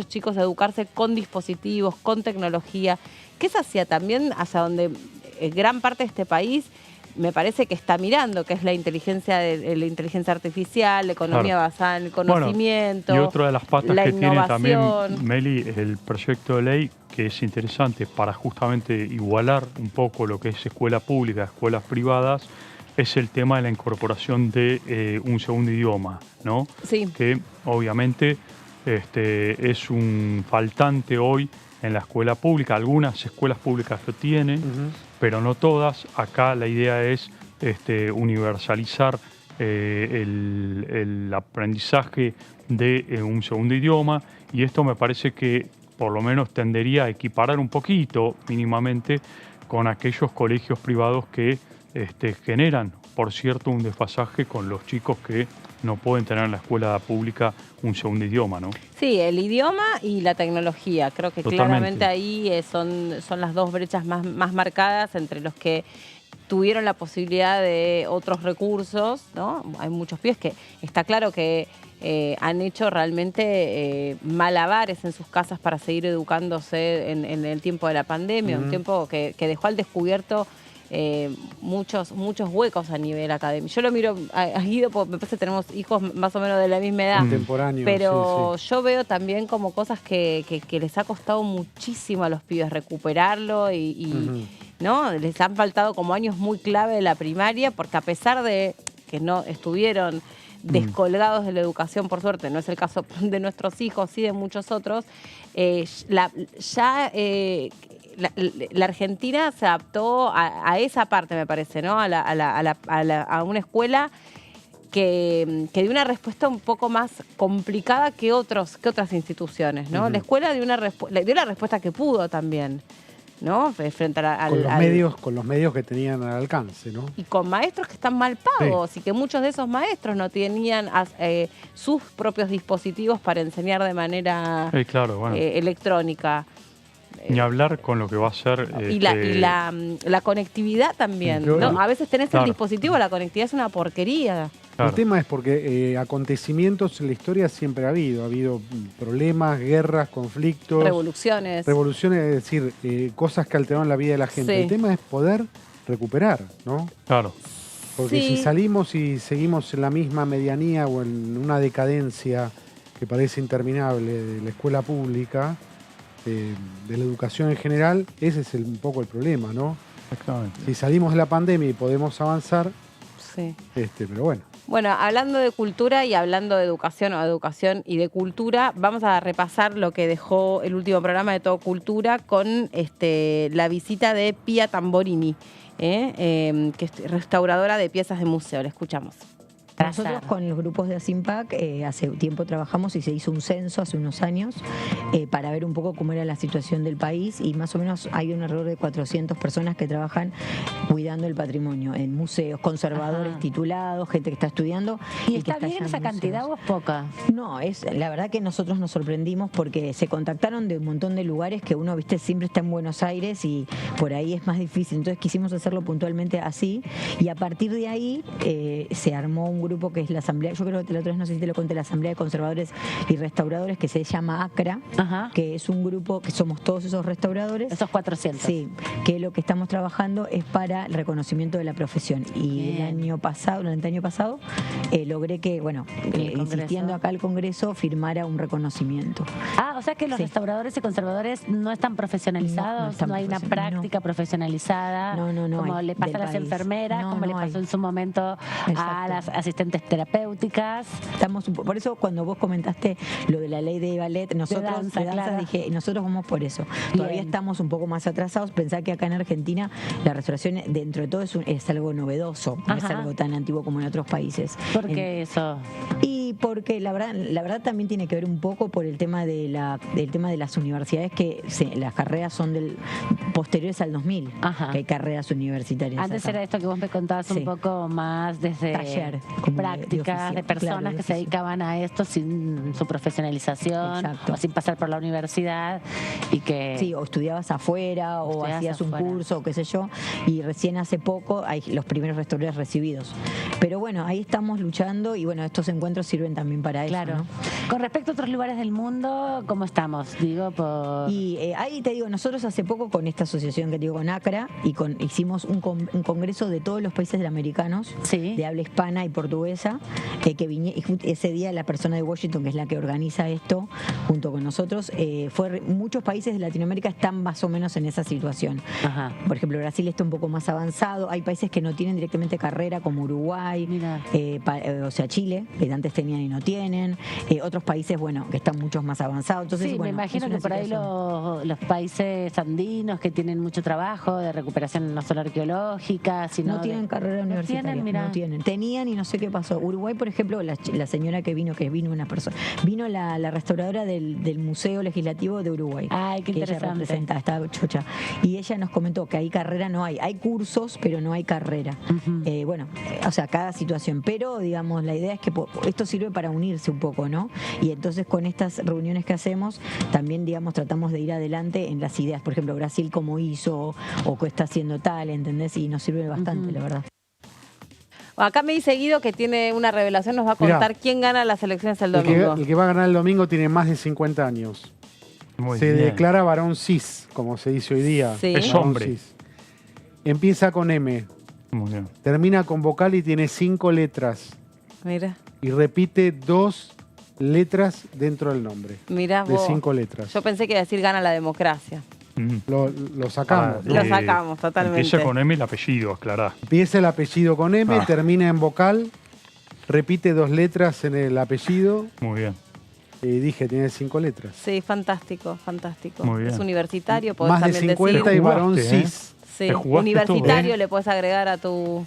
chicos de educarse con dispositivos, con tecnología, que es hacia también hacia donde gran parte de este país me parece que está mirando, que es la inteligencia artificial, la economía basada en el conocimiento. Bueno, y otra de las patas la que innovación. tiene también, Meli, es el proyecto de ley, que es interesante para justamente igualar un poco lo que es escuela pública, escuelas privadas, es el tema de la incorporación de un segundo idioma, ¿no? Sí. Que obviamente es un faltante hoy en la escuela pública. Algunas escuelas públicas lo tienen, pero no todas. Acá la idea es universalizar el aprendizaje de un segundo idioma, y esto me parece que por lo menos tendería a equiparar un poquito, mínimamente, con aquellos colegios privados que generan, por cierto, un desfasaje con los chicos que no pueden tener en la escuela pública un segundo idioma, ¿no? Sí, el idioma y la tecnología. Creo que Totalmente. Claramente ahí son las dos brechas más marcadas entre los que tuvieron la posibilidad de otros recursos, ¿no? Hay muchos pibes que está claro que han hecho realmente malabares en sus casas para seguir educándose en el tiempo de la pandemia, un tiempo que dejó al descubierto muchos huecos a nivel académico. Yo lo miro a Guido porque me parece que tenemos hijos más o menos de la misma edad. Contemporáneos, pero sí. yo veo también como cosas que les ha costado muchísimo a los pibes recuperarlo y ¿no? Les han faltado como años muy clave de la primaria, porque a pesar de que no estuvieron descolgados de la educación, por suerte, no es el caso de nuestros hijos, sí de muchos otros, la Argentina se adaptó a esa parte, me parece, ¿no? A una escuela que dio una respuesta un poco más complicada que otras instituciones, ¿no? La escuela dio la respuesta que pudo también, ¿no? Frente con los medios que tenían al alcance, ¿no? Y con maestros que están mal pagos, y que muchos de esos maestros no tenían sus propios dispositivos para enseñar de manera electrónica. Ni hablar con lo que va a ser... Y la conectividad también, ¿no? A veces tenés el dispositivo, la conectividad es una porquería. El tema es porque acontecimientos en la historia siempre ha habido problemas, guerras, conflictos. Revoluciones, es decir, cosas que alteraron la vida de la gente. Sí. El tema es poder recuperar, ¿no? Claro. Porque si salimos y seguimos en la misma medianía o en una decadencia que parece interminable de la escuela pública, de la educación en general, ese es un poco el problema, ¿no? Exactamente. Si salimos de la pandemia y podemos avanzar, pero bueno. Bueno, hablando de cultura y hablando de educación y de cultura, vamos a repasar lo que dejó el último programa de Todo Cultura con la visita de Pia Tamborini, que es restauradora de piezas de museo. La escuchamos. Nosotros con los grupos de ASIMPAC hace tiempo trabajamos y se hizo un censo hace unos años para ver un poco cómo era la situación del país, y más o menos hay un alrededor de 400 personas que trabajan cuidando el patrimonio en museos, conservadores titulados, gente que está estudiando. ¿Y está bien esa cantidad o es poca? No, la verdad que nosotros nos sorprendimos porque se contactaron de un montón de lugares que uno, viste, siempre está en Buenos Aires y por ahí es más difícil. Entonces quisimos hacerlo puntualmente así, y a partir de ahí se armó un grupo que es la Asamblea, yo creo que la otra vez, no sé si te lo conté, la Asamblea de Conservadores y Restauradores, que se llama ACRA, que es un grupo que somos todos esos restauradores. Esos 400. Sí, que lo que estamos trabajando es para el reconocimiento de la profesión. Y el año pasado, logré que, insistiendo acá al Congreso, firmara un reconocimiento. O sea que los restauradores y conservadores no están profesionalizados, no hay una práctica profesionalizada, como le pasa a las enfermeras, como le pasó en su momento a las asistentes terapéuticas. Por eso cuando vos comentaste lo de la ley de ballet, nosotros de danza, dije, nosotros vamos por eso. Todavía estamos un poco más atrasados. Pensá que acá en Argentina la restauración, dentro de todo, es algo novedoso, no es algo tan antiguo como en otros países. ¿Por qué eso? Y Sí, porque la verdad también tiene que ver un poco por el tema de las universidades, que las carreras son posteriores al 2000, que hay carreras universitarias. Antes era esto que vos me contabas un poco más desde taller, prácticas de personas que se dedicaban a esto sin su profesionalización o sin pasar por la universidad y que... Sí, o estudiabas afuera o hacías un curso o qué sé yo, y recién hace poco hay los primeros restauradores recibidos. Pero bueno, ahí estamos luchando y bueno, estos encuentros sirven también para eso, ¿no? Con respecto a otros lugares del mundo, ¿cómo estamos? Y ahí te digo, nosotros hace poco con esta asociación que te digo, con ACRA, hicimos un congreso de todos los países americanos, de habla hispana y portuguesa, que ese día la persona de Washington, que es la que organiza esto, junto con nosotros, muchos países de Latinoamérica están más o menos en esa situación. Por ejemplo, Brasil está un poco más avanzado, hay países que no tienen directamente carrera, como Uruguay, o sea, Chile, que antes tenían y no tienen, otros países, bueno, que están muchos más avanzados. Entonces, me imagino que por ahí los países andinos que tienen mucho trabajo de recuperación no solo arqueológica, sino no tienen carrera universitaria, no tienen. Tenían y no sé qué pasó. Uruguay, por ejemplo, la señora que vino una persona, vino la restauradora del Museo Legislativo de Uruguay. Ay, qué interesante. Ella representa, estaba chocha. Y ella nos comentó que ahí carrera no hay. Hay cursos, pero no hay carrera. Bueno, o sea, cada situación. Pero, digamos, la idea es que esto sirve para unirse un poco, ¿no? Y entonces con estas reuniones que hacemos, también, digamos, tratamos de ir adelante en las ideas. Por ejemplo, Brasil cómo hizo o qué está haciendo tal, ¿entendés? Y nos sirve bastante, la verdad. Acá me dice Guido que tiene una revelación, nos va a contar quién gana las elecciones el domingo. El que va a ganar el domingo tiene más de 50 años. Se declara varón cis, como se dice hoy día. Es hombre. Cis. Empieza con M. Muy bien. Termina con vocal y tiene 5 letras. Mira. Y repite 2 letras dentro del nombre. Mira de 5 letras. Yo pensé que iba a decir gana la democracia. Lo sacamos. Lo sacamos, totalmente. Empieza con M el apellido, aclará. Empieza el apellido con M, termina en vocal, repite 2 letras en el apellido. Muy bien. Dije, tiene 5 letras. Sí, fantástico, fantástico. Muy bien. Es universitario, podés más de también 50 decir. Y varón cis. Sí, universitario le podés agregar a tu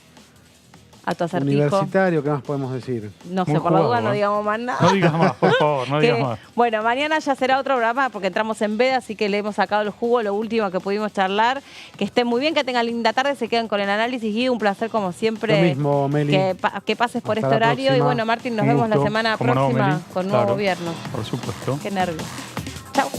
acertijo. Universitario, ¿qué más podemos decir? No sé, por la duda no digamos más nada. No digas más, por favor, no digas más. Bueno, mañana ya será otro programa porque entramos en veda, así que le hemos sacado el jugo, lo último que pudimos charlar. Que estén muy bien, que tengan linda tarde, se quedan con el análisis. Guido, un placer como siempre. Lo mismo, Meli. Que pases por este horario. Próxima. Y bueno, Martín, nos vemos la semana próxima con nuevo gobierno. Por supuesto. Qué nervios. Chau.